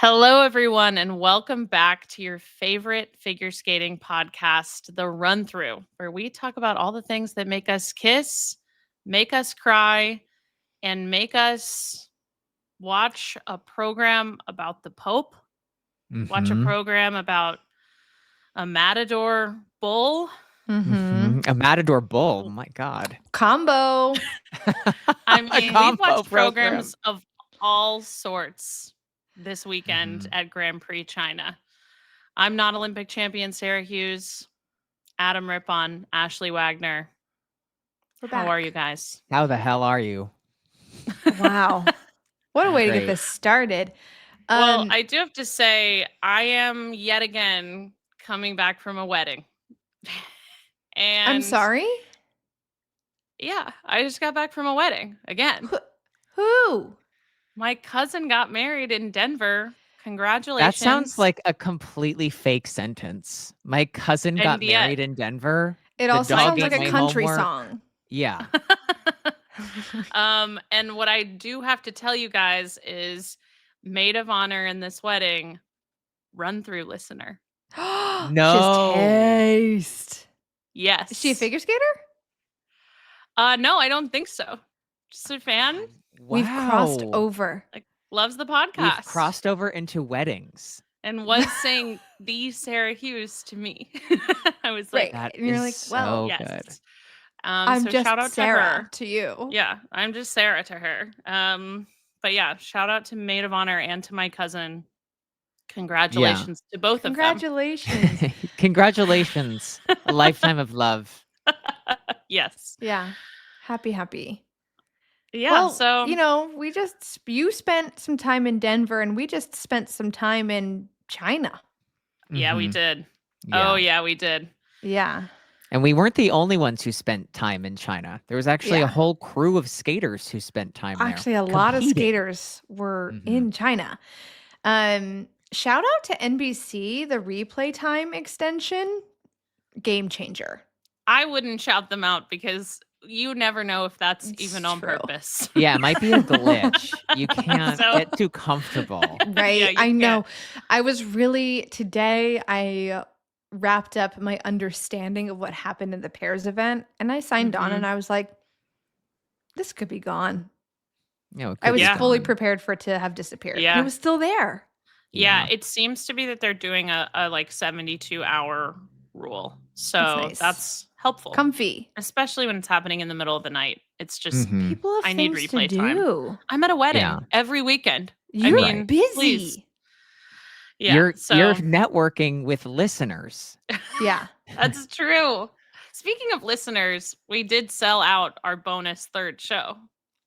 Hello, everyone, and welcome back to your favorite figure skating podcast, The Run Through, where we talk about all the things that make us kiss, make us cry, and make us watch a program about the Pope, watch a Mhm. program about a matador bull. Mhm. A matador bull, my god. Combo. I A mean, we've combo watched program. programs of all sorts this weekend Mhm. at Grand Prix China. I'm not Olympic champion Sarah Hughes. Adam Rippon, Ashley Wagner. We're How are back. you guys? How the hell are you? Wow. What a way to get Great. this started. Well, I do have to say, I am yet again coming back from a wedding. And I'm sorry? yeah, I just got back from a wedding again. Who? My cousin got married in Denver. Congratulations. That sounds like a completely fake sentence. My cousin got And yet- married in Denver. It The also dog sounds ate like a my country homework. song. Yeah. And what I do have to tell you guys is maid of honor in this wedding, run through listener. No. Just taste. Yes. Is she a figure skater? No, I don't think so. Just a fan. Wow. We've crossed over. Loves the We've podcast. crossed over into weddings. And was saying the Sarah Hughes to me. I was like, Right. That And you're is like, so well, good. yes. I'm So just shout out Sarah to her. to you. Yeah, I'm just Sarah to her. But yeah, shout out to maid of honor and to my cousin. Congratulations to both of them. Congratulations. Congratulations. A lifetime of love. Yes. Yeah. Happy. Yeah. Well, so you spent some time in Denver and we just spent some time in China. yeah, we Mhm. did. Yeah. Oh yeah, we did. Yeah. And we weren't the only ones who spent time in China. There was actually Yeah. a whole crew of skaters who spent time there. Actually, a lot of competing. skaters were Mhm. in China. Shout out to NBC, the replay time extension, game changer. I wouldn't shout them out because you never know if that's It's even on true. purpose. Yeah, it might be a glitch. You can't So- get too comfortable. Right. Yeah, you I know. can't. I was really today I wrapped up my understanding of what happened in the pairs event and I signed on Mhm. and I was like, this could be gone. You know, it I could was be Yeah. fully gone. prepared for it to have disappeared. And Yeah. it was still there. Yeah, it seems to be that they're doing a like 72-hour rule. So That's that's nice. helpful. Comfy. Especially when it's happening in the middle of the night. It's just Mhm. People have I need things replay to time. do. I'm at a wedding Yeah. every weekend. You're mean, busy. please. Yeah. You're so networking with listeners. Yeah. that's true. Speaking of listeners, we did sell out our bonus third show.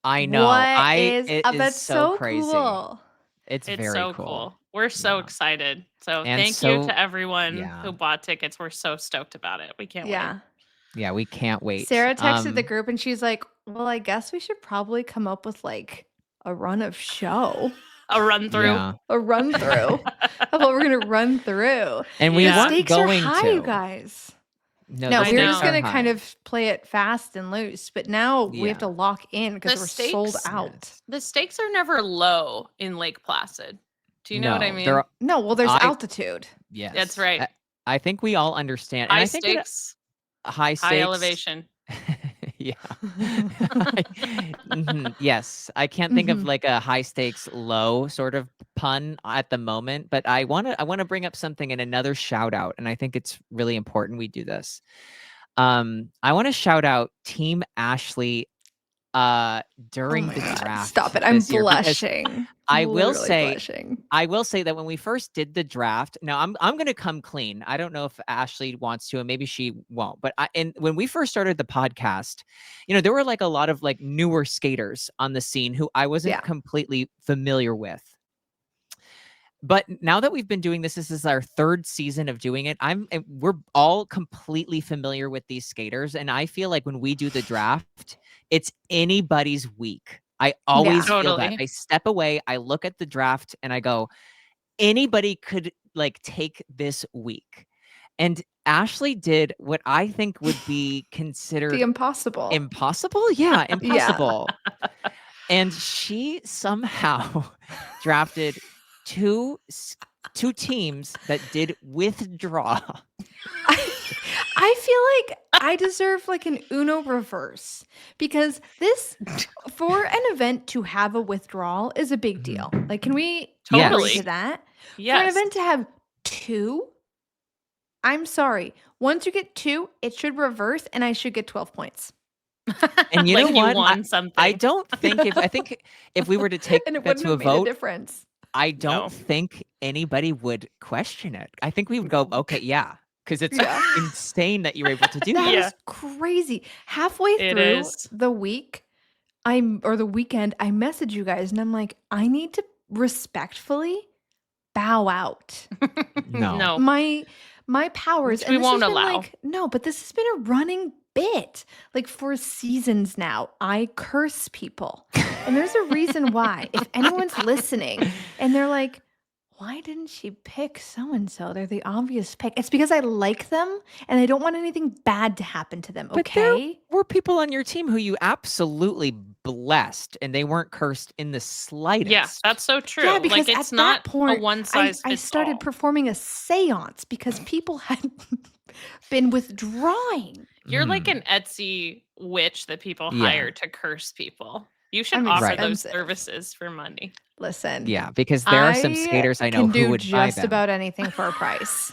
I know. It is That's so crazy. cool. It's It's very so cool. We're so Yeah. excited. So And thank you so- to everyone yeah. who bought tickets. We're so stoked about it. We can't Yeah. wait. Yeah, we can't wait. Sarah texted the group and she's like, well, I guess we should probably come up with like a run of show, A run through. Yeah. a run through of what we're going to run through. And we Yeah. weren't Stakes going are high, to. you guys. No, No, the we were know. just stakes going are to kind high. of play it fast and loose, but now we have Yeah. to lock in because The we're sold stakes- out. The stakes are never low in Lake Placid. Do you know what I No, mean? they're- No, well, there's I- altitude. Yes. That's right. I think we all understand. And High I think stakes, high stakes. high elevation. Yeah. Mhm, yes. I can't think of Mhm. like a high stakes low sort of pun at the moment, but I want to bring up something and another shout out, and I think it's really important we do this. I want to shout out Team Ashley during the draft. Oh Stop it. I'm this year, because blushing. I will Literally say- blushing. I will say that when we first did the draft, now I'm going to come clean. I don't know if Ashley wants to, and maybe she won't. But when we first started the podcast, there were like a lot of like newer skaters on the scene who I wasn't Yeah. completely familiar with. But now that we've been doing this is our third season of doing it. We're all completely familiar with these skaters, and I feel like when we do the draft, it's anybody's week. I always feel Totally. that. I step away, I look at the draft, and I go, anybody could like take this week. And Ashley did what I think would be considered The impossible. impossible. Yeah, impossible. And she somehow drafted two teams that did withdraw. I feel like I deserve like an Uno reverse because this, for an event to have a withdrawal, is a big deal. Like, can we Totally. agree to that? For an Yes. event to have two, I'm sorry. Once you get two, it should reverse, and I should get 12 points. And you like know what? you won something. I think if we were to take And it that wouldn't to a have made a vote, difference. I don't No. think anybody would question it. I think we would go, okay, yeah, because it's Yeah. insane that you're able to do That that. Yeah. is crazy. Halfway It through is. the week, or the weekend, I message you guys and I'm like, I need to respectfully bow out. No. My powers. Which we this has won't been allow. like, no, but this has been a running bit. Like for seasons now, I curse people. And there's a reason why. If anyone's listening and they're like, why didn't she pick so-and-so? They're the obvious pick. It's because I like them and I don't want anything bad to happen to them. But there Okay. were people on your team who you absolutely blessed, and they weren't cursed in the slightest. Yeah, that's so true. Yeah, because like it's at not that point, a one size I fits started all. performing a seance because people had been withdrawing. You're like Mm. an Etsy witch that people Yeah. hire to curse people. You should I'm offer those expensive. services for money. Listen, Yeah, because there are some skaters I know can who do would buy just them. about anything for a price.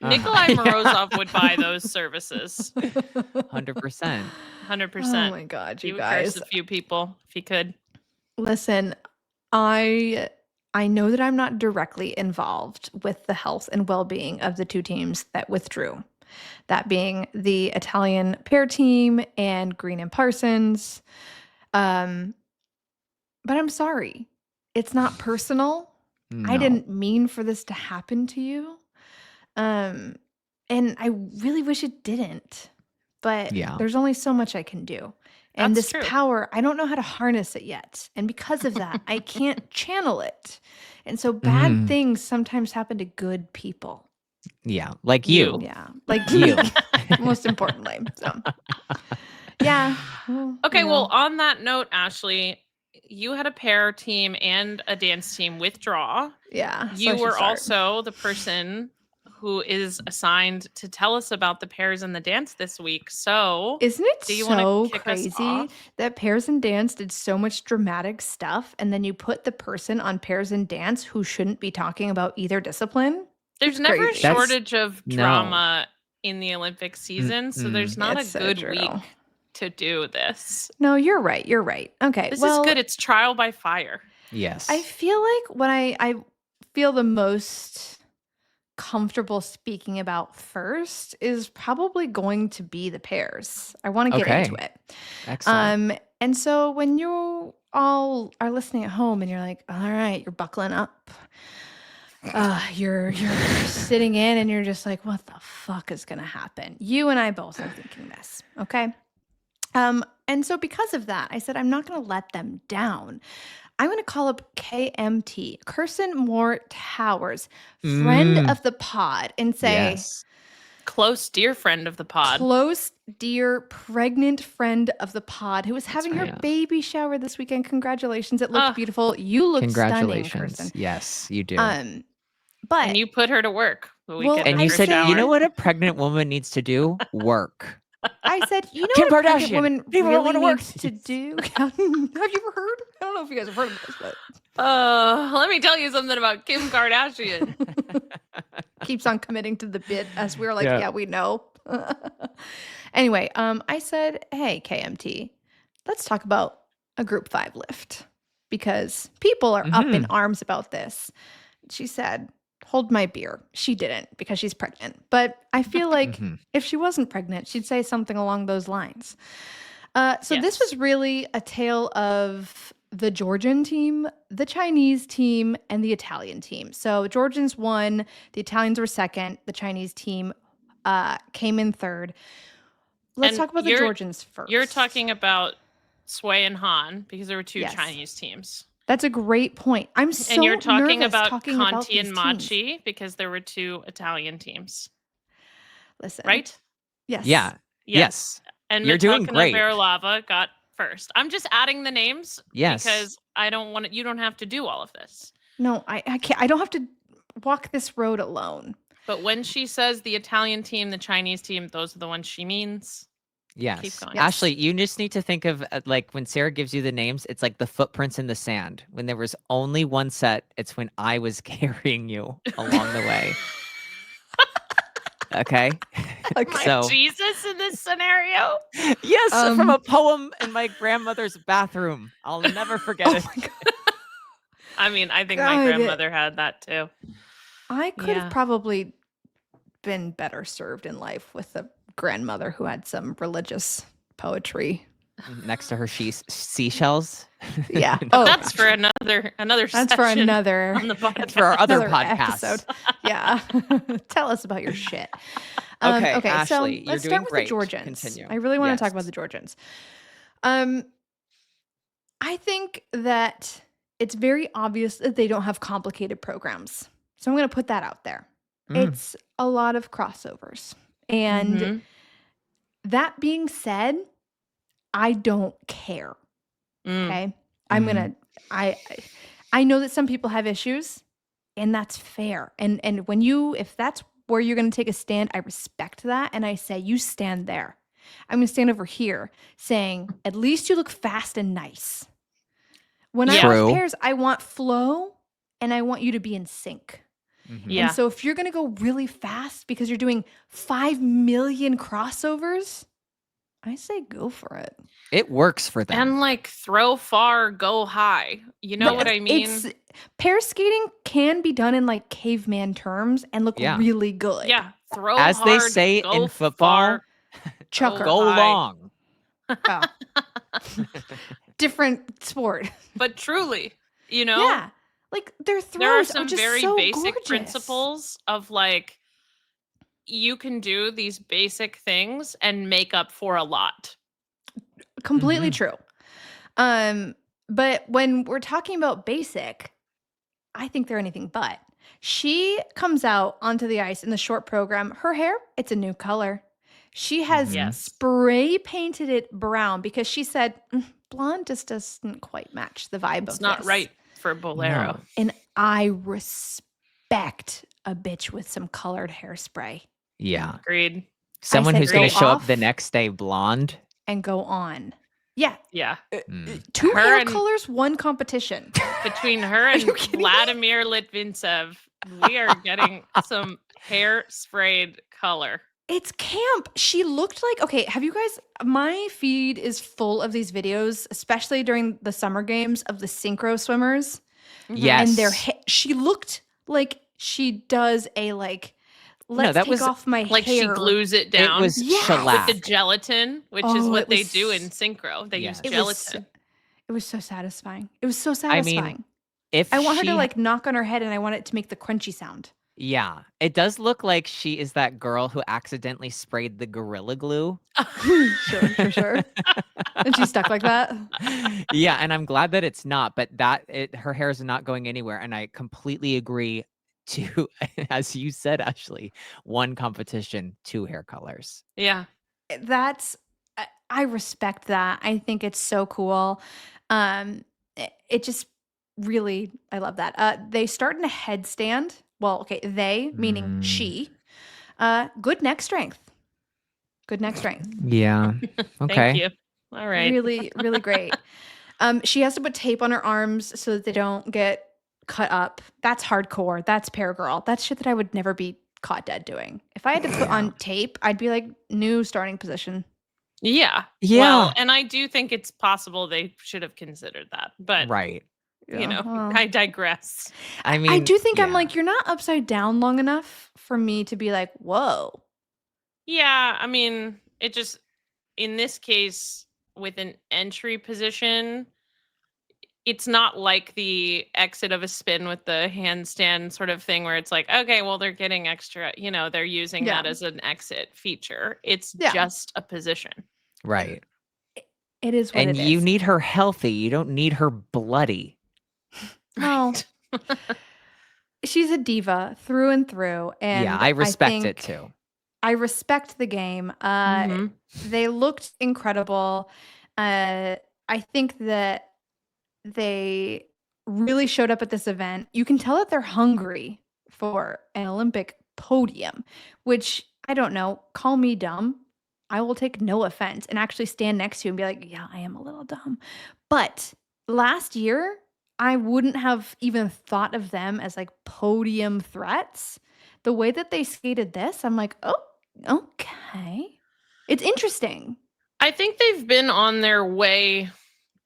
Nikolai Yeah. Morozov would buy those services. 100%. 100%. Oh my god, He you would guys! curse a few people if he could. Listen, I know that I'm not directly involved with the health and well-being of the two teams that withdrew. That being the Italian pair team and Green and Parsons. But I'm sorry. It's not personal. I No. didn't mean for this to happen to you. And I really wish it didn't. But Yeah. there's only so much I can do. And That's this true. power, I don't know how to harness it yet. And because of that, I can't channel it. And so bad Mhm. things sometimes happen to good people. Yeah, like You. you. Yeah. Like You. me, most importantly. So, yeah. Well, Okay, you well, know. on that note, Ashley, you had a pair team and a dance team withdraw. Yeah. so I You should were start. also the person who is assigned to tell us about the pairs and the dance this week. So, Isn't it do you wanna so kick us crazy off? that Pairs and Dance did so much dramatic stuff, and then you put the person on Pairs and Dance who shouldn't be talking about either discipline? there's It's never crazy. a That's- shortage of no. drama in the Olympic season, so there's not It's a so good true. week to do this. No, you're right. You're right. Okay. This well, is good. It's trial by fire. Yes. I feel like what I feel the most comfortable speaking about first is probably going to be the pairs. I want to get Okay. into it. Excellent. And so when you all are listening at home and you're like, all right, you're buckling up. You're sitting in and you're just like, what the fuck is gonna happen? You and I both are thinking this, okay? And so because of that, I said I'm not gonna let them down. I'm gonna call up KMT, Kirsten Moore Towers, friend Mm. of the pod, and say, Yes. Close, dear friend of the pod. close, dear, pregnant friend of the pod who is having her right. baby shower this weekend. Congratulations. It looked Ah. beautiful. You look stunning, Congratulations. Kirsten. Yes, you do. But And you put her to work the Well, weekend. and of you her said, shower. you know what a pregnant woman needs to do? Work. I said, you know Kim what a pregnant Kardashian. woman People don't really wanna work. needs to do? Have you ever heard? I don't know if you guys have heard of this, but Let me tell you something about Kim Kardashian. keeps on committing to the bit as we're like, Yeah. yeah, we know. Anyway, I said, hey, KMT, let's talk about a group 5 lift because people are up in arms about this. She said, hold my beer. She didn't because she's pregnant. But I feel like Mhm. if she wasn't pregnant, she'd say something along those lines. So this Yes. was really a tale of the Georgian team, the Chinese team, and the Italian team. So Georgians won, the Italians were second, the Chinese team came in third. Let's And talk about the you're- Georgians first. You're talking about Sway and Han because there were two Yes. Chinese teams. That's a great point. I'm so And you're talking nervous about talking about Conti and these teams. Machi because there were two Italian teams, Listen, right? Yes. Yeah. Yes. And You're doing Metalka great. Verlava got first. I'm just adding the names Yes. because I don't want it. You don't have to do all of this. No, I can't. I don't have to walk this road alone. But when she says the Italian team, the Chinese team, those are the ones she means. Yes. going. Ashley, Yes. you just need to think of like when Sarah gives you the names, it's like the footprints in the sand. When there was only one set, it's when I was carrying you along the way. Okay. Okay. So Jesus in this scenario. yes, from Um, a poem in my grandmother's bathroom. I'll never forget Oh it. my God. I mean, I think my God. grandmother had that too. I could Yeah. have probably been better served in life with a grandmother who had some religious poetry. Next to her seashells. Yeah. No, Oh, That's gosh. for another That's for session another on the podcast. That's for our other another podcast. episode. Yeah. Tell us about your shit. Okay, Okay. Ashley, So you're let's doing start with great. the Georgians. Continue. I really want to talk about Yes. the Georgians. Um, I think that it's very obvious that they don't have complicated programs. So I'm going to put that out there. Mm. It's a lot of crossovers. And Mhm. that being said, I don't care. Mm. Okay. I'm Mhm. gonna I know that some people have issues, and that's fair. And if that's where you're gonna take a stand, I respect that. And I say, you stand there. I'm gonna stand over here saying, at least you look fast and nice. When I True. watch pairs, I want flow and I want you to be in sync. Mhm. Yeah. And so if you're gonna go really fast because you're doing 5 million crossovers, I say go for it. It works for them. And like throw far, go high. You know what I mean? It's pair skating can be done in like caveman terms and look Yeah. really good. Yeah. Throw As hard, they say go in football, far, Chucker. go high. long. Oh. Different sport. But truly, you know, Yeah. Like their throws there are some just very so basic gorgeous. principles of like you can do these basic things and make up for a lot. Completely Mhm. true. But when we're talking about basic, I think they're anything but. She comes out onto the ice in the short program. Her hair, it's a new color. She has Yes. spray painted it brown because she said blonde just doesn't quite match the vibe It's of not this." right for Bolero. No. And I respect a bitch with some colored hairspray Yeah. Agreed. Someone said who's going to go show up the off. next day blonde. and go on. Yeah. Yeah. Mm. Two Her hair and- colors, one competition. Between her Are and you kidding me? Vladimir Litvintsev, we are getting some hair sprayed color. It's camp. She looked like, okay, have you guys, my feed is full of these videos, especially during the summer games of the synchro swimmers. Yes. And she looked like she does a like, let's that take was off my Like hair. she glues it It down was Yes. with shellac. the gelatin, which is Oh, what it they was do in synchro. They Yes. use It was, gelatin. it was so satisfying. It was so I mean, satisfying. If I want her she- to like knock on her head and I want it to make the crunchy sound. Yeah, it does look like she is that girl who accidentally sprayed the Gorilla Glue. Sure. And she's stuck like that. Yeah, and I'm glad that it's not, but her hair is not going anywhere. And I completely agree to, as you said, Ashley, one competition, two hair colors. Yeah. I respect that. I think it's so cool. It just really, I love that. They start in a headstand. Well, okay, they meaning Mm. she. Good neck strength. Good neck strength. Yeah. Okay. Thank you. All right. Really, really great. She has to put tape on her arms so that they don't get cut up. That's hardcore. That's pair girl. That's shit that I would never be caught dead doing. If I had to put on tape, I'd be like, new starting position. Yeah. Yeah. Well, and I do think it's possible they should have considered that, but Right. you know, well. I digress. I mean, I do think I'm yeah. like, you're not upside down long enough for me to be like, whoa. Yeah, I mean, it just in this case with an entry position, it's not like the exit of a spin with the handstand sort of thing where it's like, okay, well, they're getting extra, you know, they're using Yeah. that as an exit feature. It's Yeah. just a position. Right. It is what And it you is. need her healthy. You don't need her bloody. Well, she's a diva through and through. And Yeah, I respect it think too. I respect the game. Mhm. They looked incredible. I think that they really showed up at this event. You can tell that they're hungry for an Olympic podium, which I don't know, call me dumb. I will take no offense and actually stand next to you and be like, yeah, I am a little dumb. But last year, I wouldn't have even thought of them as like podium threats. The way that they skated this, I'm like, oh, okay. It's interesting. I think they've been on their way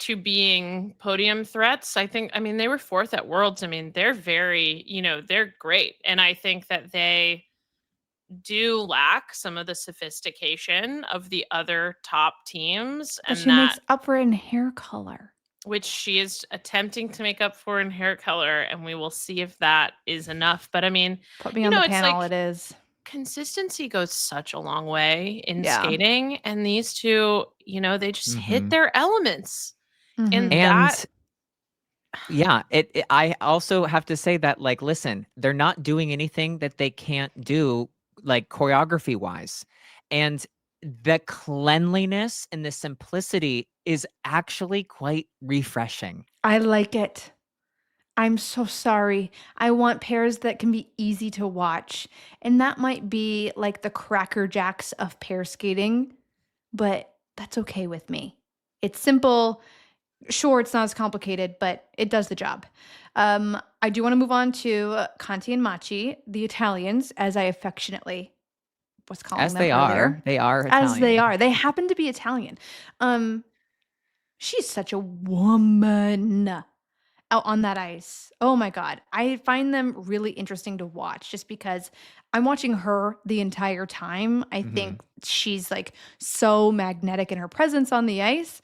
to being podium threats. I mean, they were fourth at Worlds. I mean, they're very, they're great. And I think that they do lack some of the sophistication of the other top teams, But and she makes up for it in hair color. which she is attempting to make up for in hair color, and we will see if that is enough. But I mean, Put me on the panel, it is. consistency goes such a long way in Yeah. skating, and these two, they just hit their elements. Mhm. And And that yeah, I also have to say that, like, listen, they're not doing anything that they can't do, like, choreography wise. And the cleanliness and the simplicity is actually quite refreshing. I like it. I'm so sorry. I want pairs that can be easy to watch. And that might be like the Cracker Jacks of pair skating, but that's okay with me. It's simple. Sure, it's not as complicated, but it does the job. I do want to move on to Conti and Machi, the Italians, as I affectionately was calling As them they earlier. are. They are Italian. As they are. They happen to be Italian. She's such a woman out on that ice. Oh my God. I find them really interesting to watch just because I'm watching her the entire time. I Mhm. think she's like so magnetic in her presence on the ice.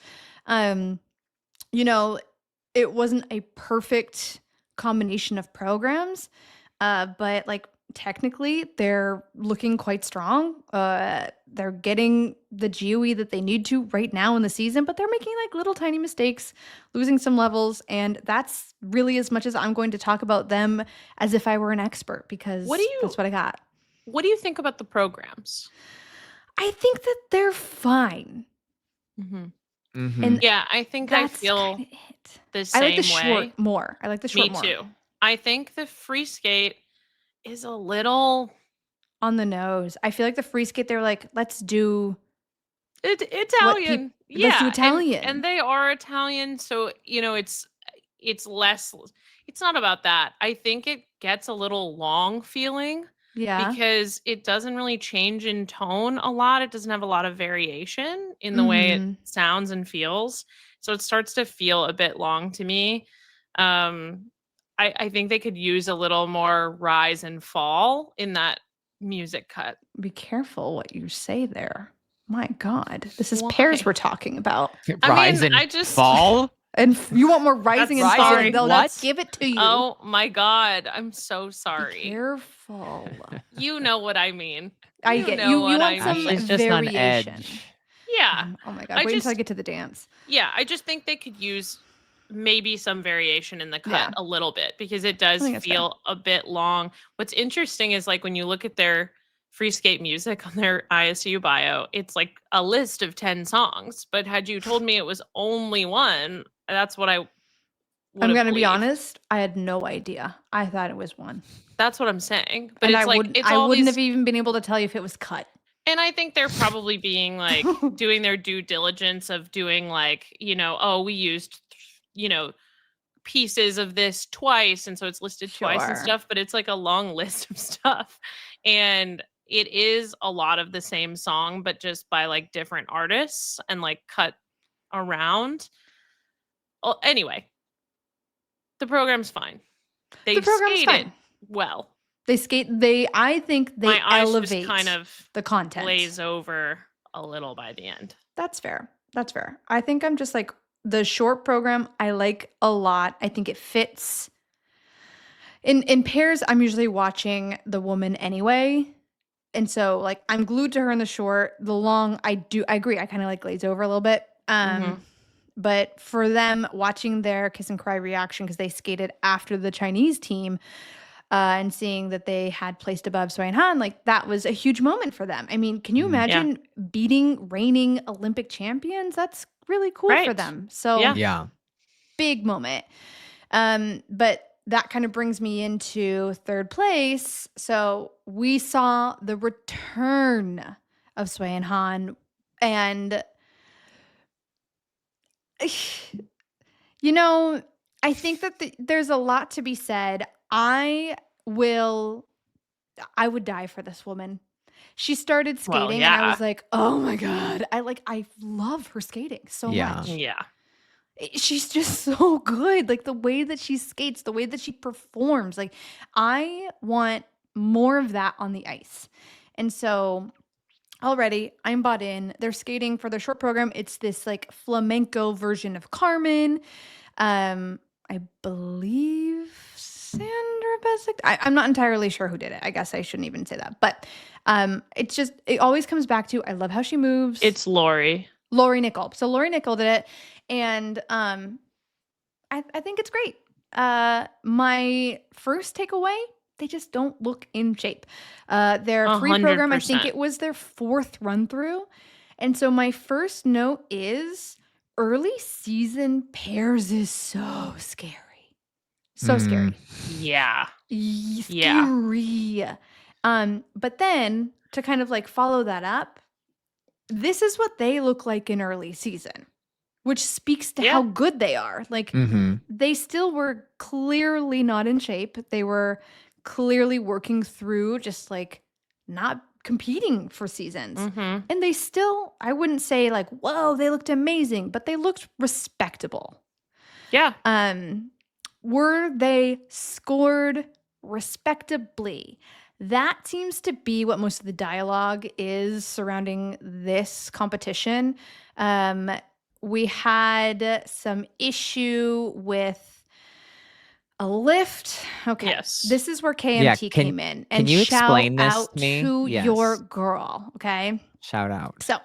It wasn't a perfect combination of programs, but like technically they're looking quite strong. They're getting the GOE that they need to right now in the season, but they're making like little tiny mistakes, losing some levels, and that's really as much as I'm going to talk about them as if I were an expert because that's what I got. what do you think about the programs? I think that they're fine. Mm-hmm. Mhm. And Yeah, I think I that's feel kinda it. the I same like the way. short more. I like the short Me more. too. I think the free skate is a little On the nose. I feel like the free skate, they're like, let's do Italian. let's do Yeah, Italian. and they are Italian, so it's less. It's not about that. I think it gets a little long feeling yeah. because it doesn't really change in tone a lot. It doesn't have a lot of variation in the way it Mhm. sounds and feels. So it starts to feel a bit long to me. I think they could use a little more rise and fall in that music cut. Be careful what you say there. My God. This is Why? pairs we're talking about. Rise mean, and I just- fall. And you want more rising and That's falling. sorry. They'll let's What? give it to you. Oh my God. I'm so Be sorry. careful. You know what I mean. I You get know you. You what want I some mean. Ashley's just on variation. edge. Yeah. Oh my God. I Wait until I just- get to the dance. Yeah. I just think they could use maybe some variation in the cut Yeah. a little bit because it does think that's fair. feel a bit long. What's interesting is like when you look at their free skate music on their ISU bio, it's like a list of 10 songs. But had you told me it was only one, that's what I would I'm have gonna be believed. honest. I had no idea. I thought it was one. That's what I'm saying. But And it's I like wouldn't it's I all wouldn't these, have even been able to tell you if it was cut. and I think they're probably being like doing their due diligence of doing like, oh, we used, pieces of this twice. And so it's listed twice and Sure. stuff, but it's like a long list of stuff. And it is a lot of the same song, but just by like different artists and like cut around. Well, anyway, the program's fine. They The program's skated fine. well. They skate. I think they My eyes elevate just kind of the content. glaze over a little by the end. That's fair. That's fair. I think I'm just like the short program I like a lot. I think it fits. In pairs, I'm usually watching the woman anyway. And so like I'm glued to her in the short. The long, I agree. I kind of like glaze over a little bit. Mhm. But for them watching their kiss and cry reaction because they skated after the Chinese team and seeing that they had placed above Sui and Han, like that was a huge moment for them. I mean, can you Mhm. imagine beating reigning Olympic champions? That's really cool for Right. them. So Yeah. Yeah. big moment. But that kind of brings me into third place. So we saw the return of Sui and Han, and you know, I think that there's a lot to be said. I would die for this woman. She started Well, skating and I yeah. was like, "Oh my god. I love her skating so Yeah. much." Yeah. She's just so good. Like the way that she skates, the way that she performs. Like I want more of that on the ice. And so already I'm bought in. They're skating for their short program. It's this like flamenco version of Carmen. I believe Sandra Besic. I'm not entirely sure who did it. I guess I shouldn't even say that. But it always comes back to I love how she moves. It's Lori. Lori Nickel. So Lori Nickel did it. And I think it's great. My first takeaway, they just don't look in shape. Their free program, I think 100%. it was their fourth run through. And so my first note is early season pairs is so scary. So scary. Yeah. Scary. But then to kind of like follow that up, this is what they look like in early season, which speaks to how good they are. Like they still were clearly not in shape. They were clearly working through just like not competing for seasons. And they still, I wouldn't say like, whoa, they looked amazing, but they looked respectable. Yeah. Were they scored respectably? That seems to be what most of the dialogue is surrounding this competition. We had some issue with a lift. Okay. Yes. This is where KMT came in. And you shout explain this out to me? to Yes. your girl. Okay. Shout out. So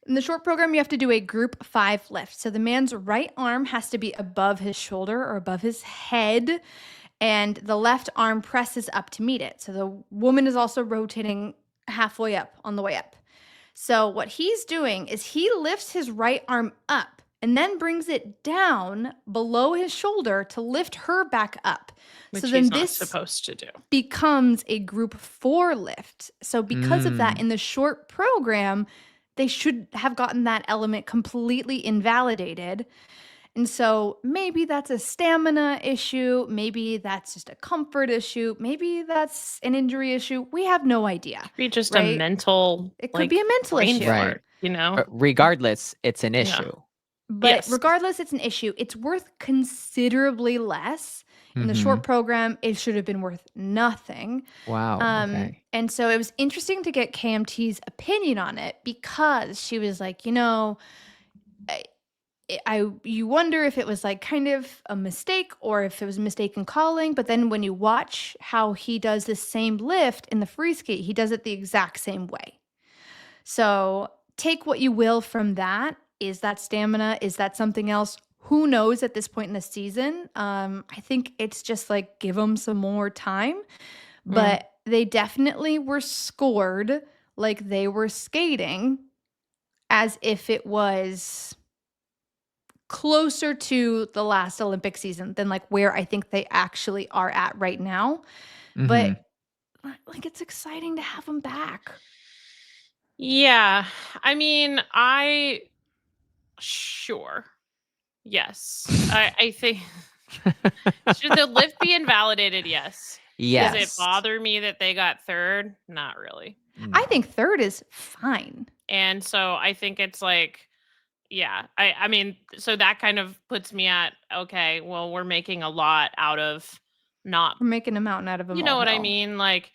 in the short program, you have to do a group 5 lift. So the man's right arm has to be above his shoulder or above his head, and the left arm presses up to meet it. So the woman is also rotating halfway up on the way up. So what he's doing is he lifts his right arm up and then brings it down below his shoulder to lift her back up. Which so then he's this not supposed to do. becomes a group 4 lift. So because of that, in the short program, they should have gotten that element completely invalidated. And so maybe that's a stamina issue. Maybe that's just a comfort issue. Maybe that's an injury issue. We have no idea. It could be just right? a mental. It could be a mental brain issue. fart, Right. you know? But regardless, it's an issue. But Yes. regardless, it's an issue. It's worth considerably less. In the short program, it should have been worth nothing. Wow. Okay. And so it was interesting to get KMT's opinion on it because she was like, you know, you wonder if it was like kind of a mistake or if it was a mistake in calling. But then when you watch how he does the same lift in the free skate, he does it the exact same way. So take what you will from that. Is that stamina? Is that something else? Who knows at this point in the season? I think it's just like give them some more time. But they definitely were scored like they were skating as if it was closer to the last Olympic season than like where I think they actually are at right now. But like it's exciting to have them back. Yeah. I mean, sure. Yes. I think should the lift be invalidated? Yes. Yes. Does it bother me that they got third? Not really. I think third is fine. And so I think it's like, yeah, I mean, so that kind of puts me at, okay, well, we're making a lot out of not, We're making a mountain out of a you know what I molehill. mean? Like,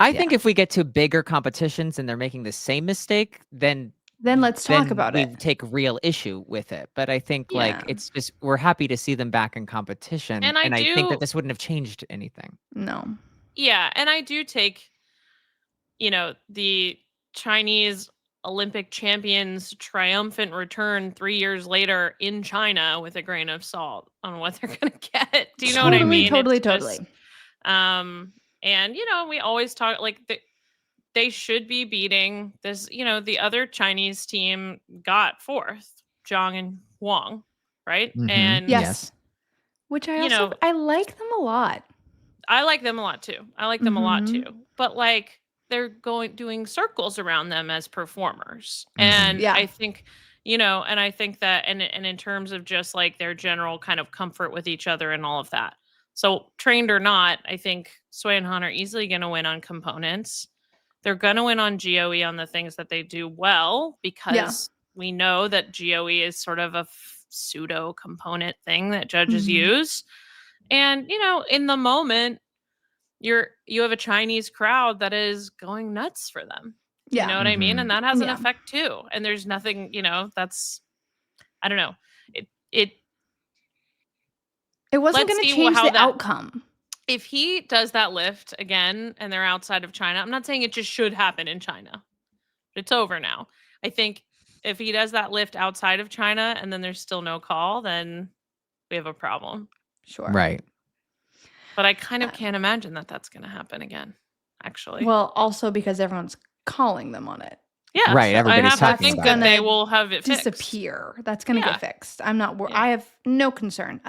I think if we get to bigger competitions and they're making the same mistake, then let's talk about we it. take real issue with it. But I think like Yeah. it's just we're happy to see them back in competition, And I think do- that this wouldn't have changed anything. No. yeah, and I do take, you know, the Chinese Olympic champions' triumphant return 3 years later in China with a grain of salt on what they're going to get. Do you know what I mean? Totally. It's just, and you know, we always talk like they should be beating this, you know, the other Chinese team got fourth, Zhang and Huang. right? Mhm. And Yes. Yes. Which I You also know- I like them a lot. I like them a lot too. I like them a lot Mhm. too. But like they're doing circles around them as performers. Mhm. And Yeah. I think, and I think that and in terms of just like their general kind of comfort with each other and all of that. So trained or not, I think Sway and Han are easily going to win on components. They're going to win on GOE on the things that they do well because we know that GOE is sort of a pseudo component thing that judges Mhm. use. And in the moment, you have a Chinese crowd that is going nuts for them. You Yeah. know what I mean? Mhm. And that has an Yeah. effect too. And there's nothing, that's I don't know. It It wasn't Let's going to see change how the that- outcome. if he does that lift again and they're outside of China, I'm not saying it just should happen in China. It's over now. I think if he does that lift outside of China and then there's still no call, then we have a problem. Sure. Right. But I kind of Um, can't imagine that that's going to happen again, actually. Well, also because everyone's calling them on it. Yeah, Right, I everybody's have to talking think about that they it. will have it fixed. Disappear. That's going to Yeah. get fixed. I'm not Yeah. I have no concern.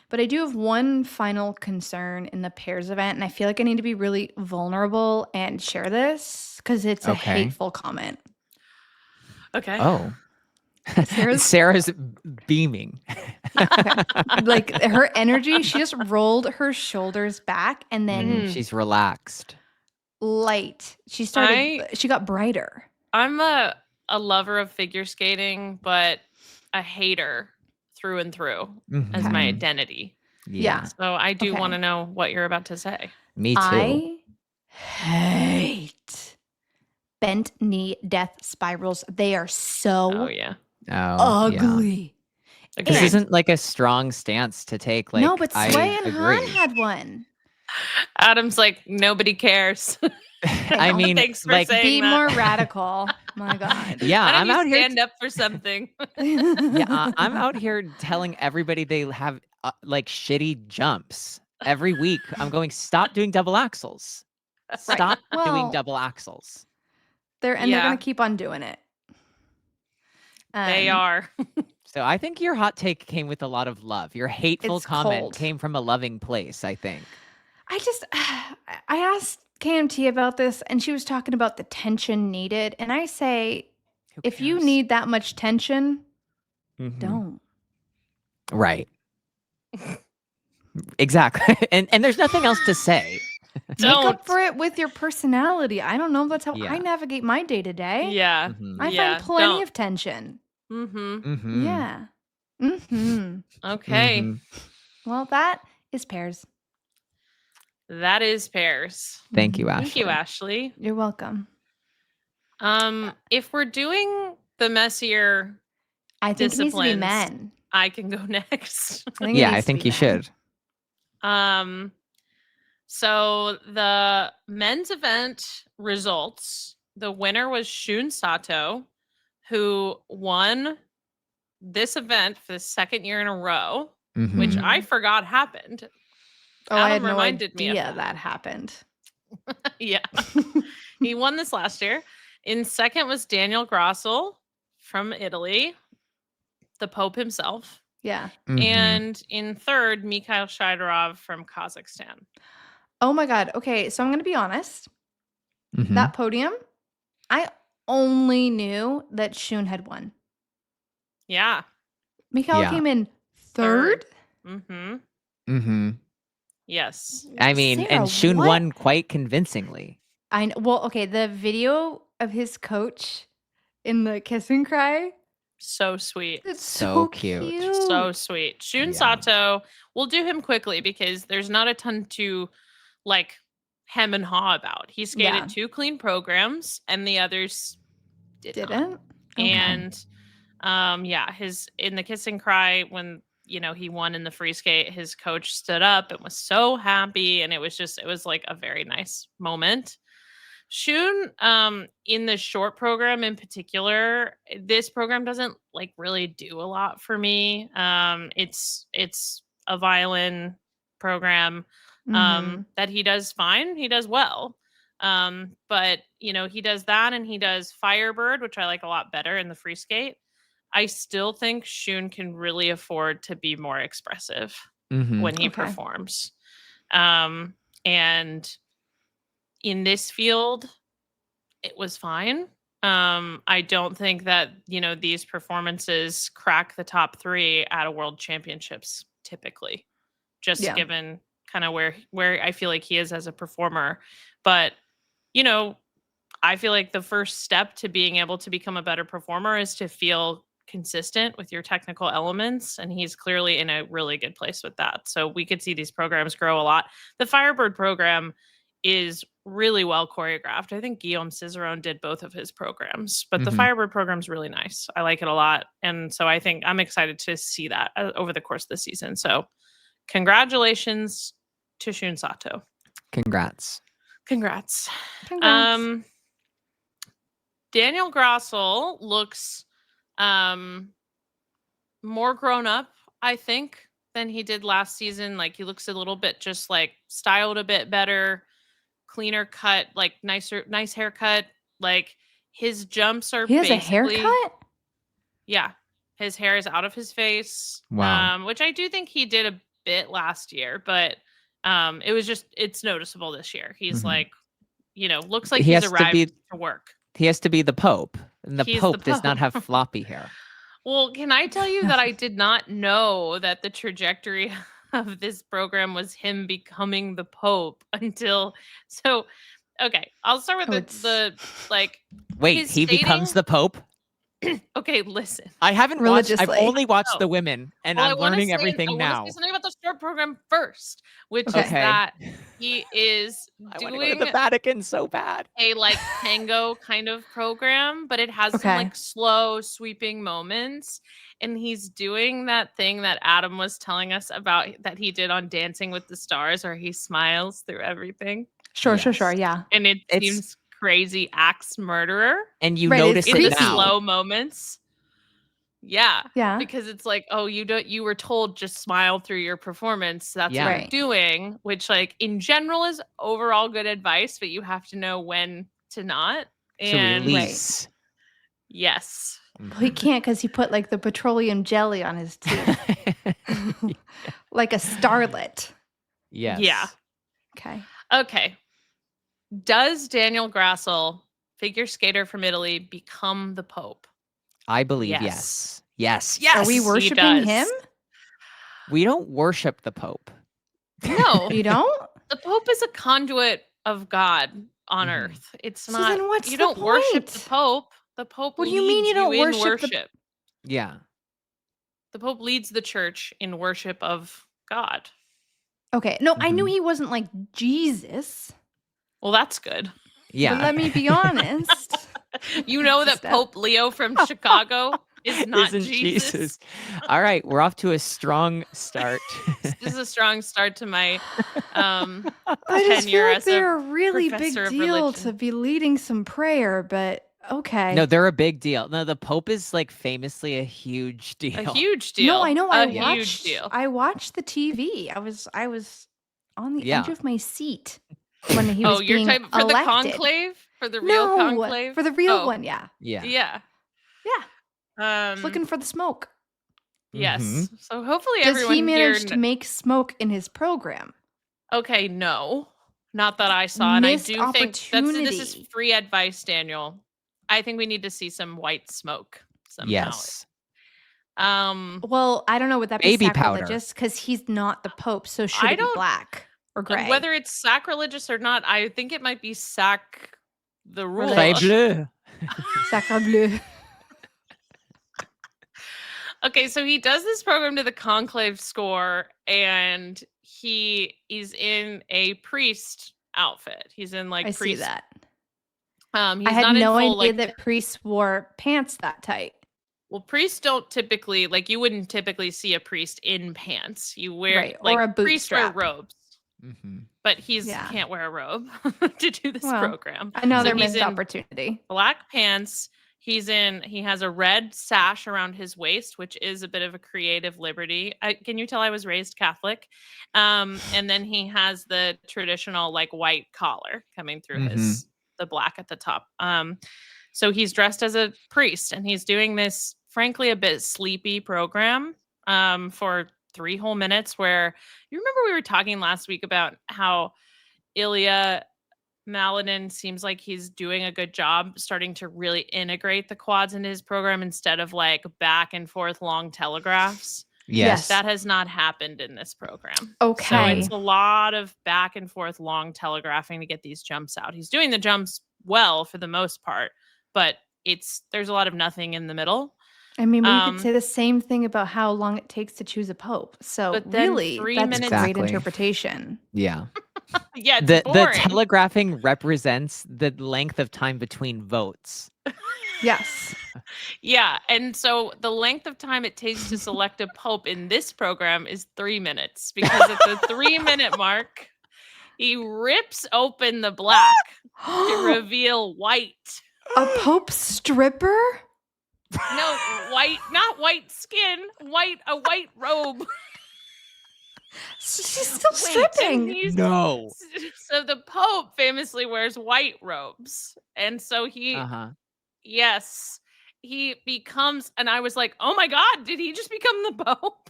But I do have one final concern in the pairs event, and I feel like I need to be really vulnerable and share this because it's a Okay. hateful comment. Okay. Oh. Sarah's- Sarah's beaming. Okay. Like her energy, she just rolled her shoulders back and then She's relaxed. light. She got brighter. I'm a lover of figure skating, but a hater through and through as my Mhm. identity. Yeah. So I do Okay. want to know what you're about to say. Me too. I hate bent knee death spirals. They are so Oh yeah. Oh, yeah. ugly. This Agreed. isn't like a strong stance to take. Like, No, but I Sway and Han agree. had one. Adam's like, nobody cares. I mean, Thanks for like, saying Be that. more radical. My God. yeah, Why don't I'm you out here. stand up for something. Yeah, I'm out here telling everybody they have like shitty jumps every week. I'm going, stop doing double axles. Stop doing Well, double axles. they're Yeah. going to keep on doing it. They are. So I think your hot take came with a lot of love. Your hateful It's comment cold. came from a loving place, I think. I asked KMT about this, and she was talking about the tension needed. And I say, Who if you cares? need that much tension, Mhm. don't. Right. Exactly. And there's nothing else to say. Make up Don't. for it with your personality. I don't know. That's how Yeah. I navigate my day to day. Yeah. Mhm. I Yeah, find plenty don't. of tension. Mm-hmm. Mhm. Yeah. Mm-hmm. Okay. Mhm. Well, that is pairs. That is pairs. Thank you, Mhm. Ashley. Thank you, Ashley. You're welcome. If we're doing the messier, I think it needs to be Disciplines. men. I can go next. I think it Yeah, I needs to think be you men. should. So the men's event results, the winner was Shun Sato, who won this event for the second year in a row, which Mhm. I forgot happened. Oh, I had Adam no reminded me of idea that. that happened. Yeah. He won this last year. In second was Daniel Grossel from Italy, the Pope himself. Yeah. Mhm. And in third, Mikhail Shidorov from Kazakhstan. Oh my God. Okay. So I'm going to be honest. Mhm. That podium, I only knew that Shun had won. Yeah. Mikhail Yeah. came in third. Mm-hmm. Mhm. Yes. I mean, Sarah, and Shun what? won quite convincingly. Well, okay. The video of his coach in the kiss and cry. So sweet. It's So so cute. cute. So sweet. Shun Yeah. Sato, we'll do him quickly because there's not a ton to like hem and haw about. He skated Yeah. 2 clean programs and the others didn't. Didn't? Okay. And yeah, his in the kiss and cry when he won in the free skate, his coach stood up and was so happy, and it was like a very nice moment. Shun, in the short program in particular, this program doesn't like really do a lot for me. It's a violin program Mhm. that he does fine. He does well. But he does that and he does Firebird, which I like a lot better in the free skate. I still think Shun can really afford to be more expressive Mhm. when he Okay. performs. And in this field, it was fine. I don't think that, these performances crack the top 3 at a world championships typically, just Yeah. given kind of where I feel like he is as a performer. But, you know, I feel like the first step to being able to become a better performer is to feel consistent with your technical elements. And he's clearly in a really good place with that. So we could see these programs grow a lot. The Firebird program is really well choreographed. I think Guillaume Cizeron did both of his programs, but the Mhm. Firebird program is really nice. I like it a lot. And so I think I'm excited to see that over the course of the season. So congratulations to Shun Sato. Congrats. Congrats. Congrats. Daniel Grossel looks more grown up, I think, than he did last season. Like he looks a little bit just like styled a bit better, cleaner cut, like nice haircut. Like his jumps are He has a basically haircut? Yeah. His hair is out of his face. Wow. Which I do think he did a bit last year, but it's noticeable this year. He's Mhm. like, looks like He he's has to arrived be to work. He has to be the Pope, and the He's the Pope does not have Pope. floppy hair. Well, can I tell you that I did not know that the trajectory of this program was him becoming the Pope until okay, I'll start with the Wait, his he becomes the Pope? Okay, listen. I haven't watched. I've Religiously. only watched No. the women, and Well, I'm learning everything I want to now. say something about the short program first, which Okay. is that he is I want to go to doing the Vatican so bad. a like tango kind of program, but it has some Okay. like slow sweeping moments. And he's doing that thing that Adam was telling us about that he did on Dancing with the Stars, where he smiles through everything. Sure. Yes. Yeah. And it It's- seems crazy axe murderer And you Right, notice it's in it the creepy. now. slow moments. Yeah. Yeah. Because it's like, oh, you were told just smile through your performance. That's Yeah. what you're Right. doing, which like in general is overall good advice, but you have to know when to not. To And release. yes. Well, he can't because he put like the petroleum jelly on his teeth, like a starlet. Yes. Yeah. Okay. Okay. Does Daniel Grassel, figure skater from Italy, become the Pope? I believe Yes. yes. Yes. Are we he worshiping does. him? We don't worship the Pope. No. You don't? The Pope is a conduit of God on Mhm. earth. It's So not. then what's you the don't worship the point? Pope. The Pope What do you leads mean you don't in worship the- worship. Yeah. The Pope leads the church in worship of God. Okay. No, I knew Mhm. he wasn't like Jesus. Well, that's good. Yeah. But let me be honest. You know That's a that step. Pope Leo from Chicago is not Isn't Jesus. All right, we're off to a strong start. This is a strong start to my I just feel tenure like as a they're a really big professor of deal religion. to be leading some prayer, but okay. No, they're a big deal. No, the Pope is like famously a huge deal. a huge deal. No, I know. A I huge watched. deal. I watched the TV. I was on the edge Yeah. of my seat when he was Oh, you're being talking for elected. the conclave? For the real No, conclave? for the real Oh, one. Yeah, Yeah. Yeah. I was looking for the smoke. Yes. Mhm. So hopefully Does everyone he manage here to make smoke in his program? Okay, no. Not that I saw. And I Missed do think this is opportunity. free advice, Daniel. I think we need to see some white smoke somehow. Yes. Well, I don't know. Would that Baby be powder. sacrilegious? Because he's not the Pope, so should I it be don't- black or gray? Whether it's sacrilegious or not, I think it might be the rule. Religious. Très bleu. Sacre bleu. Okay, so he does this program to the conclave score, and he is in a priest outfit. He's in like I see priest. that. He's I had not no in full, idea like, that priests wore pants that tight. Well, priests don't typically you wouldn't typically see a priest in pants. You wear Right, like or a boot priests wear strap. robes, Mhm. but he's Yeah. can't wear a robe to do this Well, program. Another So he's missed in opportunity. black pants. He has a red sash around his waist, which is a bit of a creative liberty. Can you tell I was raised Catholic? And then he has the traditional like white collar coming through the black at the top. So he's dressed as a priest, and he's doing this frankly a bit sleepy program for 3 whole minutes. Where you remember we were talking last week about how Ilya Maladin seems like he's doing a good job starting to really integrate the quads into his program instead of like back and forth long telegraphs. Yes. That has not happened in this program. So Okay. it's a lot of back and forth long telegraphing to get these jumps out. He's doing the jumps well for the most part, but there's a lot of nothing in the middle. I mean, we could say the same thing about how long it takes to choose a pope. So But then really, 3 that's minutes- great Exactly. interpretation. Yeah. Yeah, it's The boring. telegraphing represents the length of time between votes. Yes. Yeah, and so the length of time it takes to select a pope in this program is 3 minutes because at the 3-minute mark, he rips open the black to reveal white. A pope stripper? No, white, not white skin, a white robe. She's still Wait, and stripping. No. So the Pope famously wears white robes. And so yes, he becomes, and I was like, oh my God, did he just become the Pope?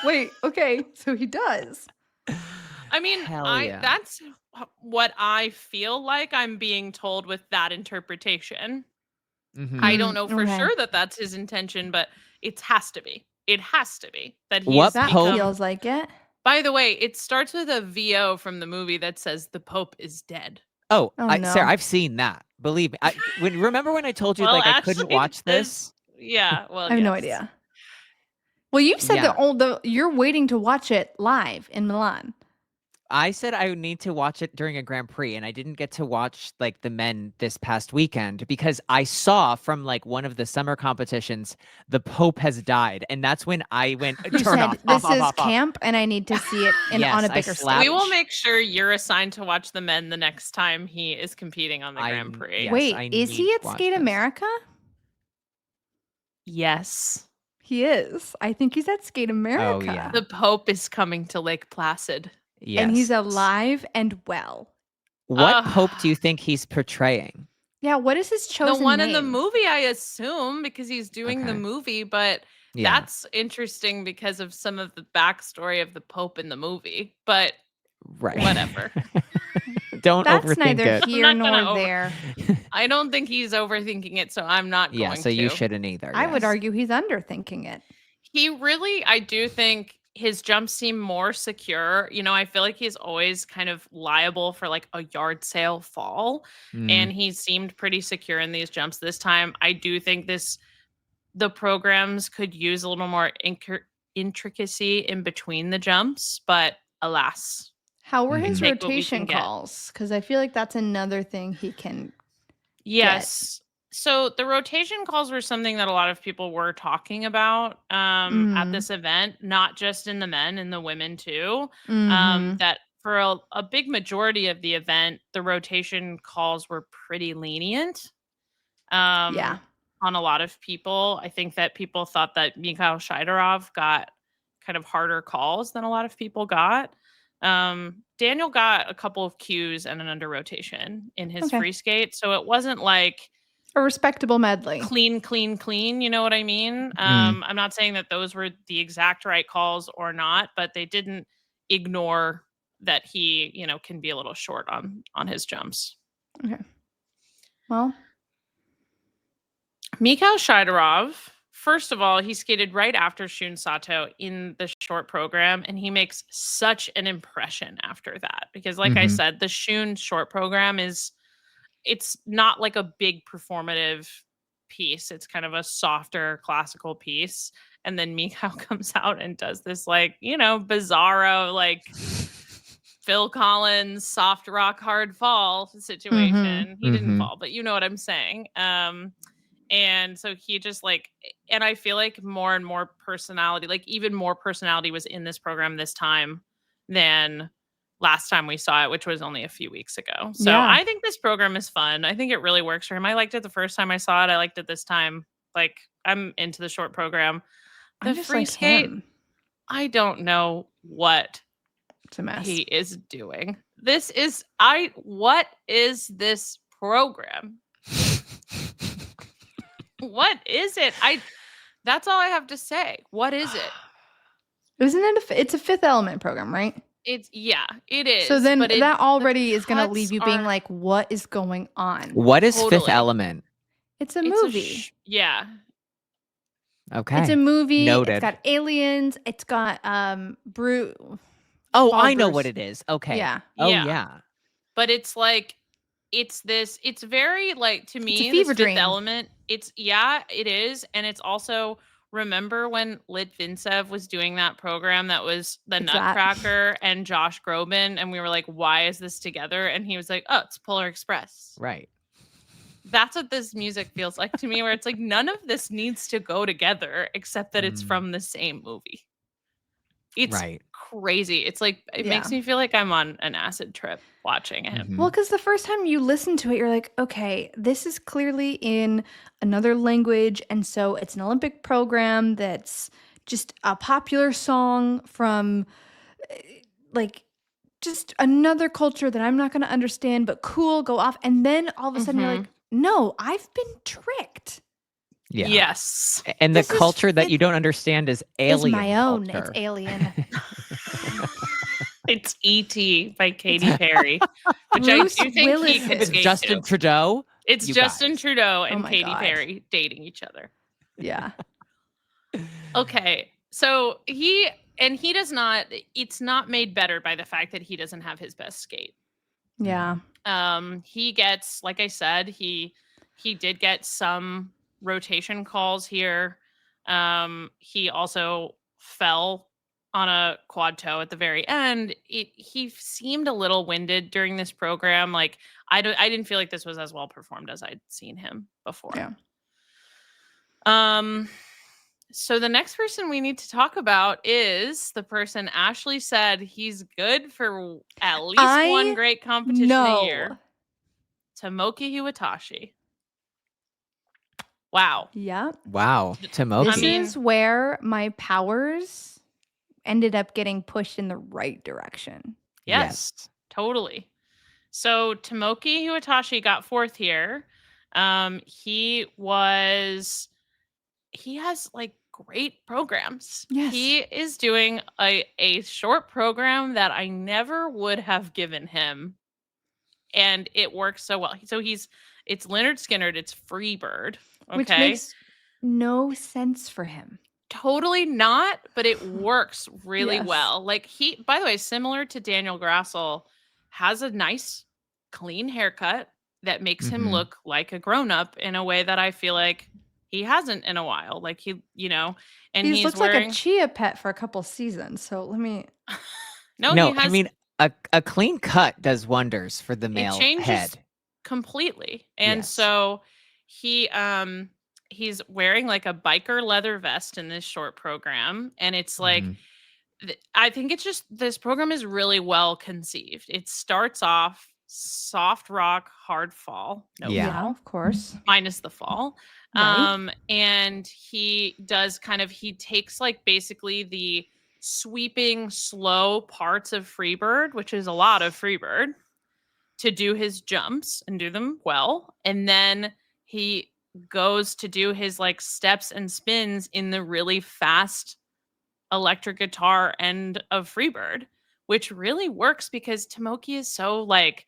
Wait, okay. So he does. I mean, Hell yeah. that's what I feel like I'm being told with that interpretation. Mhm. I don't know for Okay. sure that that's his intention, but it has to be. It has to be that he's What That Pope- feels like it. By the way, it starts with a VO from the movie that says the Pope is dead. Oh, Oh, Sarah, no. I've seen that. Believe me. Remember when I told you Well, like I couldn't actually, watch this? Yeah, well, I have no yes. idea. Well, you said Yeah. you're waiting to watch it live in Milan. I said I would need to watch it during a Grand Prix, and I didn't get to watch like the men this past weekend because I saw from like one of the summer competitions the Pope has died, and that's when I went You turn said off. this off, is off, off. camp, and I need to see it on Yes, a I bigger slapped- stage. We will make sure you're assigned to watch the men the next time he is competing on the Grand Prix. Yes, Wait, I is need he to at watch Skate this. America? Yes. He is. I think he's at Skate America. yeah. The Pope is coming to Lake Placid. Yes. And he's alive and well. What Pope do you think he's portraying? Yeah, what is his chosen The one name? in the movie, I assume, because he's doing the Okay. movie, but Yeah. that's interesting because of some of the backstory of the Pope in the movie. But Right. whatever. Don't That's overthink neither it. here I'm not nor gonna there. I don't think he's overthinking it, so I'm not Yeah, going so to. you shouldn't either. I would yes. argue he's underthinking it. He really, I do think his jumps seem more secure. You know, I feel like he's always kind of liable for like a yard sale fall, Mm. and he seemed pretty secure in these jumps this time. I do think the programs could use a little more intricacy in between the jumps, but alas. How were his Take what we rotation can get. calls? Because I feel like that's another thing he can. Yes. So the rotation calls were something that a lot of people were talking about at Mm. this event, not just in the men, in the women too. Mhm. That for a big majority of the event, the rotation calls were pretty lenient. Yeah. On a lot of people. I think that people thought that Mikhail Shidorov got kind of harder calls than a lot of people got. Daniel got a couple of cues and an under rotation in his Okay. free skate, so it wasn't like A respectable medley. clean. You know what I mean? Mm. I'm not saying that those were the exact right calls or not, but they didn't ignore that he, can be a little short on his jumps. Okay. Well, Mikhail Shidorov, first of all, he skated right after Shun Sato in the short program, and he makes such an impression after that. Because like I Mhm. said, the Shun short program it's not like a big performative piece. It's kind of a softer classical piece. And then Mikhail comes out and does this bizarro, like Phil Collins, soft rock, hard fall situation. He didn't Mhm. fall, but you know what I'm saying. And so he just and I feel like more and more personality, like even more personality was in this program this time than last time we saw it, which was only a few weeks ago. So Yeah. I think this program is fun. I think it really works for him. I liked it the first time I saw it. I liked it this time. Like I'm into the short program. The I'm just free like skate, him. I don't know what It's a mess. he is doing. What is this program? What is it? That's all I have to say. What is it? Isn't it? It's a Fifth Element program, right? It is. So then but that the already is going to cuts leave you being are like, what is going on? What is Fifth Totally. Element? It's a It's movie. yeah. Okay. It's a movie. Noted. It's got aliens. It's got brute. Oh, Paul I know Bruce. what it is. Okay. Yeah. Oh, Yeah. yeah. But it's like it's very like to me fever this dream. Fifth Element. It is, and it's also remember when Litvinsev was doing that program that was the It's that. Nutcracker and Josh Groban, and we were like, why is this together? And he was like, oh, it's Polar Express. Right. That's what this music feels like to me, where it's like none of this needs to go together except that it's from the same movie. It's Right. crazy. It's like it makes Yeah. me feel like I'm on an acid trip watching it. Mhm. Well, because the first time you listen to it, you're like, okay, this is clearly in another language. And so it's an Olympic program that's just a popular song from like just another culture that I'm not going to understand, but cool, go off. And then all of a sudden you're like, no, I've been tricked. Yeah. Yes. And the This is culture that Fifth- you don't understand is It's alien my own. culture. It's alien. It's E.T. by Katy Perry, which Bruce I do think Willis. he could It's skate Justin to. Trudeau. It's you Justin guys. Trudeau and my Katy God. Perry dating each other. Yeah. Okay. So he does not, it's not made better by the fact that he doesn't have his best skate. Yeah. He gets, like I said, he did get some rotation calls here. He also fell on a quad toe at the very end. He seemed a little winded during this program. Like I didn't feel like this was as well performed as I'd seen him before. Yeah. So the next person we need to talk about is the person Ashley said he's good for at least one great competition a year. Tomoki Iwatashi. Wow. Yeah. Wow. Tomoki. This I mean- is where my powers ended up getting pushed in the right direction. Yes. Totally. So Tomoki Iwatashi got fourth here. He has like great programs. Yes. He is doing a short program that I never would have given him. And it works so well. So it's Leonard Skinnerd, it's Freebird. Okay. Which makes no sense for him. Totally not, but it works really Yes. well. Like he, by the way, similar to Daniel Grassel, has a nice clean haircut that makes him Mhm. look like a grown-up in a way that I feel like he hasn't in a while. Like he, and He he's looks wearing like a chia pet for a couple seasons. So let me. no, No, he has I mean a clean cut does wonders for the male changes head. completely. And Yes. so he's wearing like a biker leather vest in this short program, and it's like Mhm. I think it's just this program is really well conceived. It starts off soft rock, hard fall, no Yeah. fall, of course. minus the fall. Right. And he takes like basically the sweeping slow parts of Freebird, which is a lot of Freebird, to do his jumps and do them well. And then he goes to do his like steps and spins in the really fast electric guitar end of Freebird, which really works because Tomoki is so like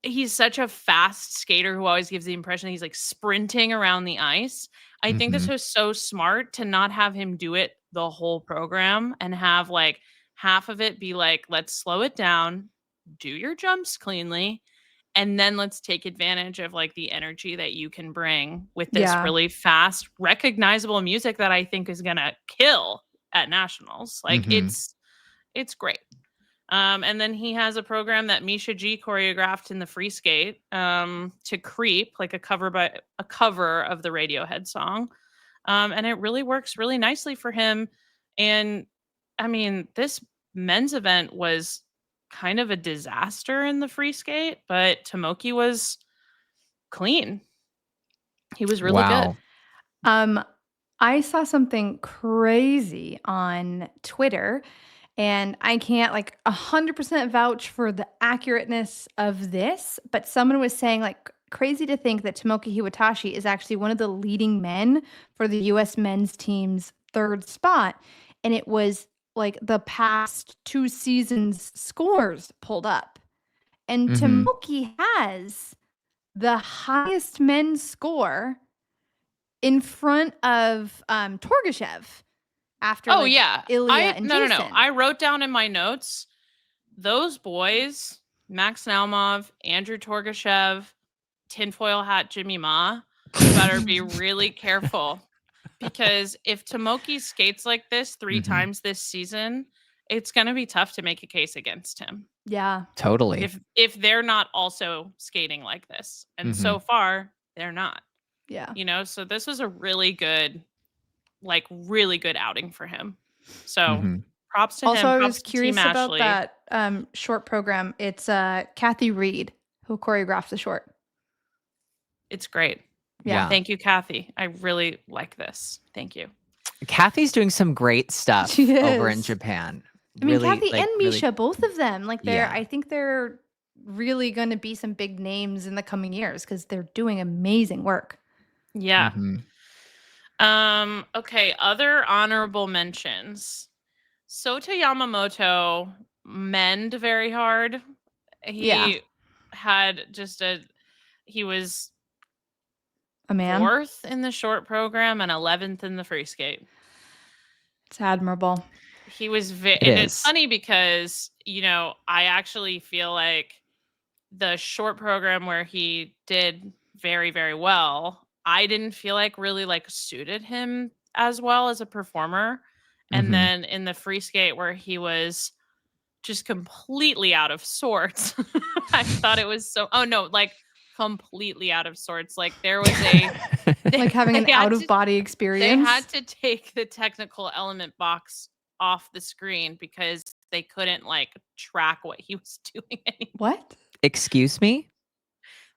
he's such a fast skater who always gives the impression he's like sprinting around the ice. I think this Mhm. was so smart to not have him do it the whole program and have like half of it be like, let's slow it down, do your jumps cleanly, and then let's take advantage of like the energy that you can bring with this Yeah. really fast, recognizable music that I think is gonna kill at nationals. Like Mhm. it's great. And then he has a program that Misha G choreographed in the free skate to Creep, like a cover of the Radiohead song. And it really works really nicely for him. And I mean, this men's event was kind of a disaster in the free skate, but Tomoki was clean. He was really good. Wow. I saw something crazy on Twitter, and I can't like 100% vouch for the accurateness of this, but someone was saying like crazy to think that Tomoki Hiwatashi is actually one of the leading men for the U.S. men's team's third spot. And it was like the past 2 seasons scores pulled up. And Mhm. Tomoki has the highest men's score in front of Torgashev after Oh like yeah. Ilya and No. Jason. I wrote down in my notes those boys, Max Naumov, Andrew Torgashev, tinfoil hat Jimmy Ma, better be really careful, because if Tomoki skates like this 3 Mhm. times this season, it's going to be tough to make a case against him. Yeah. Totally. If they're not also skating like this. And so far, they're not. Yeah. You know, so this was a really good outing for him. So Mhm. props to Also, him. I Props was to curious Team about Ashley. that short program. It's Kathy Reed who choreographed the short. It's great. Yeah. Thank you, Kathy. I really like this. Thank you. Kathy's doing some great stuff She over in is. Japan. I mean, Really, Kathy like, and really- Misha, both of them, like Yeah. I think they're really going to be some big names in the coming years because they're doing amazing work. Yeah. Mhm. Okay, other honorable mentions. Sota Yamamoto mend very hard. He had just he was A man. 4th in the short program and 11th in the free skate. It's admirable. He was and it's is. funny because, you know, I actually feel like the short program where he did very, very well, I didn't feel like really like suited him as well as a performer. And Mhm. then in the free skate where he was just completely out of sorts, I thought it was like completely out of sorts. Like there was Like having an they had out of body they experience. had to take the technical element box off the screen because they couldn't like track what he was doing anymore. What? Excuse me?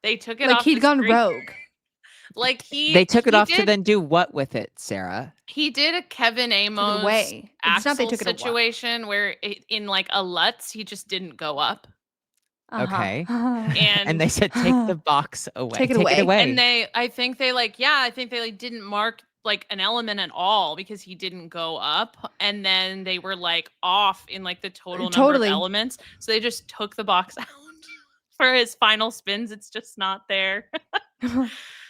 They took it Like off he'd the gone screen. rogue. Like They took it he off to did- then do what with it, Sarah? He did a Kevin Took it Amos away. It's not they axle took it away. situation where in like a Lutz, he just didn't go up. Okay. And And they said, take the box away. Take it away. And I think they didn't mark like an element at all because he didn't go up. And then they were like off in like the total number Totally. of elements. So they just took the box out for his final spins. It's just not there.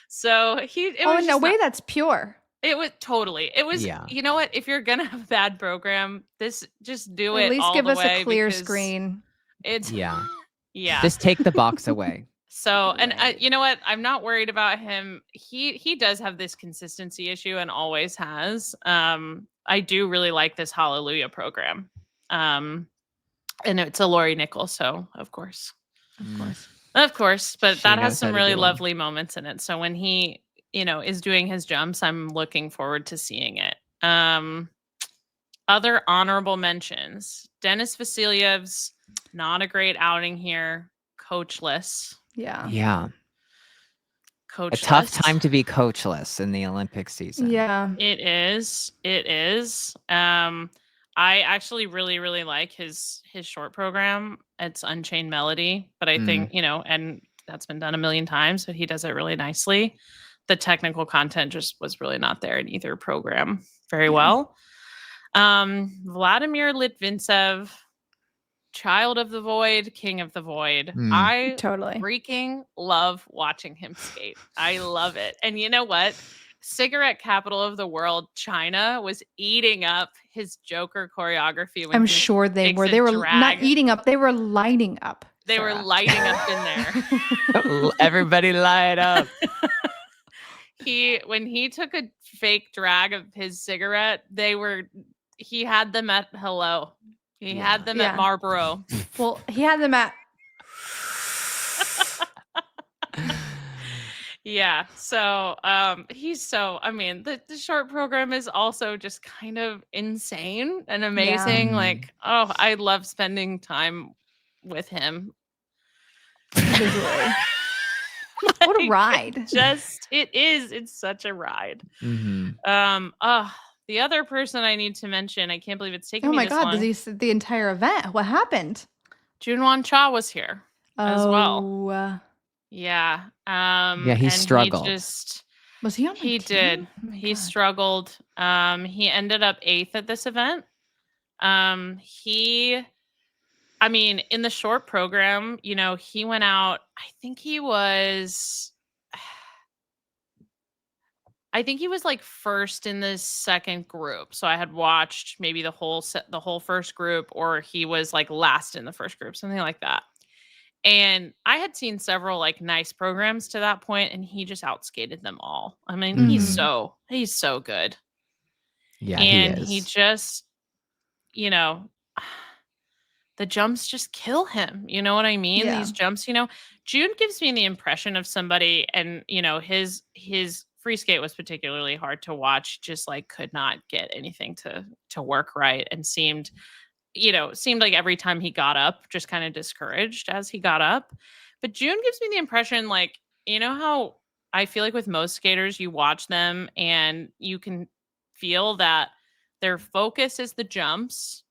So in a way that's pure. It was totally. It was. Yeah. You know what? If you're gonna have a bad program, just do it. At least all give the us way a clear because screen. It's Yeah. yeah. Just take the box away. So, and Right. you know what? I'm not worried about him. He does have this consistency issue and always has. I do really like this Hallelujah program. And it's a Lori Nichols, so of course. Of course, but She that knows has some how to really do 'em. lovely moments in it. So when he, is doing his jumps, I'm looking forward to seeing it. Other honorable mentions. Denis Vasilyev's not a great outing here. Coachless. Yeah. Yeah. Coachless. A tough time to be coachless in the Olympic season. Yeah. It is. It is. I actually really, really like his short program. It's Unchained Melody, but I think, and that's been done a million times, but he does it really nicely. The technical content just was really not there in either program very well. Vladimir Litvintsev, Child of the Void, King of the Void. I Totally. freaking love watching him skate. I love it. And you know what? Cigarette capital of the world, China, was eating up his Joker choreography. When I'm he they takes were. a They were drag. not eating up. They were lighting up. They were Sarah. lighting up in there. Everybody light up. When he took a fake drag of his cigarette, he had them at Hello. He had them at Marlboro. Well, he had them at. Yeah. So the short program is also just kind of insane and amazing. Yeah. Like, I love spending time with him. Visually. What a ride. It's such a ride. The other person I need to mention, I can't believe it's taking me this long. Oh my God, did you the entire event? What happened? Junwon Cha was here as well. Yeah. Yeah, he And struggled. Was he on my He team? did. Oh my He God. struggled. He ended up 8th at this event. I mean, in the short program, he went out, I think he was like first in the second group. So I had watched maybe the whole first group, or he was like last in the first group, something like that. And I had seen several like nice programs to that point, and he just outskated them all. I mean, he's Mhm. so good. Yeah, And he he is. just, you know, the jumps just kill him. You know what I mean? Yeah. These jumps, June gives me the impression of somebody, and his free skate was particularly hard to watch, just like could not get anything to work right, and seemed like every time he got up, just kind of discouraged as he got up. But June gives me the impression, like, how I feel like with most skaters, you watch them and you can feel that their focus is the jumps,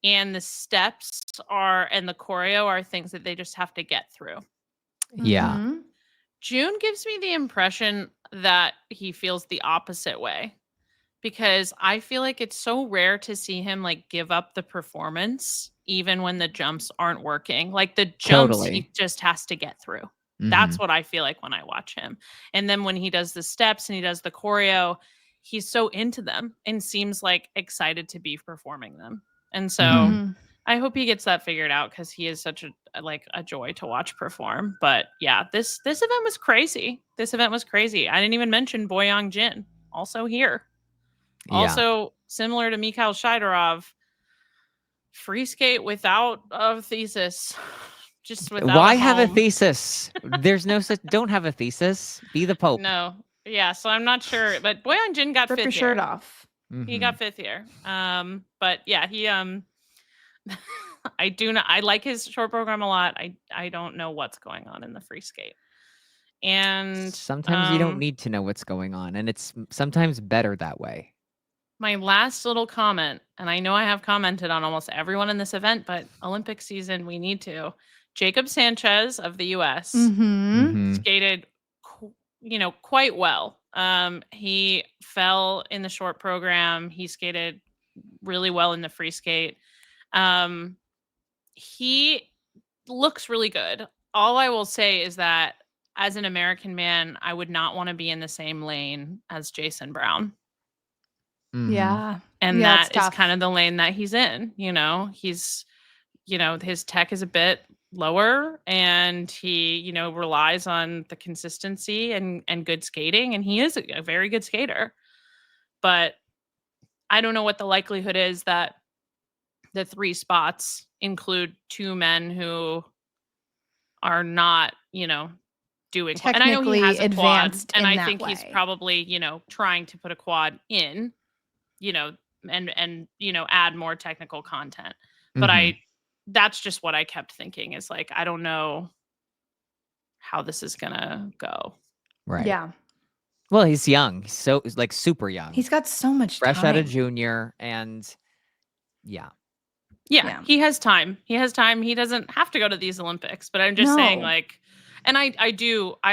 and the steps and the choreo are things that they just have to get through. Yeah. Mhm. June gives me the impression that he feels the opposite way, because I feel like it's so rare to see him like give up the performance even when the jumps aren't working. Like the jumps he Totally. just has to get through. That's Mhm. what I feel like when I watch him. And then when he does the steps and he does the choreo, he's so into them and seems like excited to be performing them. And so Mhm. Mhm. I hope he gets that figured out, because he is such a joy to watch perform. But yeah, this event was crazy. This event was crazy. I didn't even mention Boyang Jin, also here. Yeah. Also, similar to Mikhail Shidorov, free skate without a thesis, just without Why a have a home. thesis? There's no such. Don't have a thesis. Be the Pope. No, yeah. So I'm not sure, but Boyang Jin got Rip your 5th shirt here. off. He got Mhm. 5th here. But yeah, he I like his short program a lot. I don't know what's going on in the free skate. And Sometimes you don't need to know what's going on, and it's sometimes better that way. my last little comment, and I know I have commented on almost everyone in this event, but Olympic season, we need to. Jacob Sanchez of the US Mhm. Mhm. skated, quite well. He fell in the short program. He skated really well in the free skate. He looks really good. All I will say is that as an American man, I would not want to be in the same lane as Jason Brown. Mhm. Yeah. And Yeah, it's that is tough. kind of the lane that he's in. He's, his tech is a bit lower, and he, relies on the consistency and good skating. And he is a very good skater. But I don't know what the likelihood is that the 3 spots include 2 men who are not, doing well. And I know he Technically has a quad, advanced and in I that think he's way. probably, trying to put a quad in, and add more technical content. But Mhm. that's just what I kept thinking, is like, I don't know how this is gonna go. Right. Yeah. Well, he's young. He's like super young. He's got so much Fresh out of time. junior, and yeah. Yeah, Yeah. he has time. He has time. He doesn't have to go to these Olympics, but I'm just saying, No. like, and I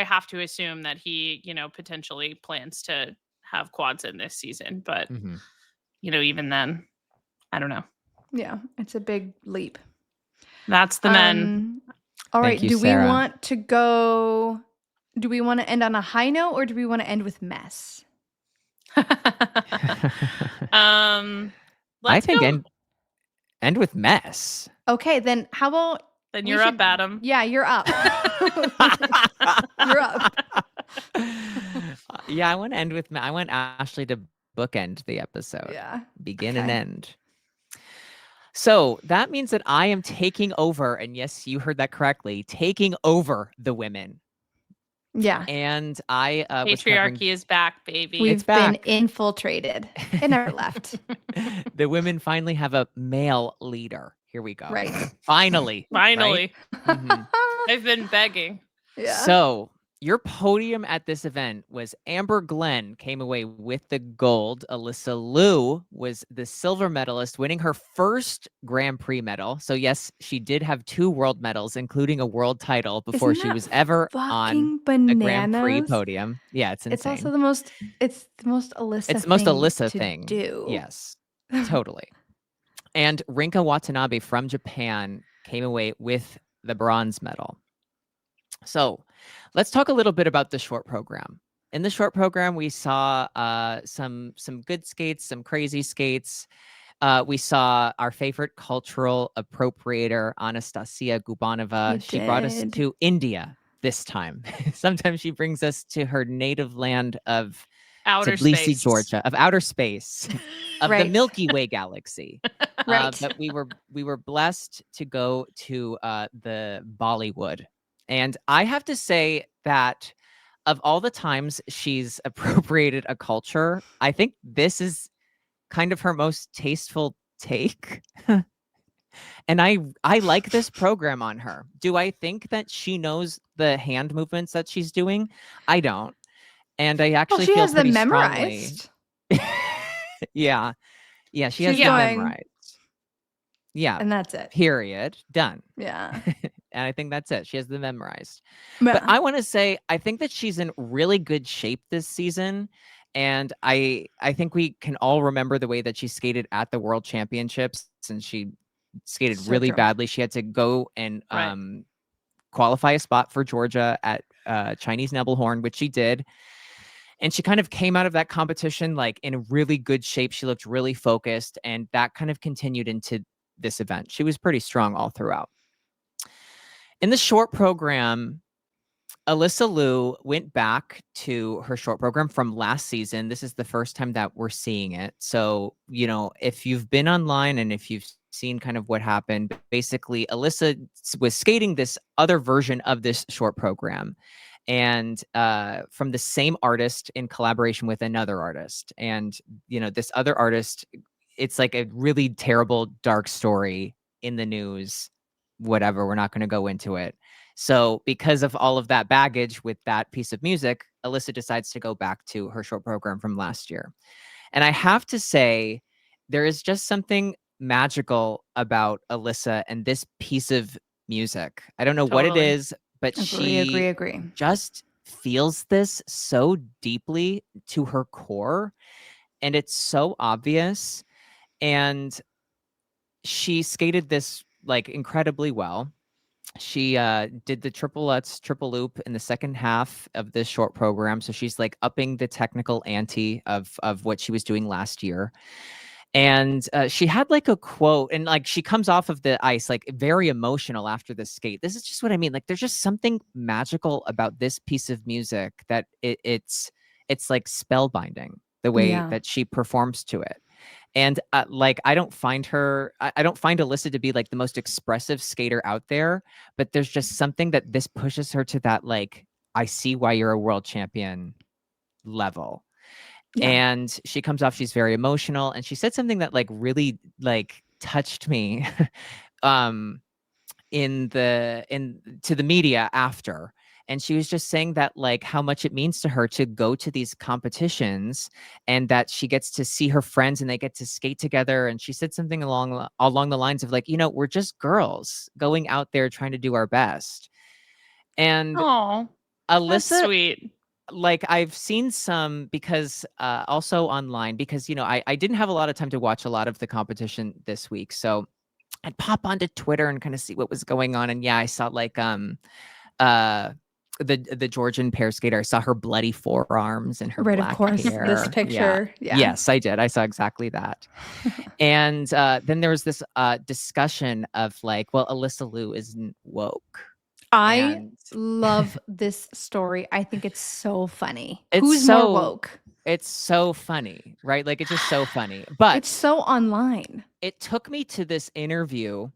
have to assume that he, potentially plans to have quads in this season, but Mhm. even then, I don't know. Yeah, it's a big leap. That's the men. All Thank right, you, do we Sarah. want to end on a high note, or do we want to end with mess? I Let's think go. end with mess. Okay, then how about Then we you're up, Adam. Yeah, you're up. You're up. Yeah, I want to end with I want Ashley to bookend the episode. Yeah. Begin and Okay. end. So that means that I am taking over, and yes, you heard that correctly, taking over the women. Yeah. And I was covering. Patriarchy is back, baby. We've been back. infiltrated. It never left. The women finally have a male leader. Here we go. Right. Finally. Finally. Right? Mhm. I've been begging. Yeah. So Your podium at this event was Amber Glenn came away with the gold. Alyssa Liu was the silver medalist, winning her first Grand Prix medal. So yes, she did have 2 world medals, including a world title before Isn't she that was ever on fucking a Grand Prix bananas? podium. Yeah, it's It's also insane. the most Alyssa It's the most thing Alyssa to thing. do. Yes, totally. And Rinka Watanabe from Japan came away with the bronze medal. So let's talk a little bit about the short program. In the short program, we saw some good skates, some crazy skates. We saw our favorite cultural appropriator, Anastasia Gubanova. You She brought us did. to India this time. Sometimes she brings us to her native land of Outer Tbilisi, space. Georgia, of outer space, of the Right. Milky Way galaxy. Right. But we were blessed to go to the Bollywood, and I have to say that of all the times she's appropriated a culture, I think this is kind of her most tasteful take. And I like this program on her. Do I think that she knows the hand movements that she's doing? I don't. And I Well, actually she feel has them pretty strongly. memorized. Yeah. Yeah, she has She's them going, memorized. Yeah. and that's it. Period. Done. Yeah. And I think that's it. She has them memorized. But Yeah. I want to say I think that she's in really good shape this season. And I think we can all remember the way that she skated at the World Championships, and she skated So really true. badly. She had to go and Right. qualify a spot for Georgia at Chinese Nebelhorn, which she did. And she kind of came out of that competition like in really good shape. She looked really focused, and that kind of continued into this event. She was pretty strong all throughout. In the short program, Alyssa Liu went back to her short program from last season. This is the first time that we're seeing it. So, you know, if you've been online and if you've seen kind of what happened, basically, Alyssa was skating this other version of this short program, and from the same artist in collaboration with another artist. And, you know, this other artist, it's like a really terrible, dark story in the news. Whatever, we're not going to go into it. So because of all of that baggage with that piece of music, Alyssa decides to go back to her short program from last year. And I have to say, there is just something magical about Alyssa and this piece of music. I don't know what it Totally. is, but she Agree. just feels this so deeply to her core. And it's so obvious. And she skated this like incredibly well. She did the triple Lutz triple loop in the second half of this short program, so she's like upping the technical ante of what she was doing last year. And she had like a quote, and like she comes off of the ice like very emotional after the skate. This is just what I mean. Like there's just something magical about this piece of music that it's like spellbinding the way Yeah. that she performs to it. And like I don't find Alyssa to be like the most expressive skater out there, but there's just something that this pushes her to that like I see why you're a world champion level. Yeah. And she comes off, she's very emotional, and she said something that like really like touched me to the media after. And she was just saying that like how much it means to her to go to these competitions, and that she gets to see her friends and they get to skate together. And she said something along the lines of like, you know, we're just girls going out there trying to do our best. And Oh, that's Alyssa, sweet. like I've seen some, because also online, because, you know, I didn't have a lot of time to watch a lot of the competition this week. So I'd pop onto Twitter and kind of see what was going on. And yeah, I saw like the Georgian pair skater. I saw her bloody forearms and her Right, of black course. This hair. picture. Yeah. Yes, I did. I saw exactly that. And then there was this discussion of like, well, Alyssa Liu isn't woke. I And love this story. I think it's so funny. It's Who's so- more woke? it's so funny, right? Like it's just so funny. But It's so online. it took me to this interview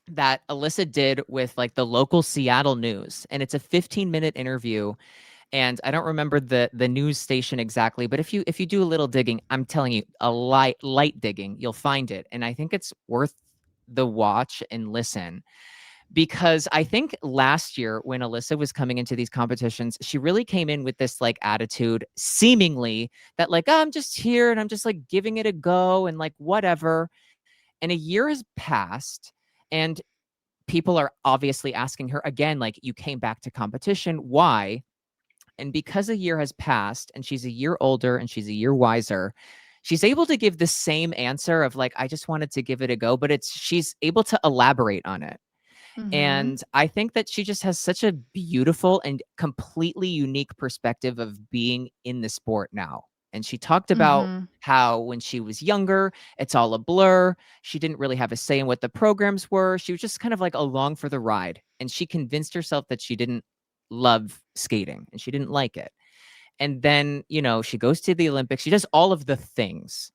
that Alyssa did with like the local Seattle news, and it's a 15-minute interview. And I don't remember the news station exactly, but if you do a little digging, I'm telling you, a light digging, you'll find it. And I think it's worth the watch and listen, because I think last year when Alyssa was coming into these competitions, she really came in with this like attitude, seemingly that like, oh, I'm just here and I'm just like giving it a go and like whatever. And a year has passed and people are obviously asking her again, like, you came back to competition. Why? And because a year has passed and she's a year older and she's a year wiser, she's able to give the same answer of like, I just wanted to give it a go, but she's able to elaborate on it. Mhm. And I think that she just has such a beautiful and completely unique perspective of being in the sport now. And she talked about Mhm. how when she was younger, it's all a blur. She didn't really have a say in what the programs were. She was just kind of like along for the ride. And she convinced herself that she didn't love skating and she didn't like it. And then, you know, she goes to the Olympics. She does all of the things.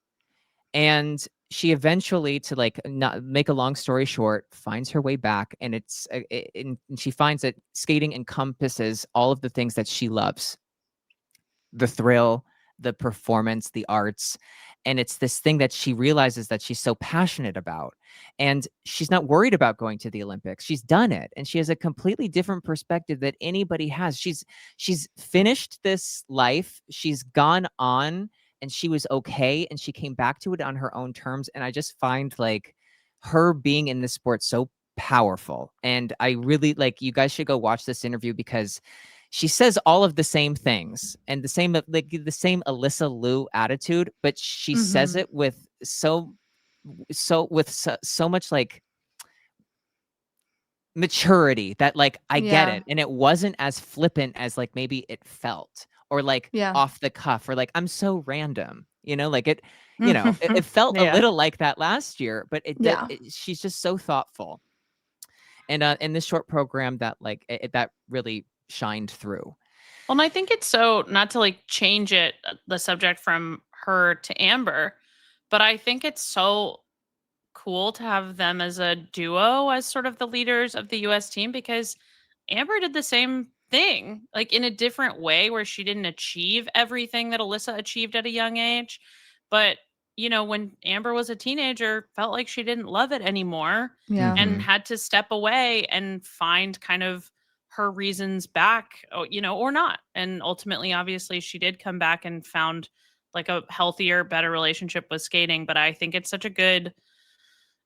And she eventually, to like not make a long story short, finds her way back, and and she finds that skating encompasses all of the things that she loves: the thrill, the performance, the arts. And it's this thing that she realizes that she's so passionate about. And she's not worried about going to the Olympics. She's done it. And she has a completely different perspective that anybody has. She's finished this life. She's gone on and she was okay. And she came back to it on her own terms. And I just find like her being in this sport so powerful. And I really like, you guys should go watch this interview because she says all of the same things and the same like the same Alyssa Liu attitude, but she says Mhm. it with so much like maturity that like I get Yeah. it. And it wasn't as flippant as like maybe it felt, or like Yeah. off the cuff, or like I'm so random, you know, like it felt a Yeah. little like that last year, but Yeah. she's just so thoughtful. And in this short program that like that really shined through. Well, and I think it's so, not to like change it, the subject from her to Amber, but I think it's so cool to have them as a duo as sort of the leaders of the US team, because Amber did the same thing, like in a different way where she didn't achieve everything that Alyssa achieved at a young age. But, you know, when Amber was a teenager, felt like she didn't love it anymore Yeah. and Mhm. had to step away and find kind of her reasons back, you know, or not. And ultimately, obviously, she did come back and found like a healthier, better relationship with skating. But I think it's such a good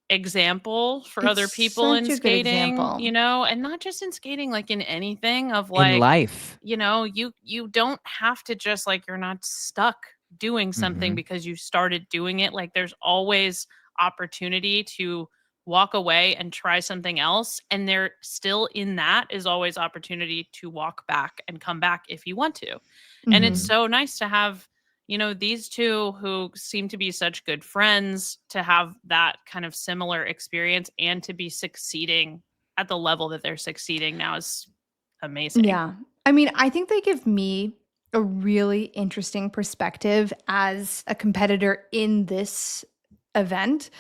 example for It's other people such in a good skating, example. you know, and not just in skating, like in anything of In like, life. you know, you don't have to just like, you're not stuck doing something Mhm. because you started doing it. Like there's always opportunity to walk away and try something else, and there still in that is always opportunity to walk back and come back if you want to. And it's Mhm. Mhm. so nice to have, you know, these two who seem to be such good friends to have that kind of similar experience and to be succeeding at the level that they're succeeding now is amazing. Yeah. I mean, I think they give me a really interesting perspective as a competitor in this event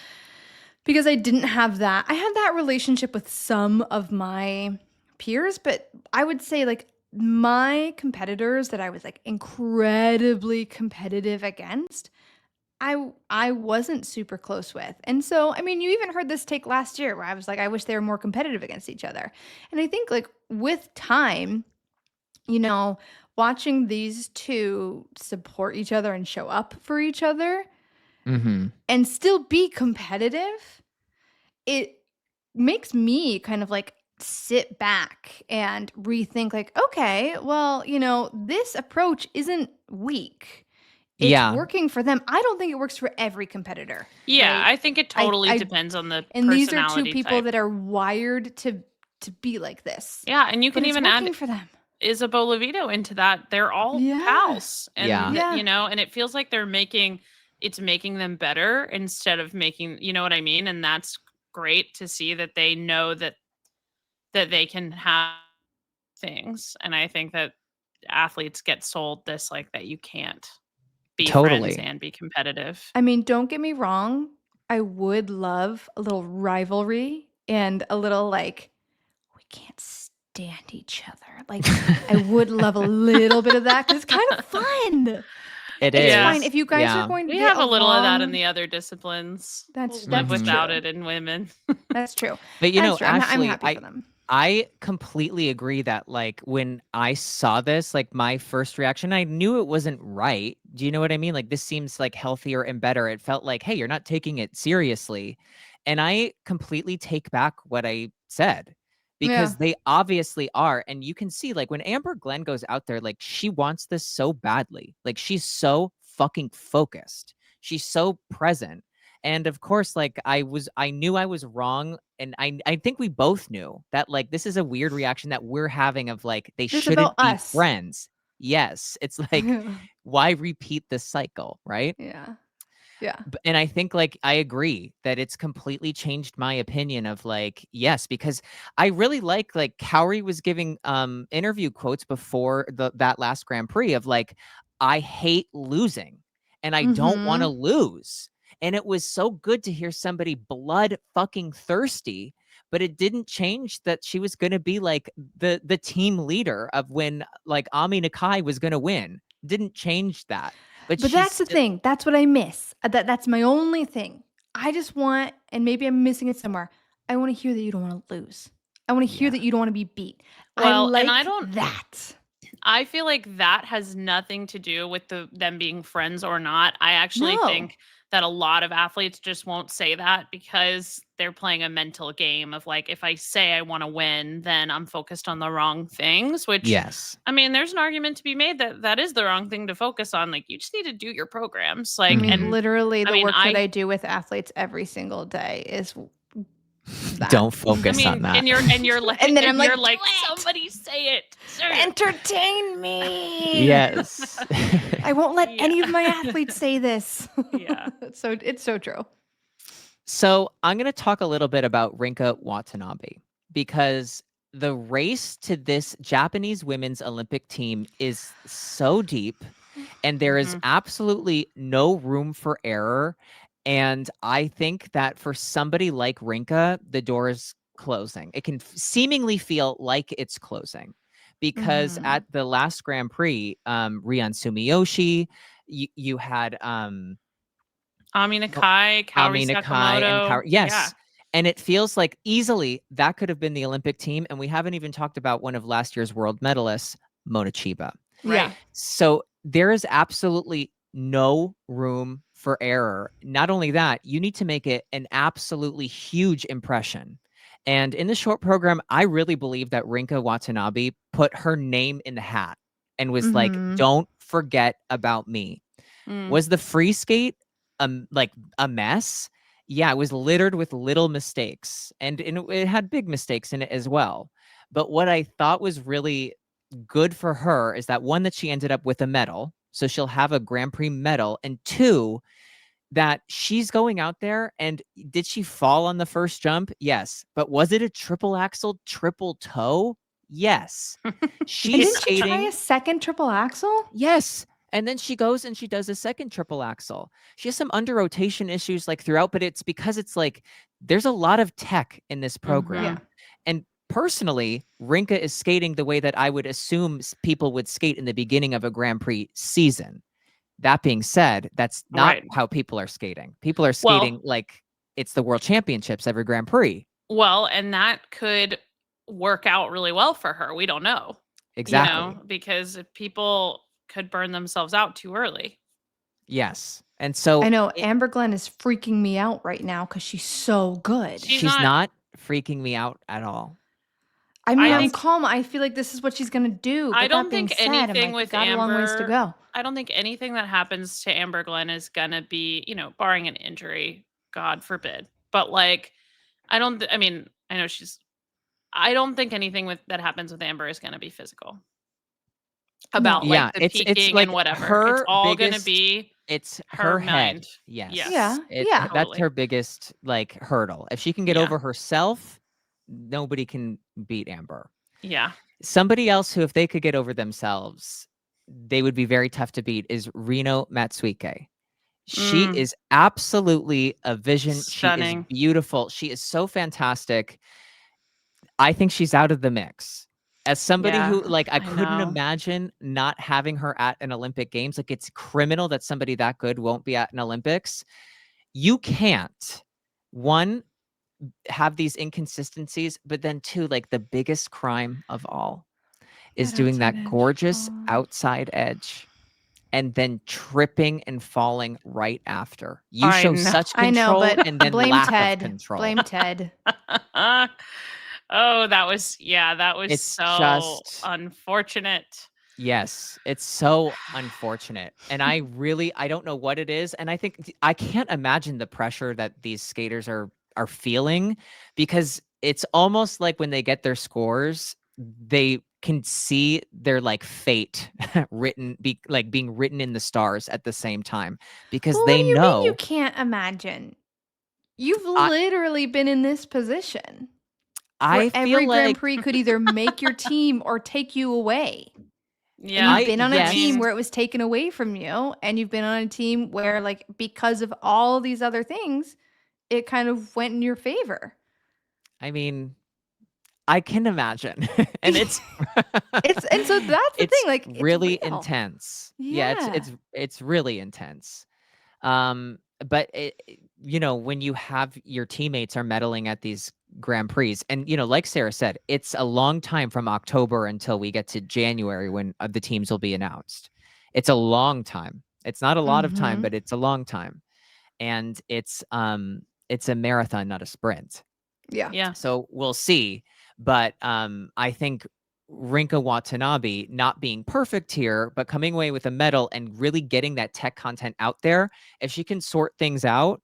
because I didn't have that. I had that relationship with some of my peers, but I would say like my competitors that I was like incredibly competitive against, I wasn't super close with. And so, I mean, you even heard this take last year where I was like I wish they were more competitive against each other. And I think like with time, you know, watching these 2 support each other and show up for each other Mhm. and still be competitive, it makes me kind of like sit back and rethink like, "Okay, well, you know, this approach isn't weak. It's Yeah. working for them." I don't think it works for every competitor, Yeah, right? I think it totally I depends on the and these are 2 personality people type. that are wired to be like this, Yeah, and you but can it's even add working for them. Isabeau Levito into that. They're all Yeah. pals. Yeah. And, Yeah. you know, and it feels like it's making them better instead of making, you know what I mean? And that's great to see that they know that they can have things. And I think that athletes get sold this, like, that you can't be friends Totally. and be competitive. I mean, don't get me wrong. I would love a little rivalry and a little like, we can't stand each other. Like, I would love a little bit of that because it's kind of fun. It It's is. fine if you guys Yeah. are going to We get have a little of that in along, the other disciplines. That's- We'll live that's without true. it in women. That's true. But you That's know, true. I'm Ashley, happy for them. I completely agree that like when I saw this, like my first reaction, I knew it wasn't right. Do you know what I mean? Like this seems like healthier and better. It felt like, hey, you're not taking it seriously. And I completely take back what I said because Yeah. they obviously are. And you can see like when Amber Glenn goes out there, like she wants this so badly. Like she's so fucking focused. She's so present. And of course, like I knew I was wrong. And I think we both knew that like this is a weird reaction that we're having of like they This is shouldn't about be us. friends. Yes. It's like, why repeat this cycle? Right. Yeah. Yeah. And I think like I agree that it's completely changed my opinion of like, yes, because I really like Cowrie was giving interview quotes before that last Grand Prix of like, I hate losing and I don't want to lose. And it was so good to hear somebody blood fucking thirsty, but it didn't change that she was going to be like the team leader of when like Ami Nakai was going to win. Didn't change that. But that's the thing. That's what I miss. That's my only thing. I just want, and maybe I'm missing it somewhere. I want to hear that you don't want to lose. I want to hear Yeah. that you don't want to be beat. Well, I like and I don't- that. I feel like that has nothing to do with them being friends or not. I actually No. think that a lot of athletes just won't say that because they're playing a mental game of like, if I say I want to win, then I'm focused on the wrong things, which Yes. I mean, there's an argument to be made that that is the wrong thing to focus on. Like, you just need to do your programs. Like, I mean, and literally, the mean, work that I do with athletes every single day is that. Don't I focus mean, on that. and you're like, And then I'm like, you're "Do like, it! somebody say it. Say it." Entertain me. Yes. I won't let Yeah. any of my athletes say this. Yeah. It's so true. So I'm going to talk a little bit about Rinka Watanabe because the race to this Japanese women's Olympic team is so deep and there is absolutely no room for error. And I think that for somebody like Rinka, the door is closing. It can seemingly feel like it's closing because Mhm. at the last Grand Prix, Rian Sumiyoshi, you had Ami Nakai, Kaori Ami Nakai and Sakamoto. yes. Yeah. And it feels like easily that could have been the Olympic team. And we haven't even talked about one of last year's world medalists, Mona Chiba. Yeah. Right. So there is absolutely no room for error. Not only that, you need to make it an absolutely huge impression. And in the short program, I really believe that Rinka Watanabe put her name in the hat and was like, Mhm. don't forget about me. Mm. Was the free skate like a mess? Yeah, it was littered with little mistakes and it had big mistakes in it as well. But what I thought was really good for her is that one, that she ended up with a medal. So she'll have a Grand Prix medal. And two, that she's going out there and did she fall on the first jump? Yes. But was it a triple axel, triple toe? Yes. And She's didn't she try skating. a second triple axel? Yes. And then she goes and she does a second triple axel. She has some under rotation issues like throughout, but it's because it's like there's a lot of tech in this program. Yeah. And personally, Rinka is skating the way that I would assume people would skate in the beginning of a Grand Prix season. That being said, that's not Right. how people are skating. People are skating like it's the World Championships every Grand Prix. Well, and that could work out really well for her. We don't know. Exactly. You know, because if people could burn themselves out too early. Yes. And so I know Amber Glenn is freaking me out right now because she's so good. She's she's not- not freaking me out at all. I mean, I I'm think- calm. I feel like this is what she's gonna do. I But don't that being think said, I'm anything like, with got a long ways to Amber- go. I don't think anything that happens to Amber Glenn is gonna be, you know, barring an injury, God forbid. But like, I don't think anything that happens with Amber is gonna be physical. About Yeah, like the it's peaking like and whatever. her It's all gonna biggest- be It's her her head. mind. Yes. Yes. Yeah, It- yeah. That's Totally. her biggest like hurdle. If she can get Yeah. over herself, nobody can beat Amber. yeah. Somebody else who, if they could get over themselves, they would be very tough to beat is Reno Matsuike. She Mm. is absolutely a vision. Stunning. She is beautiful. She is so fantastic. I think she's out of the mix. As somebody Yeah, who like I I couldn't know. imagine not having her at an Olympic Games. Like it's criminal that somebody that good won't be at an Olympics. You can't one have these inconsistencies, but then two, like the biggest crime of all is That doing outside that edge. gorgeous Oh. outside edge and then tripping and falling right after. You I show know. such I know, control but and then blame lack Ted. of control. Blame Ted. Oh, that was It's so just unfortunate. yes, it's so unfortunate. And I don't know what it is. And I think I can't imagine the pressure that these skaters are feeling because it's almost like when they get their scores, they can see their like fate being written in the stars at the same time because Well, what they do you mean you know can't imagine? You've I literally been in this position I where feel every Grand like Prix could either make your team or take you away. And Yeah. you've been on a yes. team where it was taken away from you, and you've been on a team where, like, because of all these other things, it kind of went in your favor. I mean, I can imagine. And it's And so that's the thing, like, it's really real. intense. Yeah, Yeah. it's really intense. But when you have your teammates are medaling at these Grand Prix, and like Sarah said, it's a long time from October until we get to January when the teams will be announced. It's a long time. It's not a lot of time, Mhm. but it's a long time, and it's a marathon, not a sprint. Yeah. Yeah. So we'll see. But I think Rinka Watanabe not being perfect here, but coming away with a medal and really getting that tech content out there, if she can sort things out,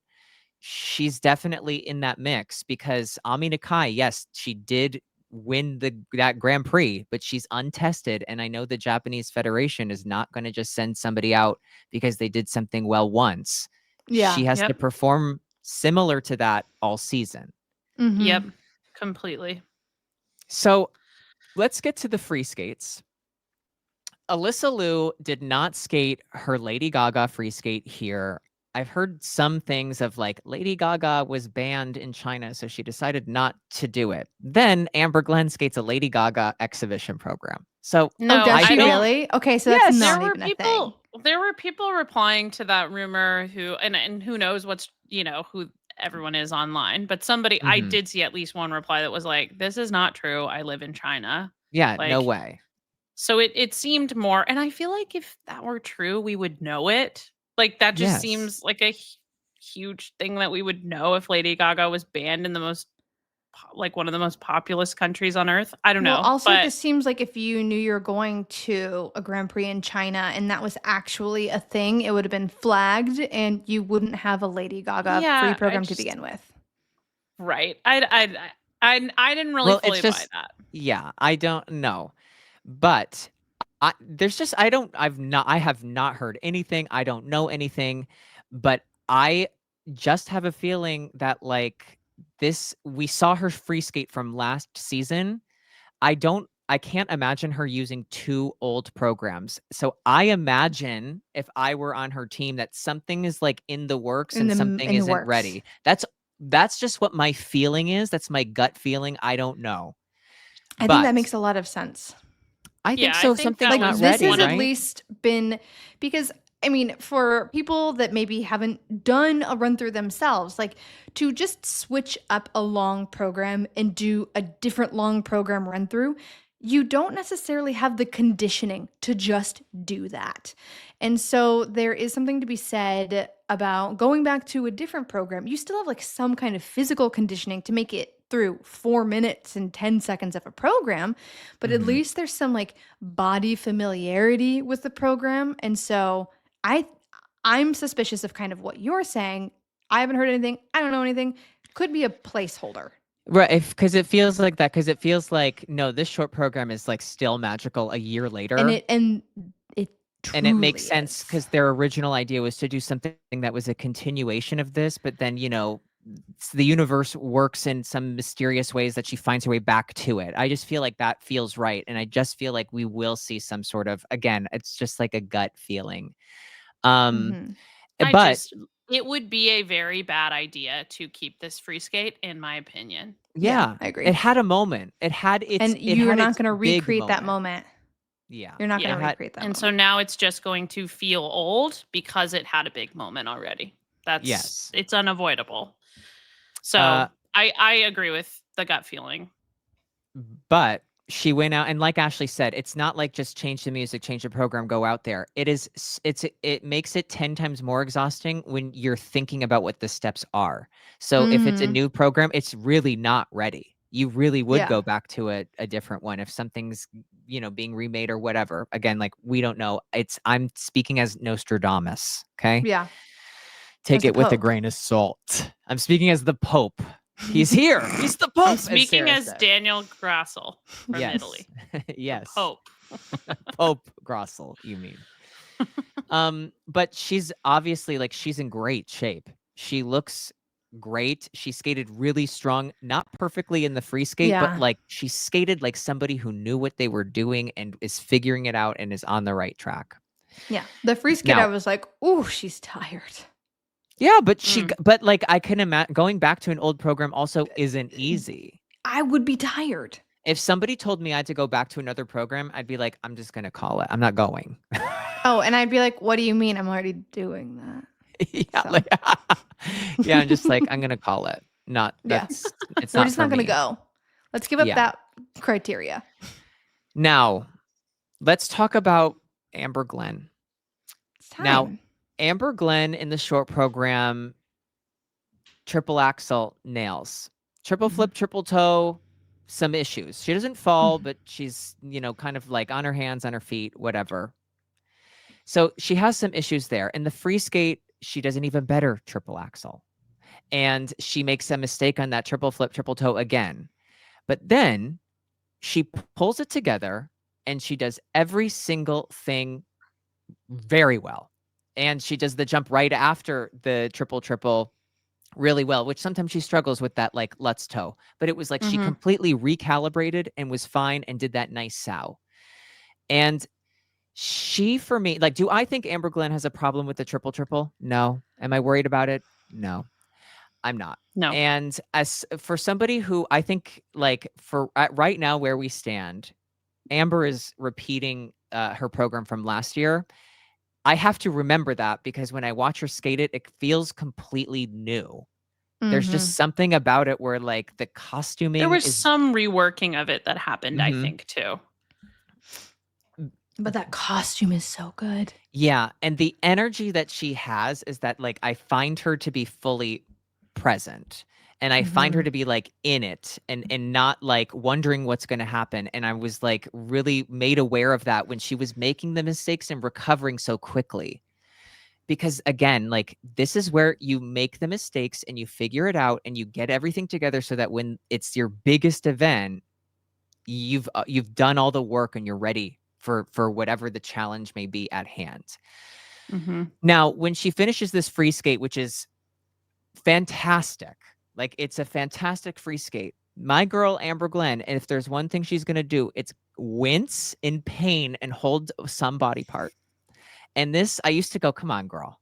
she's definitely in that mix because Ami Nakai, yes, she did win that Grand Prix, but she's untested. And I know the Japanese Federation is not going to just send somebody out because they did something well once. Yeah. She has to Yep. perform similar to that all season. Mhm. Yep. Completely. So let's get to the free skates. Alyssa Liu did not skate her Lady Gaga free skate here. I've heard some things of like Lady Gaga was banned in China, so she decided not to do it. Then Amber Glenn skates a Lady Gaga exhibition program. So No, Oh, does I she don't. really? Okay, so Yes. that's There not were even a thing. people. There were people replying to that rumor who, and who knows what's who everyone is online, but somebody I Mhm. did see at least one reply that was like, "This is not true. I live in China." Yeah, no Like, way. so it seemed more, and I feel like if that were true, we would know it. Like that just Yes. seems like a huge thing that we would know if Lady Gaga was banned in the most like one of the most populous countries on earth. I don't Well, know, also, but this seems like if you knew you're going to a Grand Prix in China and that was actually a thing, it would have been flagged and you wouldn't have a Lady Gaga yeah, free I program to just begin with. right. I didn't really Well, fully it's buy just that. yeah, I don't know. But there's just I have not heard anything. I don't know anything, but I just have a feeling that like we saw her free skate from last season. I can't imagine her using two old programs. So I imagine if I were on her team that something is like in the works and something in the isn't works. ready. That's just what my feeling is. That's my gut feeling. I don't know. I think that But makes a lot of sense. I Yeah, think I so. think Something's that Like, not was this ready, has one of at right? least been because I mean, for people that maybe haven't done a run through themselves, like to just switch up a long program and do a different long program run through, you don't necessarily have the conditioning to just do that. And so there is something to be said about going back to a different program. You still have like some kind of physical conditioning to make it through 4 minutes and 10 seconds of a program, but at Mhm. least there's some like body familiarity with the program. And so I'm suspicious of kind of what you're saying. I haven't heard anything. I don't know anything. Could be a placeholder. Right, because it feels like that. Because it feels like no, this short program is like still magical a year later, And it and it makes truly sense is. because their original idea was to do something that was a continuation of this, but then the universe works in some mysterious ways that she finds her way back to it. I just feel like that feels right, and I just feel like we will see some sort of again. It's just like a gut feeling. Mhm. I But just It would be a very bad idea to keep this free skate, in my opinion. Yeah, I agree. it had a moment. It had And you're not going to big recreate that moment. moment. Yeah, You're not Yeah. going it to had. recreate that And moment. so now it's just going to feel old because it had a big moment already. Yes. It's unavoidable. So Uh, I agree with the gut feeling. But she went out and like Ashley said, it's not like just change the music, change the program, go out there. It makes it 10 times more exhausting when you're thinking about what the steps are. So if it's a Mhm. new program, it's really not ready. You really would Yeah. go back to a different one if something's, being remade or whatever. Again, like we don't know. I'm speaking as Nostradamus, okay? Yeah. Take As the it with a Pope. grain of salt. I'm speaking as the Pope. He's here. He's the Pope. I'm speaking Sarah as said. Daniel Grassel from Yes. Italy. Yes. Pope. Pope Grossel, you mean. But she's obviously she's in great shape. She looks great. She skated really strong, not perfectly in the free skate, Yeah. but she skated like somebody who knew what they were doing and is figuring it out and is on the right track. Yeah. The free skate, Now- I was like, "Ooh, she's tired." Yeah, but Mm. but I can imagine going back to an old program also isn't easy. I would be tired. If somebody told me I had to go back to another program, I'd be like, I'm just gonna call it. I'm not going. Oh, and I'd be like, "What do you mean? I'm already doing that." Yeah, So. yeah, I'm just like, I'm gonna call it. Not Yeah. that's it's We're not just for not going to me. go. Let's give up Yeah. that criteria. Now, let's talk about Amber Glenn. It's time. Now, Amber Glenn in the short program, triple axel nails, triple flip, triple toe, some issues. She doesn't fall, but she's, kind of like on her hands, on her feet, whatever. So she has some issues there. In the free skate, she does an even better triple axel. And she makes a mistake on that triple flip, triple toe again. But then she pulls it together and she does every single thing very well. And she does the jump right after the triple triple really well, which sometimes she struggles with that Lutz toe. But it was like she Mhm. completely recalibrated and was fine and did that nice sow. And she, for me, do I think Amber Glenn has a problem with the triple triple? No. Am I worried about it? No. I'm not. No. And as for somebody who I think for right now where we stand, Amber is repeating her program from last year. I have to remember that because when I watch her skate it, it feels completely new. There's just something about it where the costuming There was is some reworking of it that happened, I Mhm. think, too. But that costume is so good. Yeah, and the energy that she has is that I find her to be fully present. And I find her to be in it and not wondering what's going to happen. And I was really made aware of that when she was making the mistakes and recovering so quickly. Because again, this is where you make the mistakes and you figure it out and you get everything together so that when it's your biggest event, you've done all the work and you're ready for whatever the challenge may be at hand. Mhm. Now, when she finishes this free skate, which is fantastic, it's a fantastic free skate. My girl, Amber Glenn, and if there's one thing she's going to do, it's wince in pain and hold some body part. And this, I used to go, come on, girl.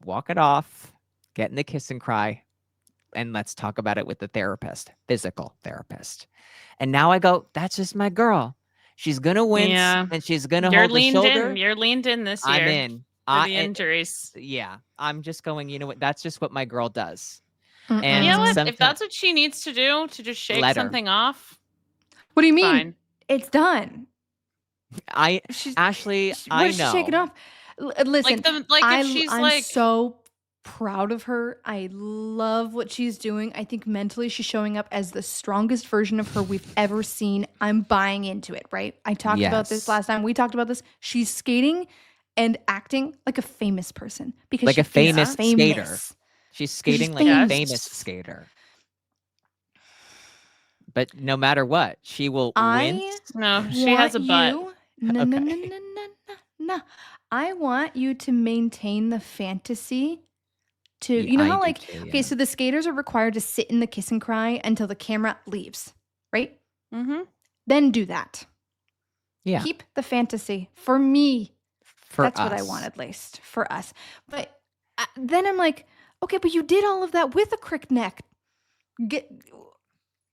Walk it off, get in the kiss and cry, and let's talk about it with the therapist, physical therapist. And now I go, that's just my girl. She's going to wince Yeah. and she's going to You're hold the leaned shoulder. in. You're leaned in this year I'm in. for the injuries. Yeah, I'm just going, you know what? That's just what my girl does. Mm-mm. And You know what? someti- If that's what she needs to do to just shake Let her. something off, What do you mean? fine. It's done. Ashley, What I is she shaking know. off? Listen, If she's I'm so proud of her. I love what she's doing. I think mentally she's showing up as the strongest version of her we've ever seen. I'm buying into it, right? I talked about this Yes. last time. We talked about this. She's skating and acting like a famous person because Like she a famous is skater. famous. She's skating like famous. a famous skater. But no matter what, she will I wince. No, she has a butt. No, no, no, Okay. no, no, no, no. I want you to maintain the fantasy to, Yeah, you know I how do like, too, okay, yeah. so the skaters are required to sit in the kiss and cry until the camera leaves, right? Mm-hmm. Then do that. Yeah. Keep the fantasy for me. For That's what I us. want, at least for us. But then I'm like, okay, but you did all of that with a crick neck. Go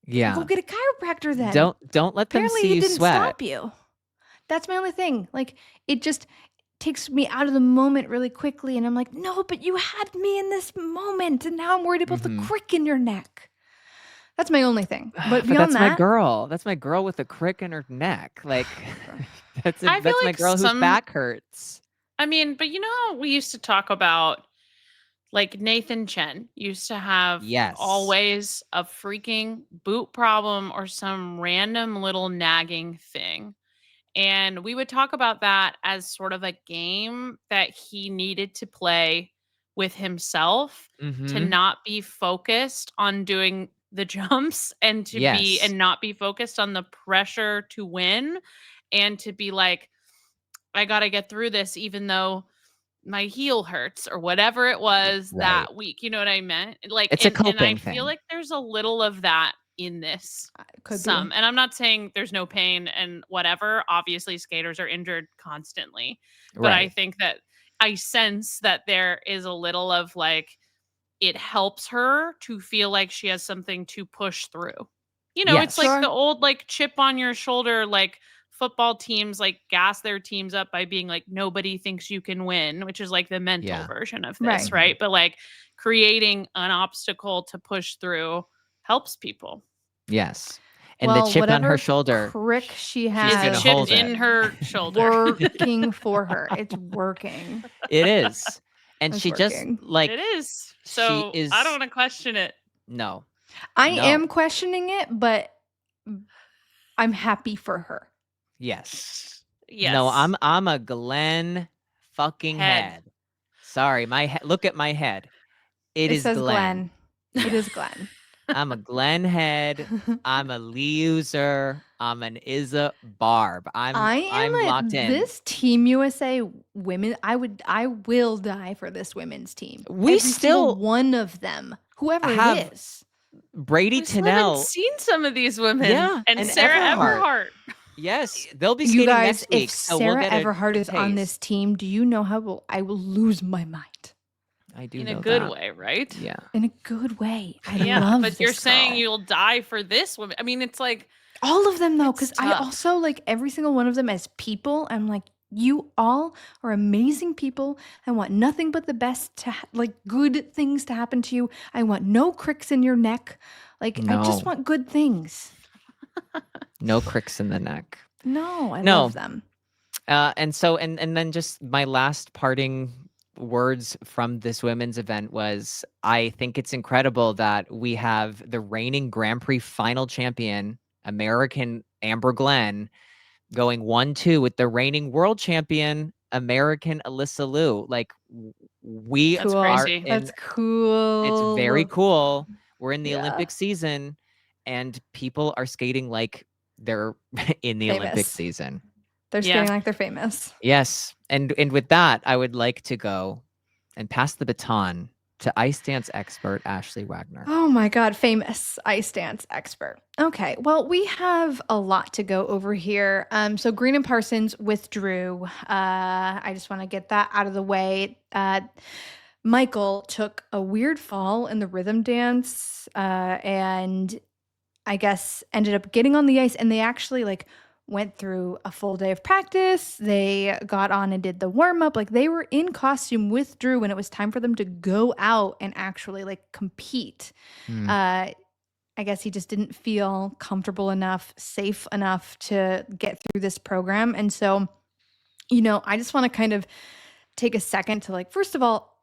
Yeah. get a chiropractor then. Don't let them Apparently see it you didn't sweat. stop you. That's my only thing. Like, it just takes me out of the moment really quickly, and I'm like, no, but you had me in this moment, and now I'm worried about the Mhm. crick in your neck. That's my only thing. But But beyond that's my that, girl. That's my girl with a crick in her neck. Like I feel that's my like girl whose back hurts. I mean, but you know how we used to talk about like Nathan Chen used to have Yes. always a freaking boot problem or some random little nagging thing. And we would talk about that as sort of a game that he needed to play with himself to Mhm. not be focused on doing the jumps and to be Yes. and not be focused on the pressure to win and to be like, I got to get through this even though my heel hurts or whatever it was Right. that week. You know what I meant? Like, It's a and I coping feel thing. like there's a little of that in this. could Some, be. and I'm not saying there's no pain and whatever. Obviously, skaters are injured constantly, but I Right. think that I sense that there is a little of like it helps her to feel like she has something to push through. You know, it's Yes. like Sure. the old like chip on your shoulder, like football teams like gas their teams up by being like nobody thinks you can win, which is like the mental Yeah. version of Right. this, right? But like creating an obstacle to push through helps people. Yes. And the Well, chip on her whatever shoulder. crick she She's Is gonna the has chip hold is in it. her shoulder? working for her. It's working. It is. And It's she just working. like It is. she So is I don't want to question it. no. I No. am questioning it, but I'm happy for her. Yes. Yes. No, I'm a Glenn fucking head. Sorry, look at my head. It is says Glenn. It is Glenn. I'm a Glenn head. I'm a Lee user. I'm an Izza Barb. I'm locked in. This Team USA women. I will die for this women's team. We Every still single one of them, whoever have it is. Brady We still haven't Tennell. seen some of these women. Yeah, and and Sarah Everhart. Everhart. Yes, they'll be You skating guys, next week. if So Sarah we'll get Everhart is on this taste. team, do you know how I will lose my mind? I do In know a good that. way, right? Yeah. In a good way. I Yeah, love but this you're saying girl. you'll die for this woman. I mean, it's like all of them though, It's because I tough. also like every single one of them as people. I'm like, you all are amazing people. I want nothing but the best to like good things to happen to you. I want no cricks in your neck. Like I just No. want good things. No cricks in the neck. No, I No. love them. And so and then just my last parting words from this women's event was I think it's incredible that we have the reigning Grand Prix final champion, American Amber Glenn, going 1-2 with the reigning world champion, American Alyssa Liu. Like we That's Cool. are crazy. in That's cool. it's very cool. We're in the Yeah. Olympic season and people are skating like they're in the Olympic Famous. season. They're Yeah. skating like they're famous. Yes. And with that, I would like to go and pass the baton to ice dance expert Ashley Wagner. Oh my God, famous ice dance expert. Okay, well, we have a lot to go over here. So Green and Parsons withdrew. I just want to get that out of the way. Michael took a weird fall in the rhythm dance, and I guess ended up getting on the ice, and they actually like went through a full day of practice. They got on and did the warm up. Like they were in costume with Drew when it was time for them to go out and actually like compete. Hmm. I guess he just didn't feel comfortable enough, safe enough to get through this program. And so, you know, I just want to kind of take a second to like, first of all,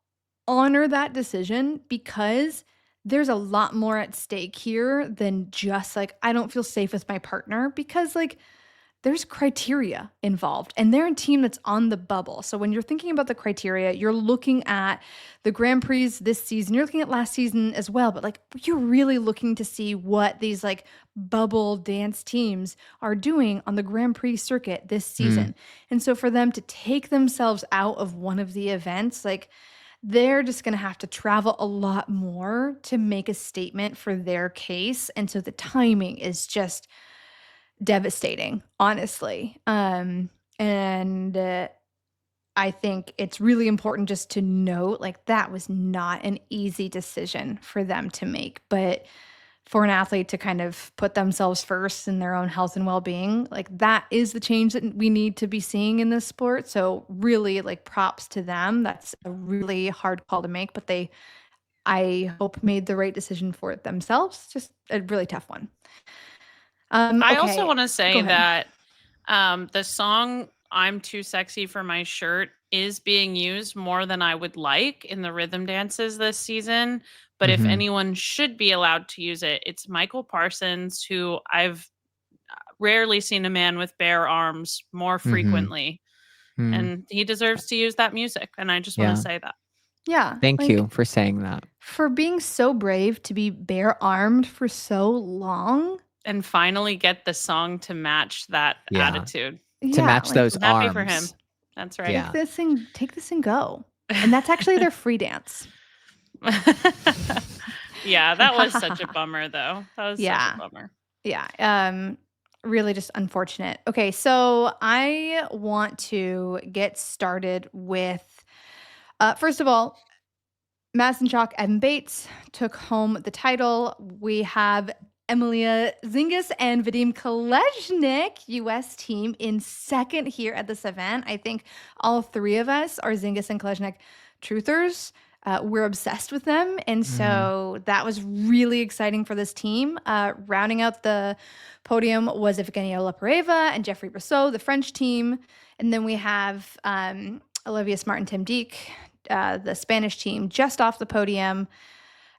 honor that decision because there's a lot more at stake here than just like, I don't feel safe with my partner because like, there's criteria involved and they're a team that's on the bubble. So when you're thinking about the criteria, you're looking at the Grand Prix this season, you're looking at last season as well, but like you're really looking to see what these like bubble dance teams are doing on the Grand Prix circuit this season. And so for them to take themselves out of one of the events, like they're just going to have to travel a lot more to make a statement for their case. And so the timing is just devastating, honestly. And I think it's really important just to note, like, that was not an easy decision for them to make. But for an athlete to kind of put themselves first in their own health and well-being, like, that is the change that we need to be seeing in this sport. So really, like, props to them. That's a really hard call to make, but they, I hope, made the right decision for it themselves. Just a really tough one. I also Okay, want to go say ahead. that the song I'm Too Sexy for My Shirt is being used more than I would like in the rhythm dances this season. But if Mhm. anyone should be allowed to use it, it's Michael Parsons, who I've rarely seen a man with bare arms more Mhm. frequently. Mm. And he deserves to use that music. And I just want Yeah. to say that. Yeah, Thank like, you for saying that. for being so brave to be bare-armed for so long. And finally get the song to match that Yeah. attitude. To Yeah, match like, those I'm happy for him. arms. That's right. Yeah. take this and go. And that's actually their free dance. Yeah, that was such a bummer, though. That was such Yeah. a bummer. Yeah. Really just unfortunate. Okay, so I want to get started with, first of all, Madison Chalk, Evan Bates took home the title. We have Emilia Zingis and Vadim Kolesnik, U.S. team, in second here at this event. I think all three of us are Zingis and Kolesnik truthers. We're obsessed with them. And so that was really exciting for this team. Rounding out the podium was Evgenia Lepareva and Jeffrey Rousseau, the French team. And then we have Olivia Smart and Tim Deek, the Spanish team, just off the podium.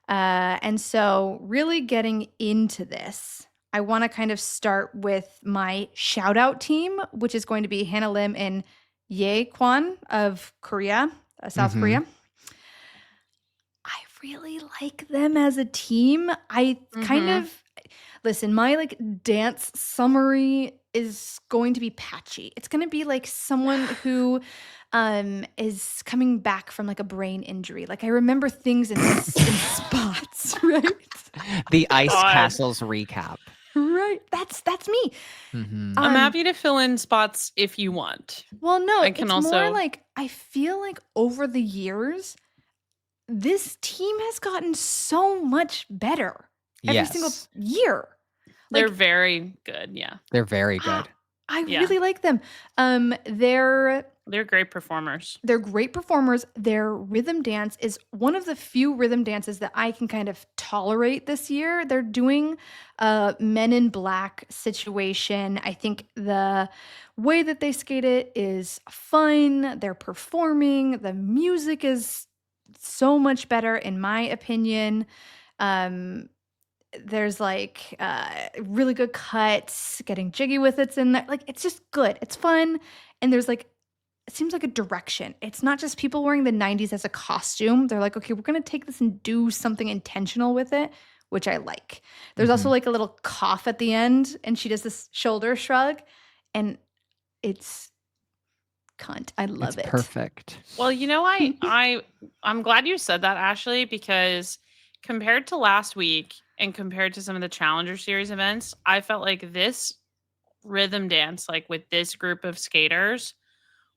And so really getting into this, I want to kind of start with my shout out team, which is going to be Hannah Lim and Ye Kwan of Korea, South Mhm. Korea. I really like them as a team. I kind Mhm. of, listen, my like dance summary is going to be patchy. It's going to be like someone who is coming back from like a brain injury. Like, I remember things in spots, right? The Ice God. Castles recap. Right. That's me. Mhm. I'm happy to fill in spots if you want. Well, no, I can it's more also- like I feel like over the years, this team has gotten so much better every single Yes. year. They're Like, very good. Yeah. They're very good. I Yeah. really like them. They're great performers. They're great performers. Their rhythm dance is one of the few rhythm dances that I can kind of tolerate this year. They're doing a Men in Black situation. I think the way that they skate it is fun. They're performing. The music is so much better, in my opinion. There's like really good cuts, getting jiggy with it's in there. Like, it's just good. It's fun. And there's like, it seems like a direction. It's not just people wearing the 90s as a costume. They're like, okay, we're going to take this and do something intentional with it, which I like. There's also Mhm. like a little cough at the end, and she does this shoulder shrug, and it's cunt. I love It's it. perfect. Well, you know, I'm glad you said that, Ashley, because compared to last week and compared to some of the Challenger Series events, I felt like this rhythm dance, like with this group of skaters,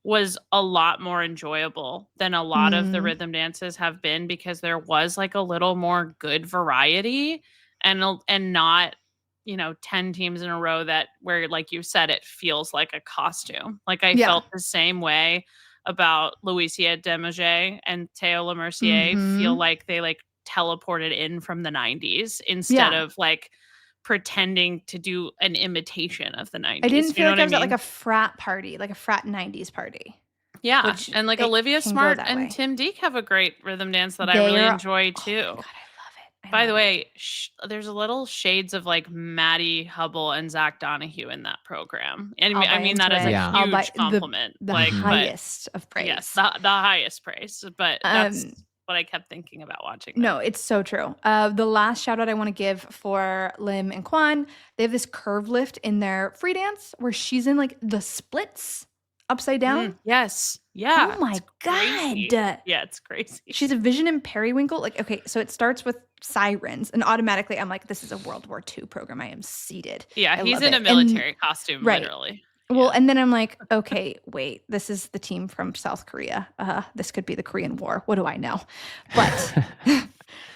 was a lot more enjoyable than a lot of the Mm. rhythm dances have been, because there was like a little more good variety and not, 10 teams in a row that where, like you said, it feels like a costume. Like, I Yeah. felt the same way about Louisia Demoget and Theo Lemercier. Feel Mhm. like they like teleported in from the 90s instead Yeah. of like pretending to do an imitation of the 90s. I didn't You feel know like what I I was at like mean? a frat party, like a frat 90s party. Yeah, Which and like it Olivia can go Smart that and way. Tim Deek have a great rhythm dance that I really They're- enjoy Oh too. my God, I love it. I By the love it. way, there's a little shades of like Maddie Hubble and Zach Donahue in that program. And I'll I buy mean that into as a it. Yeah. I'll buy huge compliment. the like, but highest of praise. yes, the highest praise. But that's Um, what I kept thinking about watching. Them. No, it's so true. The last shout out I want to give for Lim and Kwan, they have this curve lift in their free dance where she's in like the splits upside down. Yes. Yeah. Oh my it's crazy. God. Yeah, it's crazy. She's a Vision and Periwinkle. Like, okay, so it starts with sirens, and automatically I'm like, this is a World War II program. I am seated. Yeah, I he's love in it. a military costume, right. literally. Well, Yeah. and then I'm like, okay, wait, this is the team from South Korea. This could be the Korean War. What do I know? But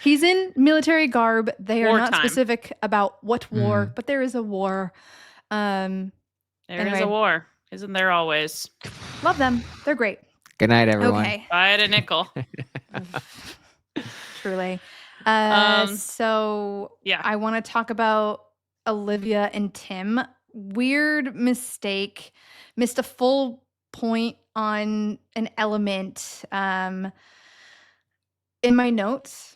he's in military garb. They are not Wartime. specific about what war, Mm. but there is a war. There is a Anyway. war. Isn't there always? Love them. They're great. Good night, everyone. Okay. Buy it a nickel. Truly. Um, So yeah. I want to talk about Olivia and Tim. Weird mistake. Missed a full point on an element. In my notes,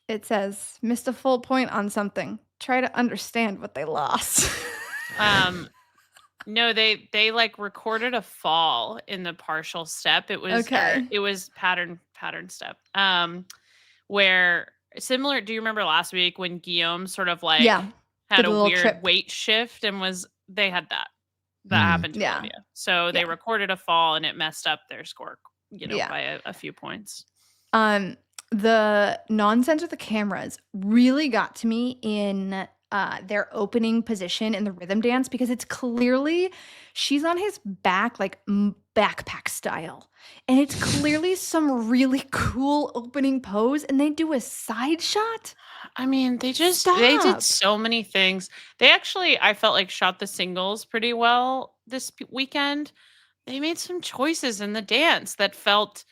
it says missed a full point on something. Try to understand what they lost. No, they like recorded a fall in the partial step. It was Okay. it was pattern step. Where similar, do you remember last week when Guillaume sort of like Yeah, had did a a little weird trip. weight shift and they had that Mm. happened to Yeah. Olivia. So they Yeah. recorded a fall and it messed up their score, Yeah. by a few points. The nonsense with the cameras really got to me in their opening position in the rhythm dance, because it's clearly she's on his back, like backpack style, and it's clearly some really cool opening pose, and they do a side shot. I mean, they did Stop. so many things. They actually, I felt like, shot the singles pretty well this weekend. They made some choices in the dance that felt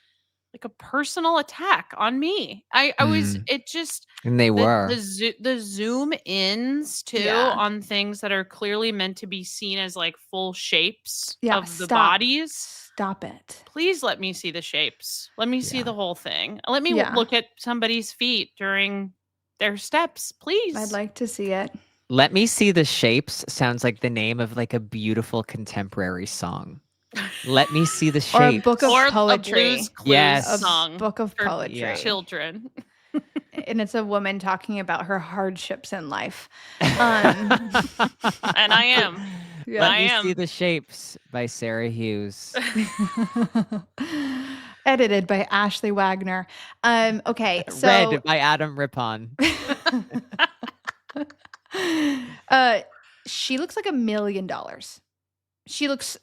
like a personal attack on me. I was, Mm. it just, And they were. the zoom ins too Yeah. on things that are clearly meant to be seen as like full shapes Yeah, of the stop. bodies. Stop it. Please let me see the shapes. Let me see Yeah. the whole thing. Let me Yeah. look at somebody's feet during their steps, please. I'd like to see it. Let me see the shapes sounds like the name of like a beautiful contemporary song. Let me see the Or a shapes. book of or poetry. a Blues Clues Yes. A song book of for poetry. children. And it's a woman talking about her hardships in life. And I am. Yeah. Let I me am. see the shapes by Sarah Hughes. Edited by Ashley Wagner. Okay, so Read by Adam Rippon. she looks like $1 million. She looks.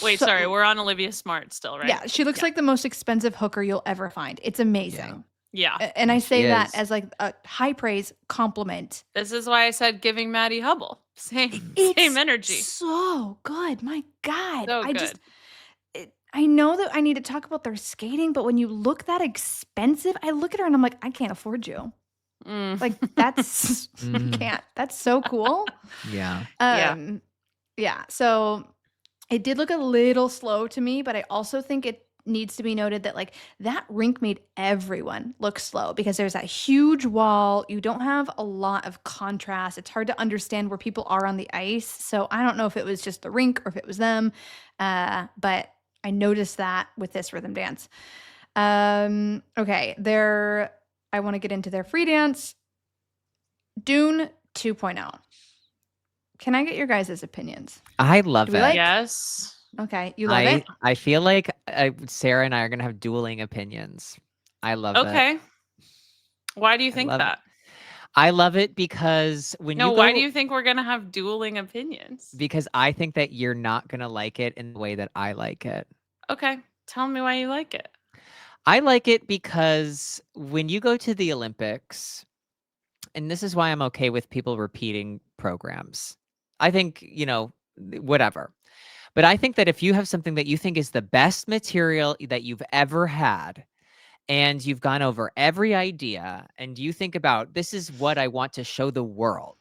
Wait, so- sorry, we're on Olivia Smart still, right? Yeah, she looks like the most expensive hooker you'll ever find. It's amazing. Yeah. And I say that is. as like a high praise compliment. This is why I said giving Maddie Hubble. Same It's energy. so good. My God. So I good. just I know that I need to talk about their skating, but when you look that expensive, I look at her and I'm like, I can't afford you. Mm. Like that's Mm. can't. That's so cool. Yeah. Yeah. So it did look a little slow to me, but I also think it needs to be noted that like that rink made everyone look slow, because there's that huge wall. You don't have a lot of contrast. It's hard to understand where people are on the ice. So I don't know if it was just the rink or if it was them. But I noticed that with this rhythm dance. Okay, I want to get into their free dance. Dune 2.0. Can I get your guys' opinions? I love Do we it. like- Yes. Okay, you love it? I feel like Sarah and I are going to have dueling opinions. I love it. Okay. Why do you think love it. that? I love it because when No, you why go- do you think we're gonna have dueling opinions? Because I think that you're not going to like it in the way that I like it. Okay. Tell me why you like it. I like it because when you go to the Olympics, and this is why I'm okay with people repeating programs. I think, whatever. But I think that if you have something that you think is the best material that you've ever had, and you've gone over every idea, and you think about, this is what I want to show the world,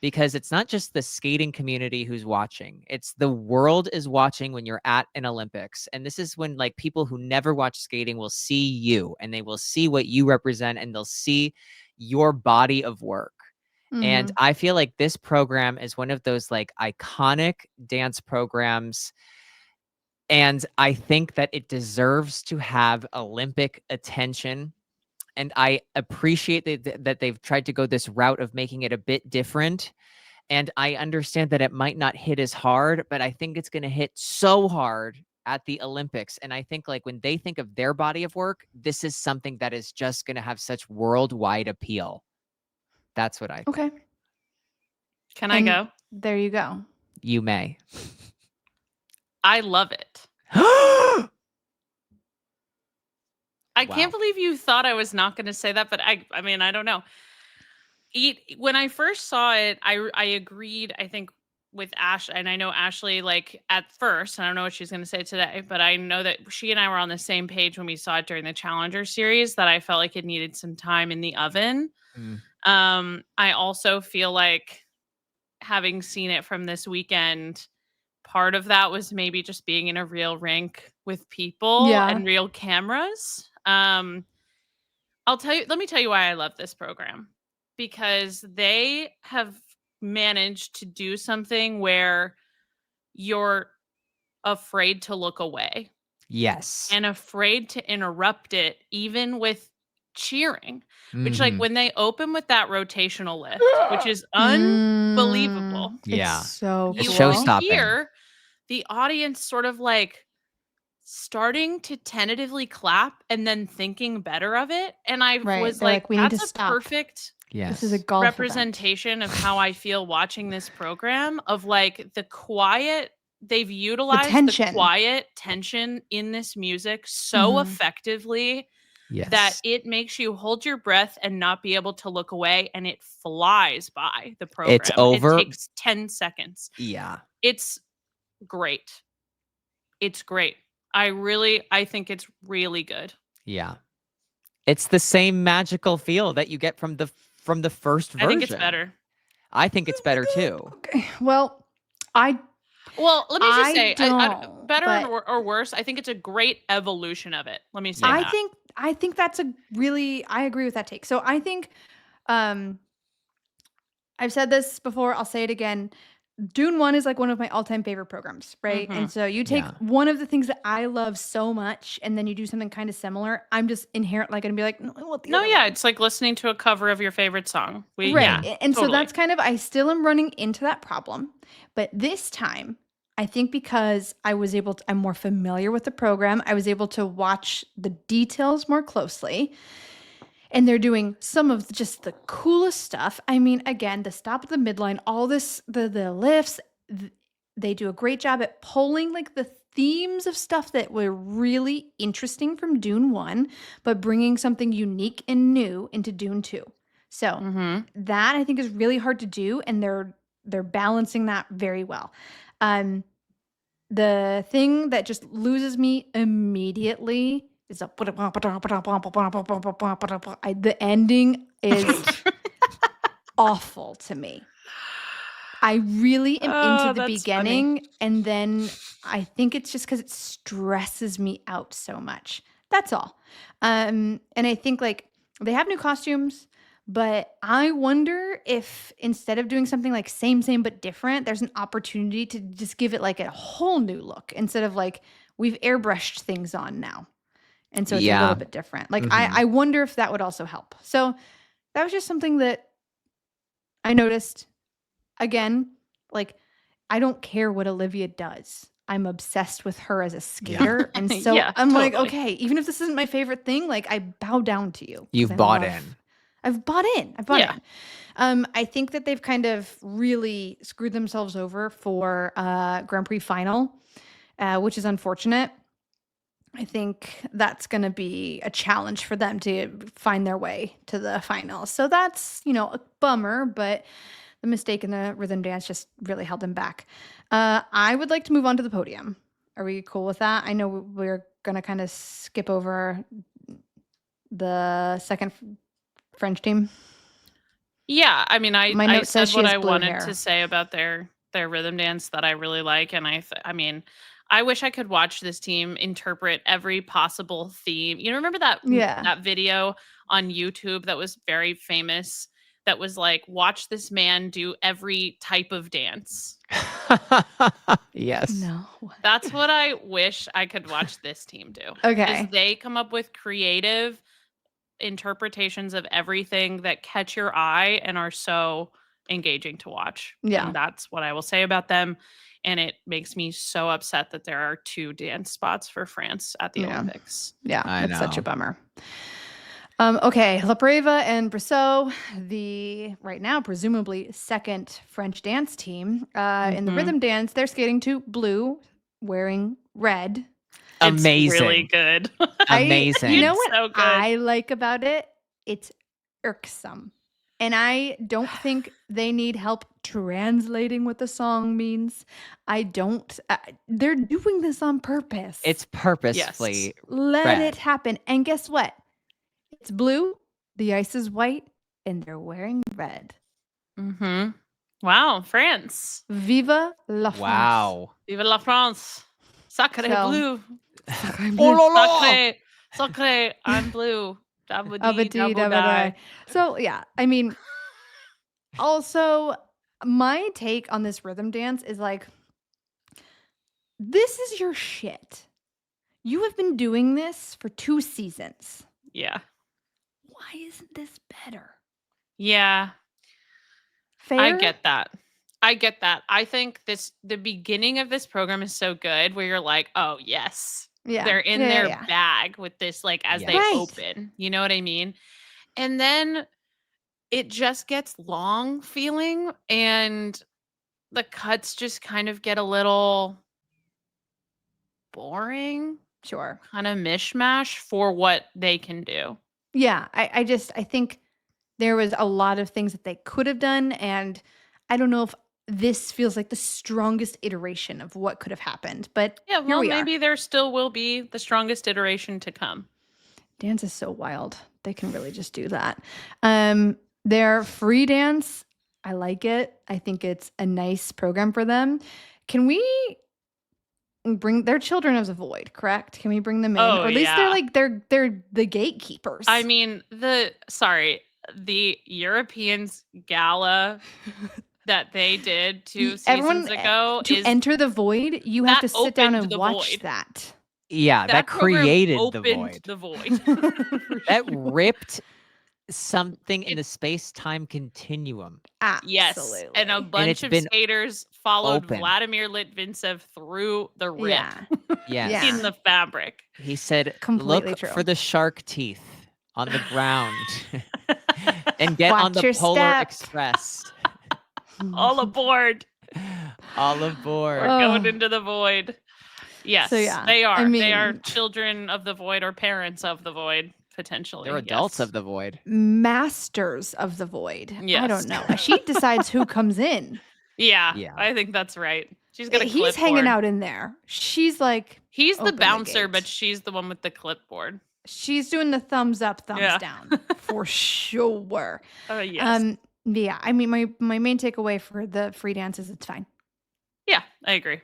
because it's not just the skating community who's watching, it's the world is watching when you're at an Olympics. And this is when like people who never watch skating will see you, and they will see what you represent, and they'll see your body of work. And I feel like this program is one of those like iconic dance programs. And I think that it deserves to have Olympic attention. And I appreciate that they've tried to go this route of making it a bit different. And I understand that it might not hit as hard, but I think it's going to hit so hard at the Olympics. And I think like when they think of their body of work, this is something that is just going to have such worldwide appeal. That's what I think. Okay. Can I And go? There you go. You may. I love it. I can't believe you thought I was not going to say that, but I mean, I don't know. When I first saw it, I agreed, I think, with Ash, and I know Ashley, like, at first, I don't know what she's going to say today, but I know that she and I were on the same page when we saw it during the Challenger series, that I felt like it needed some time in the oven. I also feel like, having seen it from this weekend, part of that was maybe just being in a real rink with people and real cameras. Let me tell you why I love this program, because they have managed to do something where you're afraid to look away. Yes. And afraid to interrupt it, even with cheering, which, like, when they open with that rotational lift, which is unbelievable. Yeah. It's so It's cool. show-stopping. Hear the audience sort of like starting to tentatively clap and then thinking better of it. And I was They're like, we need to that's a stop. perfect This is a golf representation of how I feel watching this program, of like the quiet. They've utilized the quiet tension in this music so effectively that it makes you hold your breath and not be able to look away, and it flies by the program. It's over. It takes 10 seconds. Yeah. It's great. It's great. I think it's really good. Yeah. It's the same magical feel that you get from the first version. I think it's better. I think it's better too. Okay. Well, let me just say, better or worse, I think it's a great evolution of it. Let me say I that. think that's I agree with that take. So I think, I've said this before, I'll say it again. Dune 1 is like one of my all-time favorite programs, right? And so you take one of the things that I love so much, and then you do something kind of similar. I'm just inherently going to be like, it's like listening to a cover of your favorite song. So that's kind of, I still am running into that problem. But this time, I think because I'm more familiar with the program, I was able to watch the details more closely. And they're doing some of just the coolest stuff. I mean, again, the stop at the midline, all this, the lifts, they do a great job at pulling like the themes of stuff that were really interesting from Dune 1, but bringing something unique and new into Dune 2. So that I think is really hard to do, and they're balancing that very well. The thing that just loses me immediately is the ending is awful to me. I really am into the beginning, and then I think it's just because it stresses me out so much. That's all. And I think like they have new costumes, but I wonder if instead of doing something like same but different, there's an opportunity to just give it like a whole new look instead of like we've airbrushed things on now. And so it's a little bit different. Like I wonder if that would also help. So that was just something that I noticed. Again, like I don't care what Olivia does. I'm obsessed with her as a skater. And so I'm like, okay, even if this isn't my favorite thing, like I bow down to you. You've bought in. I've bought in. I think that they've kind of really screwed themselves over for Grand Prix final, which is unfortunate. I think that's going to be a challenge for them to find their way to the finals. So that's, a bummer, but the mistake in the rhythm dance just really held them back. I would like to move on to the podium. Are we cool with that? I know we're going to kind of skip over the second French team. Yeah, I mean, I said what I wanted to say about their rhythm dance that I really like, and I mean, I wish I could watch this team interpret every possible theme. You remember that that video on YouTube that was very famous? That was like, watch this man do every type of dance. Yes. No. That's what I wish I could watch this team do. Okay. Is they come up with creative interpretations of everything that catch your eye and are so engaging to watch. Yeah. And that's what I will say about them. And it makes me so upset that there are 2 dance spots for France at the Olympics. Yeah, it's such a bummer. Okay, La Preva and Brissot, the right now presumably second French dance team. In the rhythm dance, they're skating to Blue, wearing red. Amazing. It's really good. Amazing. You know It's what so good. I like about it? It's irksome. And I don't think they need help translating what the song means. I don't. They're doing this on purpose. It's purposefully Let red. it happen. And guess what? It's blue, the ice is white, and they're wearing red. Mm-hmm. Wow, France. Viva la France. Wow. Vive la France. Sacré So- bleu. Sacré Oh bleu. la la. Sacré. Sacré. I'm blue. Dabba dee, Abadi, dabba dabba die. die. So yeah, I mean, also my take on this rhythm dance is like, this is your shit. You have been doing this for 2 seasons. Yeah. Why isn't this better? Yeah. Fair? I get that. I think the beginning of this program is so good where you're like, oh yes. Yeah. They're in Yeah, their yeah. bag with this, like as they Right. open. You know what I mean? And then it just gets long feeling and the cuts just kind of get a little boring, Sure. kind of mishmash for what they can do. Yeah, I think there was a lot of things that they could have done, and I don't know if this feels like the strongest iteration of what could have happened. But Yeah, here well, we are. maybe there still will be the strongest iteration to come. Dance is so wild. They can really just do that. Their free dance, I like it. I think it's a nice program for them. Can we bring their Children of the Void, correct? Can we bring them in? Oh, or at least yeah. they're the gatekeepers. I mean, the Europeans gala that they did 2 Everyone, seasons ago to is enter the void, you have that to sit down opened and the watch void. that. Yeah, that program created the opened void. the void. For That sure. ripped something in the space-time continuum. Yes, and a Absolutely. bunch it's of been skaters followed open. Vladimir Litvintsev through the rip Yeah. Yes. Yeah. in the fabric. He said, Completely "Look true. for the shark teeth on the ground and get on Watch the your Polar step." Express." All aboard. All aboard. We're Oh. going into the void. Yes, yeah, they are. I They are mean- children of the void or parents of the void, potentially. They're adults yes. of the void. Masters of the void. I Yes. don't know. She decides who comes in. Yeah, Yeah. I think that's right. She's got a He's hanging clipboard. out in there. She's like, He's the Open the bouncer, gate. but she's the one with the clipboard. she's doing the thumbs up, thumbs Yeah. down for sure. Oh yes. Yeah. I mean, my main takeaway for the free dance is it's fine. Yeah, I agree.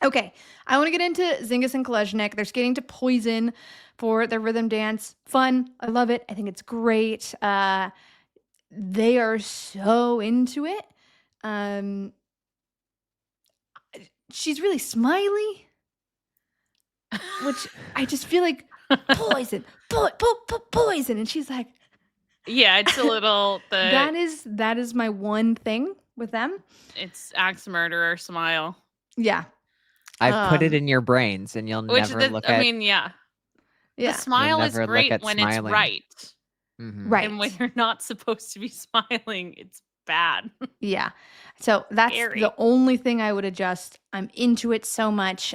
Okay, I want to get into Zingis and Kolesnik. They're skating to Poison for their rhythm dance. Fun. I love it. I think it's great. They are so into it. She's really smiley, which I just feel like poison, poison, and she's like, Yeah, it's a little that is my one thing with them. it's axe murderer smile. Yeah, I've put it Um, in your brains, and you'll Which never look at. yeah. yeah, The smile is never look great at when smiling. it's right. Mhm. right. And when you're not supposed to be smiling, it's bad. Yeah. So that's Scary. the only thing I would adjust. I'm into it so much.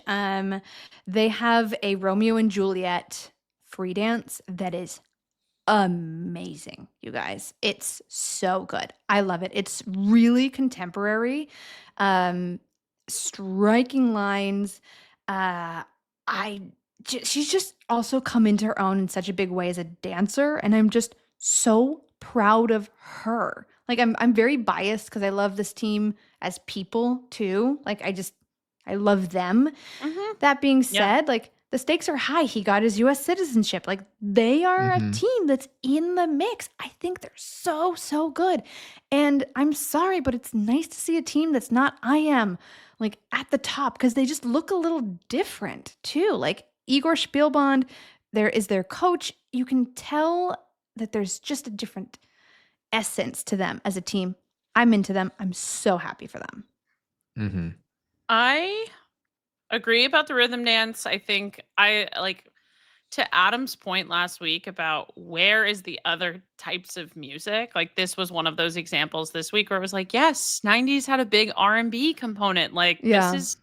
They have a Romeo and Juliet free dance that is amazing, you guys. It's so good. I love it. It's really contemporary. Striking lines. She's just also come into her own in such a big way as a dancer, and I'm just so proud of her. Like I'm very biased because I love this team as people too. Like I love them. Mhm. That being Yeah. said, like the stakes are high. He got his US citizenship. Like they are a Mhm. team that's in the mix. I think they're so good. And I'm sorry, but it's nice to see a team that's not I am like at the top because they just look a little different too. Like Igor Spielbond, there is their coach. You can tell that there's just a different essence to them as a team. I'm into them. I'm so happy for them. Mhm. I agree about the rhythm dance. I think I like to Adam's point last week about where is the other types of music. Like this was one of those examples this week where it was like, yes, 90s had a big R&B component. Like Yeah. this is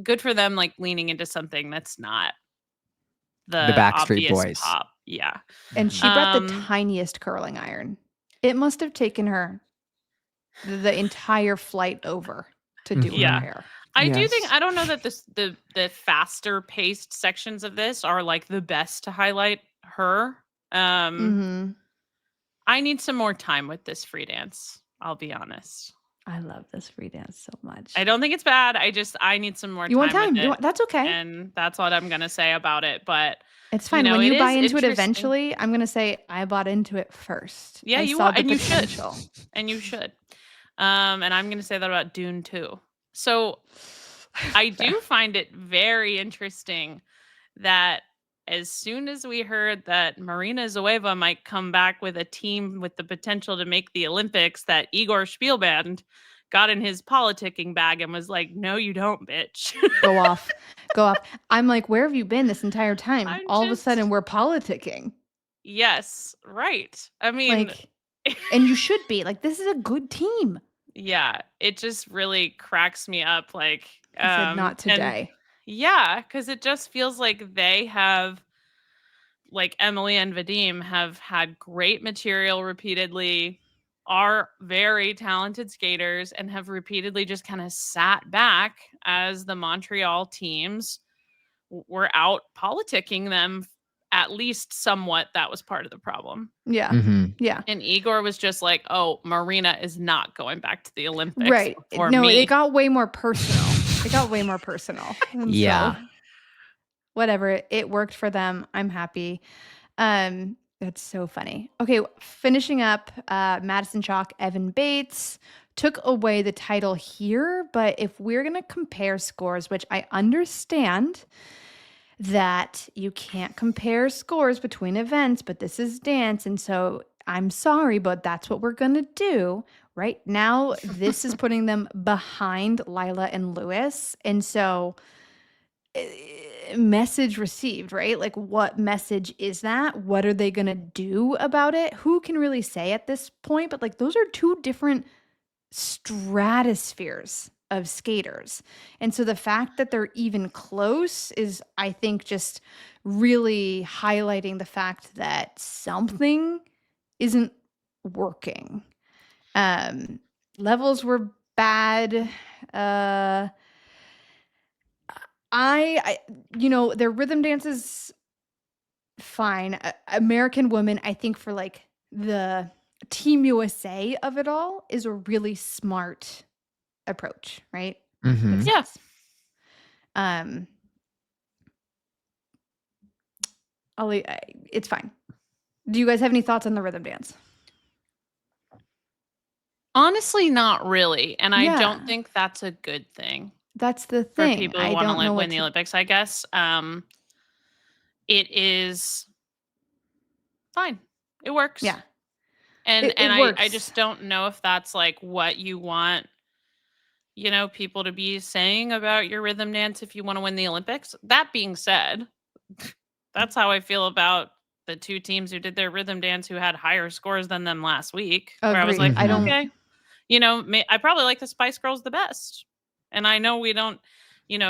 good for them, like leaning into something that's not the Backstreet obvious Boys. pop. Yeah. And she brought the Um, tiniest curling iron. It must have taken her the entire flight over to do Yeah. her hair. I do think Yes. I don't know that the faster paced sections of this are like the best to highlight her. Mm-hmm. I need some more time with this free dance. I'll be honest. I love this free dance so much. I don't think it's bad. I need some more You want time time? with it. That's okay. And that's what I'm gonna say about it. But It's fine. know, When it you buy is into it interesting. eventually, I'm gonna say I bought into it first. Yeah, I you saw are, the and you should. potential. And you should. And I'm gonna say that about Dune too. So I do find it very interesting that as soon as we heard that Marina Zoeva might come back with a team with the potential to make the Olympics, that Igor Spielband got in his politicking bag and was like, "No, you don't, bitch." Go off. Go off. I'm like, where have you been this entire time? I'm All of a just- sudden we're politicking. Yes, right. I mean, Like, and you should be. Like, this is a good team. yeah, it just really cracks me up. Like, I said not and today. yeah, because it just feels like they have, like Emily and Vadim, have had great material repeatedly, are very talented skaters, and have repeatedly just kind of sat back as the Montreal teams were out politicking them. At least somewhat, that was part of the problem. Yeah. Mhm. Yeah. And Igor was just like, "Oh, Marina is not going back to the Olympics Right. for No, me." it got way more personal. It got way more personal. And Yeah. so, whatever. It worked for them. I'm happy. That's so funny. Okay, finishing up, Madison Chalk, Evan Bates took away the title here, but if we're gonna compare scores, which I understand that you can't compare scores between events, but this is dance, and so I'm sorry, but that's what we're gonna do. Right now, this is putting them behind Lila and Lewis, and so message received, right? Like, what message is that? What are they gonna do about it? Who can really say at this point? But like, those are two different stratospheres of skaters. And so the fact that they're even close is, I think, just really highlighting the fact that something isn't working. Levels were bad. I their rhythm dances fine. American Woman, I think, for like the Team USA of it all, is a really smart approach, right? Mhm. Yeah. It's fine. Do you guys have any thoughts on the rhythm dance? Honestly, not really. And I Yeah. don't think that's a good thing That's the for thing. people who I want don't know to what win the Olympics, I guess. It is fine. It works. Yeah. And It I works. just don't know if that's like what you want, people to be saying about your rhythm dance if you want to win the Olympics. That being said, that's how I feel about the two teams who did their rhythm dance who had higher scores than them last week. Where I was Agreed. like, I don't- okay, I probably like the Spice Girls the best. And I know we don't,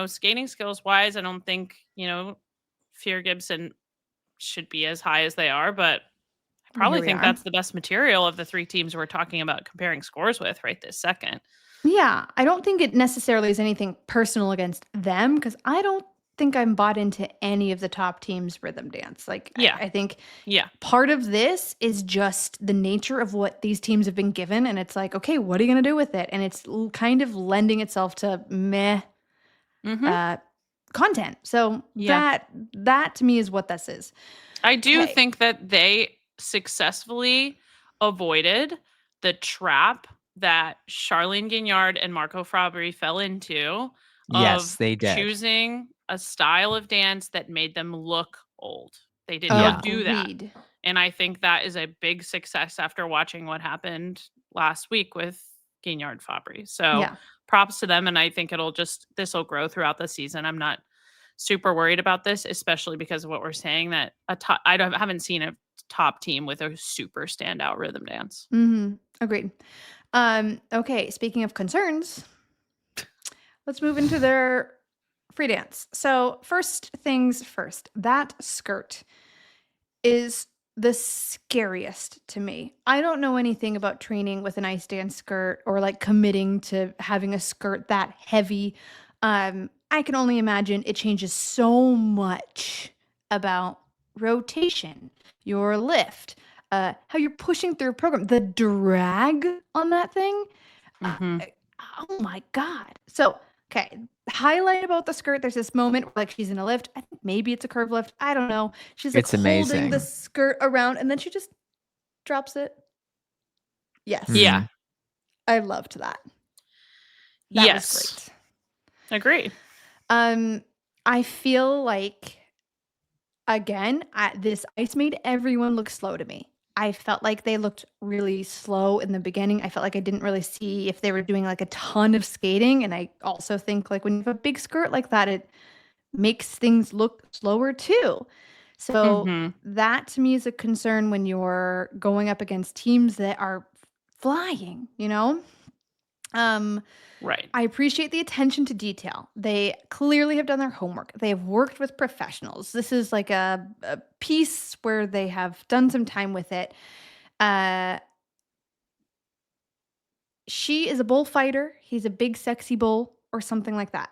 skating skills wise, I don't think, Fear Gibson should be as high as they are, but I probably Here we think are. that's the best material of the three teams we're talking about comparing scores with right this second. Yeah, I don't think it necessarily is anything personal against them, because I don't think I'm bought into any of the top teams' rhythm dance. Like, Yeah. I think Yeah. part of this is just the nature of what these teams have been given, and it's like, okay, what are you going to do with it? And it's kind of lending itself to meh Mhm. content. So Yeah. that to me is what this is. I do Okay. think that they successfully avoided the trap that Charlene Guignard and Marco Fabri fell into Yes, of they did. choosing a style of dance that made them look old. They did Yeah. not do that. Agreed. And I think that is a big success after watching what happened last week with Guignard Fabri. So Yeah. props to them. And I think this will grow throughout the season. I'm not super worried about this, especially because of what we're saying, that I haven't seen a top team with a super standout rhythm dance. Agreed. Okay, speaking of concerns, let's move into their free dance. So first things first, that skirt is the scariest to me. I don't know anything about training with an ice dance skirt or like committing to having a skirt that heavy. I can only imagine it changes so much about rotation, your lift, how you're pushing through a program, the drag on that thing. Mhm. Oh my God. So, okay. Highlight about the skirt, there's this moment where like she's in a lift. I think maybe it's a curve lift. I don't know. She's like It's holding the amazing. skirt around and then she just drops it. Yes. Yeah. Mhm. I loved that. That Yes. was Agree. great. I feel like again, this ice made everyone look slow to me. I felt like they looked really slow in the beginning. I felt like I didn't really see if they were doing like a ton of skating. And I also think like when you have a big skirt like that, it makes things look slower too. So Mhm. that to me is a concern when you're going up against teams that are flying, you know? Right. I appreciate the attention to detail. They clearly have done their homework. They have worked with professionals. This is like a piece where they have done some time with it. Uh, she is a bullfighter. He's a big, sexy bull, or something like that.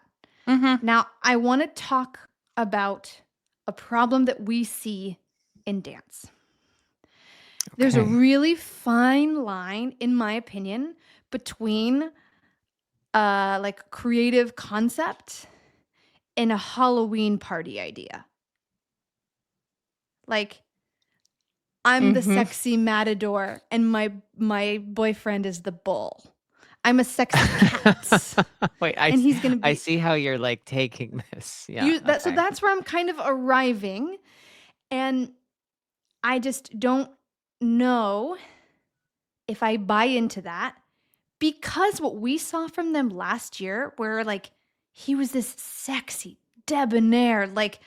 Mhm. Now, I want to talk about a problem that we see in dance. There's a Okay. really fine line, in my opinion, between like creative concept and a Halloween party idea. Like, I'm the Mhm. sexy matador and my boyfriend is the bull. I'm a sexy cat. Wait, And he's gonna I be see how you're like taking this. Yeah. you that so Okay. that's where I'm kind of arriving. And I just don't know if I buy into that because what we saw from them last year, where like he was this sexy, debonair, like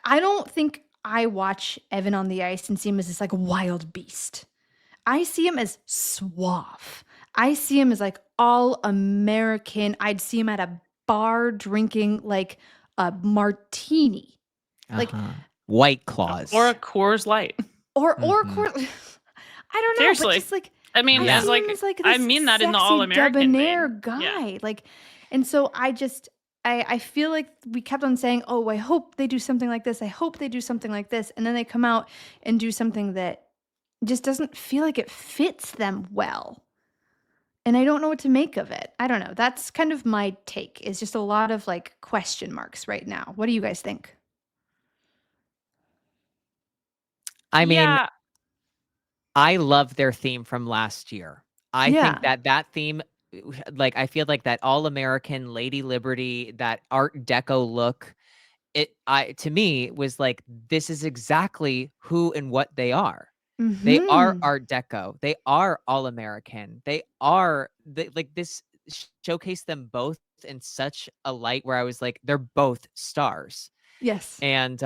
I don't think I watch Evan on the ice and see him as this like wild beast. I see him as suave. I see him as like all American. I'd see him at a bar drinking like a martini. Like Uh-huh. White claws. Or a Coors Light. or Mhm. I don't know, but Seriously. just like I mean, I Yeah. as see like him as like I this mean that in the sexy all-American debonair vein. Yeah. guy. Like, and so I feel like we kept on saying, "Oh, I hope they do something like this. I hope they do something like this," and then they come out and do something that just doesn't feel like it fits them well. And I don't know what to make of it. I don't know. That's kind of my take. Is just a lot of like question marks right now. What do you guys think? I mean, Yeah. I love their theme from last year. I think Yeah. that theme, like, I feel like that all-American Lady Liberty, that Art Deco look, to me was like, this is exactly who and what they are. They are Mhm. Art Deco. They are all-American. Like this showcased them both in such a light where I was like, they're both stars. Yes. And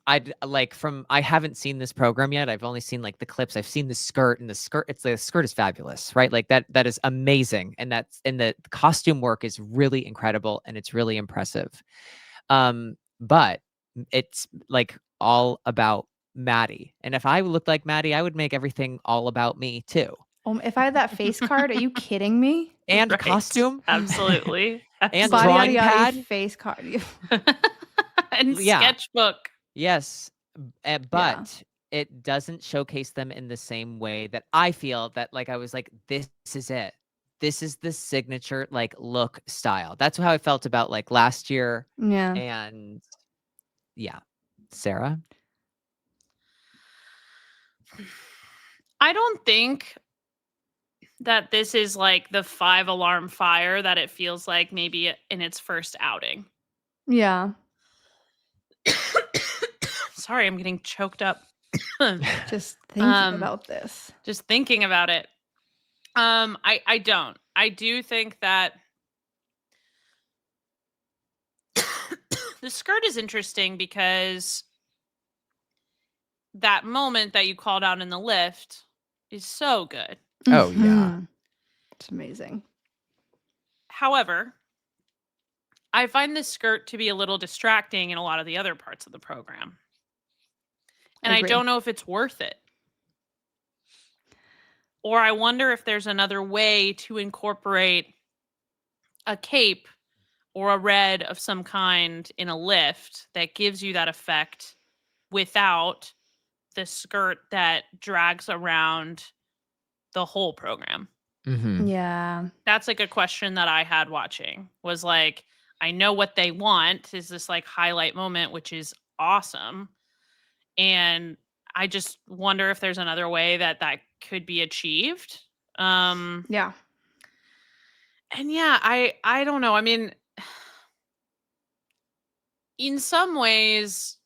I haven't seen this program yet. I've only seen like the clips. I've seen the skirt, and the skirt is fabulous, right? Like that is amazing. And the costume work is really incredible and it's really impressive. But it's like all about Maddie. And if I looked like Maddie, I would make everything all about me too. If I had that face card, are you kidding me? And Right. costume Absolutely. and Body drawing yada yada pad. face card. And Yeah. sketchbook. Yes, Yeah. but it doesn't showcase them in the same way that I feel that like I was like, this is it. This is the signature like look style. That's how I felt about like last year. Yeah. And yeah. Sarah? I don't think that this is like the 5-alarm fire that it feels like maybe in its first outing. Yeah. Sorry, I'm getting choked up. Just thinking Um, about this. Just thinking about it. I don't. I do think that the skirt is interesting because that moment that you called out in the lift is so good. Oh, yeah. Mhm. It's amazing. However, I find the skirt to be a little distracting in a lot of the other parts of the program. And I Agree. don't know if it's worth it. Or I wonder if there's another way to incorporate a cape or a red of some kind in a lift that gives you that effect without the skirt that drags around the whole program. Mhm. Yeah. That's like a question that I had watching, was like, I know what they want is this like highlight moment, which is awesome. And I just wonder if there's another way that that could be achieved. Yeah. And yeah, I don't know. I mean, in some ways,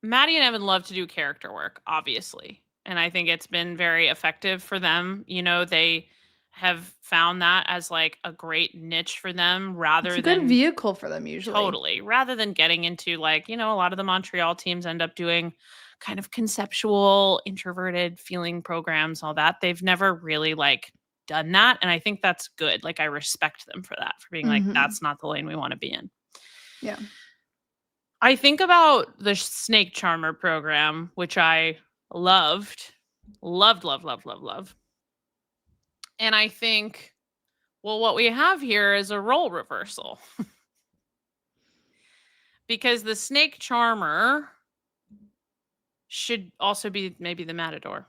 Maddie and Evan love to do character work, obviously. And I think it's been very effective for them. You know, they have found that as like a great niche for them rather It's a good than vehicle for them usually. totally, rather than getting into like, you know, a lot of the Montreal teams end up doing kind of conceptual, introverted feeling programs, all that. They've never really like done that. And I think that's good. Like, I respect them for that, for being like, Mhm. that's not the lane we want to be in. Yeah. I think about the Snake Charmer program, which I loved. And I think, well, what we have here is a role reversal. Because the Snake Charmer should also be maybe the Matador.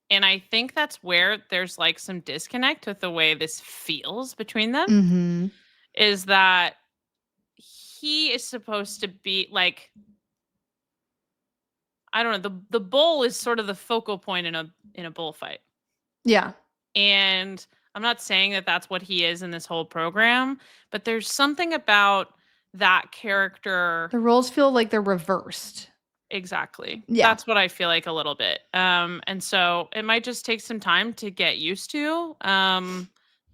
And I think that's where there's like some disconnect with the way this feels between them, Mm-hmm. is that he is supposed to be like, I don't know, the bull is sort of the focal point in a bullfight. Yeah. And I'm not saying that that's what he is in this whole program, but there's something about that character. The roles feel like they're reversed. Exactly. Yeah. That's what I feel like a little bit. And so it might just take some time to get used to,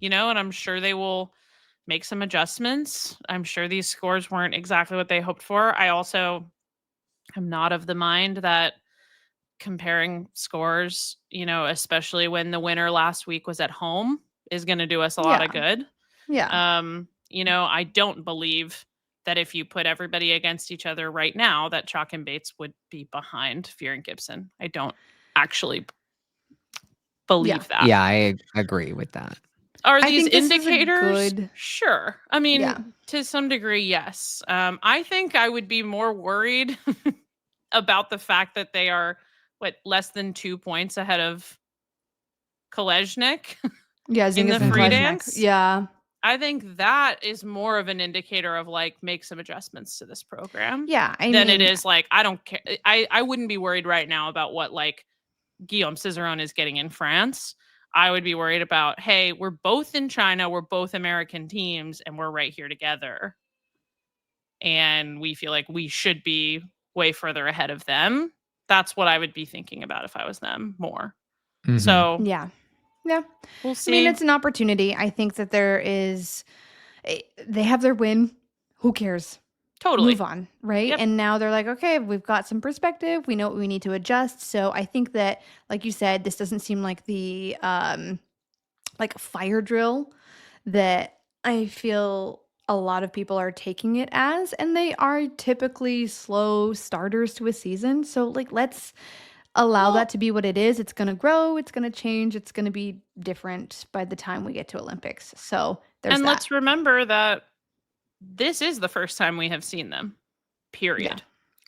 you know, and I'm sure they will make some adjustments. I'm sure these scores weren't exactly what they hoped for. I also am not of the mind that comparing scores, you know, especially when the winner last week was at home, is going to do us a lot of good. Yeah. You know, I don't believe that if you put everybody against each other right now, that Chalk and Bates would be behind Fear and Gibson. I don't actually believe that. Yeah, I agree with that. Are I these think this is a indicators? good- Sure. I mean, Yeah. to some degree, yes. I think I would be more worried about the fact that they are, less than 2 points ahead of Kolesnik Yeah. in the Zingis and free Kolesnik. dance. Yeah. I think that is more of an indicator of like, make some adjustments to this program. Yeah. Than it is like, I don't care. I wouldn't be worried right now about what like Guillaume Cizeron is getting in France. I would be worried about, hey, we're both in China, we're both American teams, and we're right here together. And we feel like we should be way further ahead of them. That's what I would be thinking about if I was them more. Mhm. So Yeah. Yeah. we'll see. I mean, it's an opportunity. I think that there is, they have their win. Who cares? totally. Move on, right? Yep. And now they're like, okay, we've got some perspective. We know what we need to adjust. So I think that, like you said, this doesn't seem like the like a fire drill that I feel a lot of people are taking it as, and they are typically slow starters to a season. So like, let's allow Well- that to be what it is. It's going to grow. It's going to change. It's going to be different by the time we get to Olympics. So there's And that. let's remember that this is the first time we have seen them, period.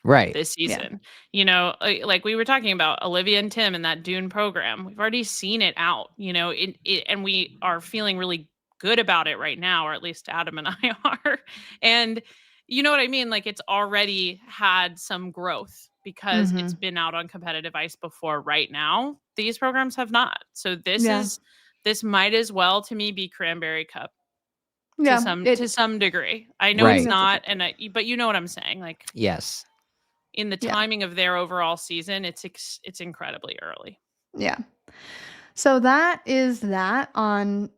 Right. This season. You know, like we were talking about Olivia and Tim in that Dune program. We've already seen it out, you know, and we are feeling really good about it right now, or at least Adam and I are. And you know what I mean? Like, it's already had some growth because it's been out on competitive ice before. Right now, these programs have not. So this might as well, to me, be Cranberry Cup. Yeah. To some degree. I know Right. it's not, but you know what I'm saying. Like, Yes. in the Yeah. timing of their overall season, it's incredibly early. Yeah. So that is that on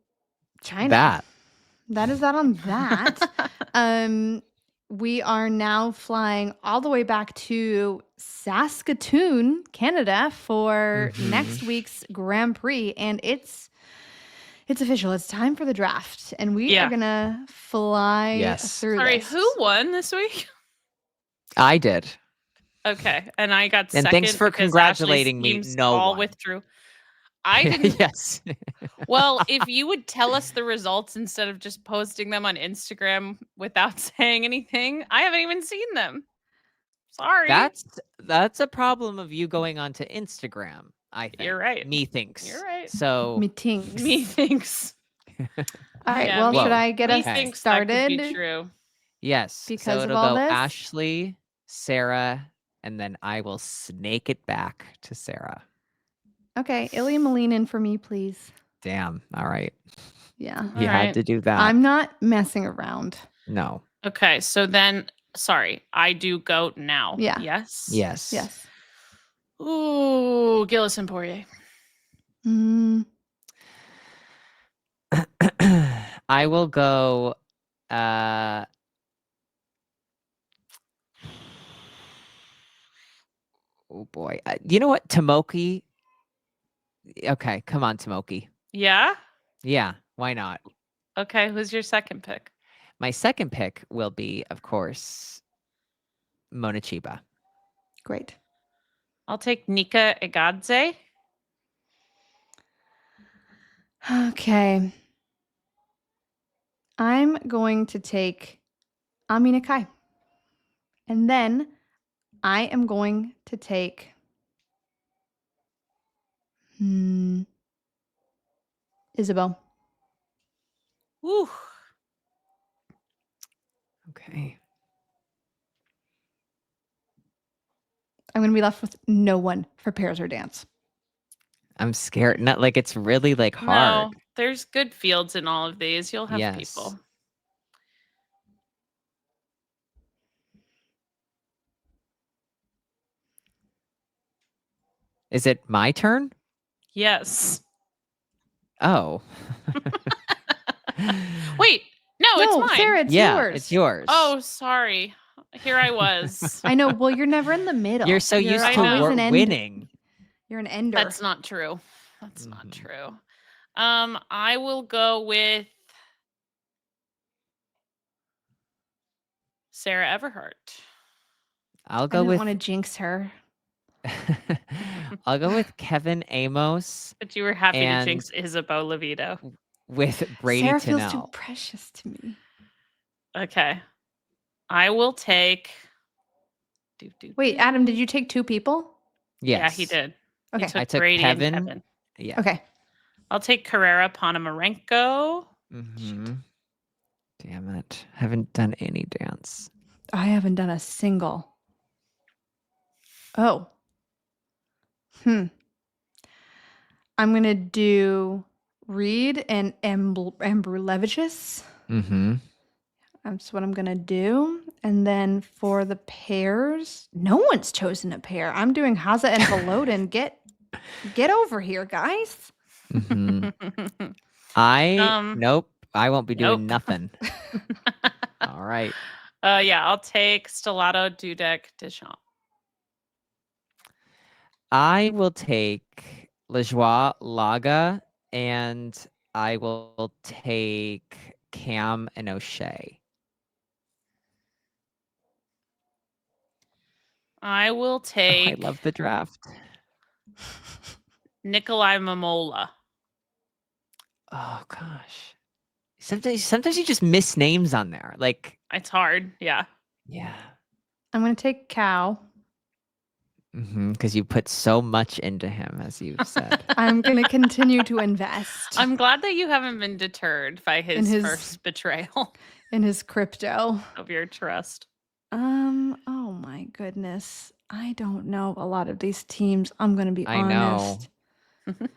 China. That is that on that. We are now flying all the way back to Saskatoon, Canada for Mhm. next week's Grand Prix, and it's It's official. It's time for the draft, and we Yeah. are gonna fly Yes. through Sorry, this. who won this week? I did. Okay, and I got And second thanks for because Ashley's congratulating me. teams No all one. withdrew. I didn't. Yes. Well, if you would tell us the results instead of just posting them on Instagram without saying anything, I haven't even seen them. Sorry. That's a problem of you going onto Instagram, I think. You're right. Methinks. You're right. So Me tinks. Me thinks. All right. Yeah, well, me- should I get Me us thinks that could started? be true. yes. Because so of it'll all go this? Ashley, Sarah, and then I will snake it back to Sarah. Okay, Ilya Malinin for me, please. Damn. All right. Yeah. You All had right. to do that. I'm not messing around. No. Okay, so then, sorry, I do go now. Yeah. Yes. Yes. Yes. Ooh, Gillis and Poirier. Mm, I will go oh boy. You know what? Tomoki. Okay, come on, Tomoki. Yeah. Yeah, why not? Okay, who's your second pick? My second pick will be, of course, Mona Chiba. great. I'll take Nika Igadze. Okay. I'm going to take Amina Kai. And then I am going to take Isabel. Woo. Okay. I'm going to be left with no one for pairs or dance. I'm scared. Not like it's really like hard. No, there's good fields in all of these. You'll have Yes. people. Is it my turn? Yes. Oh. Wait, no, it's No, mine. Sarah, it's yeah, yours. it's yours. Oh, sorry. Here I was. I know. Well, you're never in the middle. You're so used I to know. always an end- winning. You're an ender. That's not true. That's not Mhm. true. I will go with Sarah Everhart. I'll I go didn't with want to jinx her. I'll go with Kevin Amos But you were happy to And- jinx Isabeau Levito. with Brady Sarah feels too Tennell. precious to me. Okay. I will take. Wait, Adam, did you take two people? Yes. Yeah, he did. He Okay. took I took Brady Kevin. and Kevin. Yeah. Okay. I'll take Carrera Ponomarenko. Mm-hmm. Damn it. Haven't done any dance. I haven't done a single. Oh. I'm going to do Reed and Ambrulevicius. Mm-hmm. That's what I'm going to do. And then for the pairs, no one's chosen a pair. I'm doing Haza and Volodin. Get over here, guys. Mm-hmm. Um, Nope. I won't be doing nope. nothing. All right. Yeah, I'll take Stellato, Dudek, Deschamps. I will take Lejoie Laga and I will take Cam and O'Shea. I will Oh, take I love the draft. Nikolai Momola. Oh gosh. Sometimes you just miss names on there. Like, It's hard. Yeah. yeah. I'm going to take Cow. Because you put so much into him, as you've said. I'm going to continue to invest I'm glad that you haven't been deterred by his, his- first betrayal in his crypto. of your trust. Oh my goodness. I don't know a lot of these teams. I'm going to be I know. honest.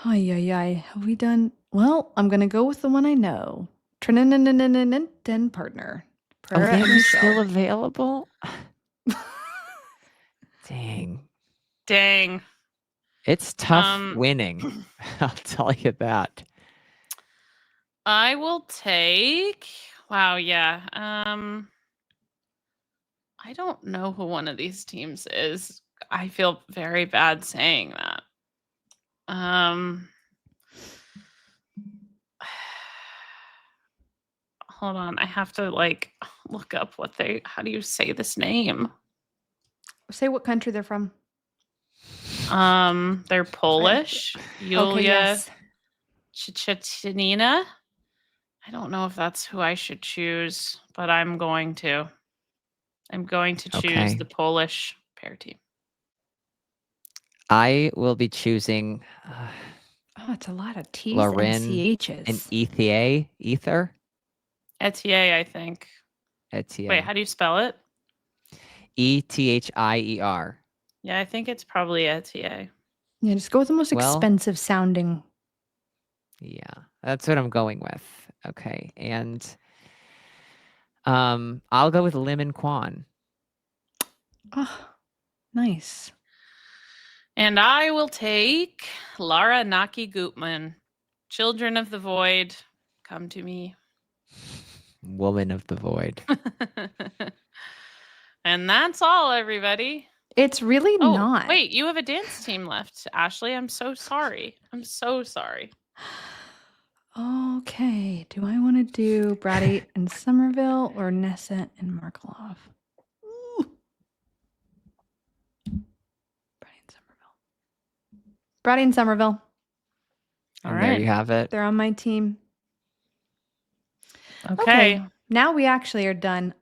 Ay. Have we done? Well, I'm going to go with the one I know. Trinidad partner. Oh, Pereira and they're still Michelle. available? Dang. Dang. It's tough Um, winning. I'll tell you that. I will take. Wow. Yeah. I don't know who one of these teams is. I feel very bad saying that. hold on. I have to look up how do you say this name? Say what country they're from. They're Polish. Okay, Yulia yes. Chichinina. I don't know if that's who I should choose, but I'm going to. I'm going to choose Okay. the Polish pair team. I will be choosing Oh, it's a lot of T's Lauren and CH's. and Ether. Etier, I think. Etier. Wait, how do you spell it? Ethier. Yeah, I think it's probably Etier. Yeah, just go with the most Well- expensive sounding. Yeah, that's what I'm going with. Okay, and I'll go with Lemon Kwan. Oh, nice. And I will take Lara Naki Gutman. Children of the Void, come to me. Woman of the Void. And that's all, everybody. It's really Oh, not. wait, you have a dance team left, Ashley. I'm so sorry. I'm so sorry. Okay. Do I want to do Brady and Somerville or Nessa and Markelov? Ooh. Brady and Somerville. Brady and Somerville. All And there you right. have it. They're on my team. Okay. Now we actually are done.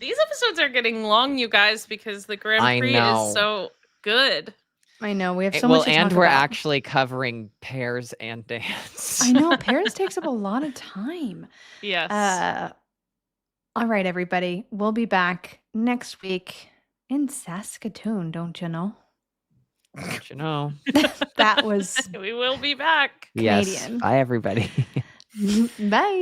These episodes are getting long, you guys, because the Grand I Prix know. is so good. I know we have so much to and talk we're about. actually covering pairs and dance. I know Paris takes up a lot of time. Yes. All right, everybody. We'll be back next week in Saskatoon, don't you know? Don't you know? That was We will be back. Yes. Canadian. Bye, everybody. Bye.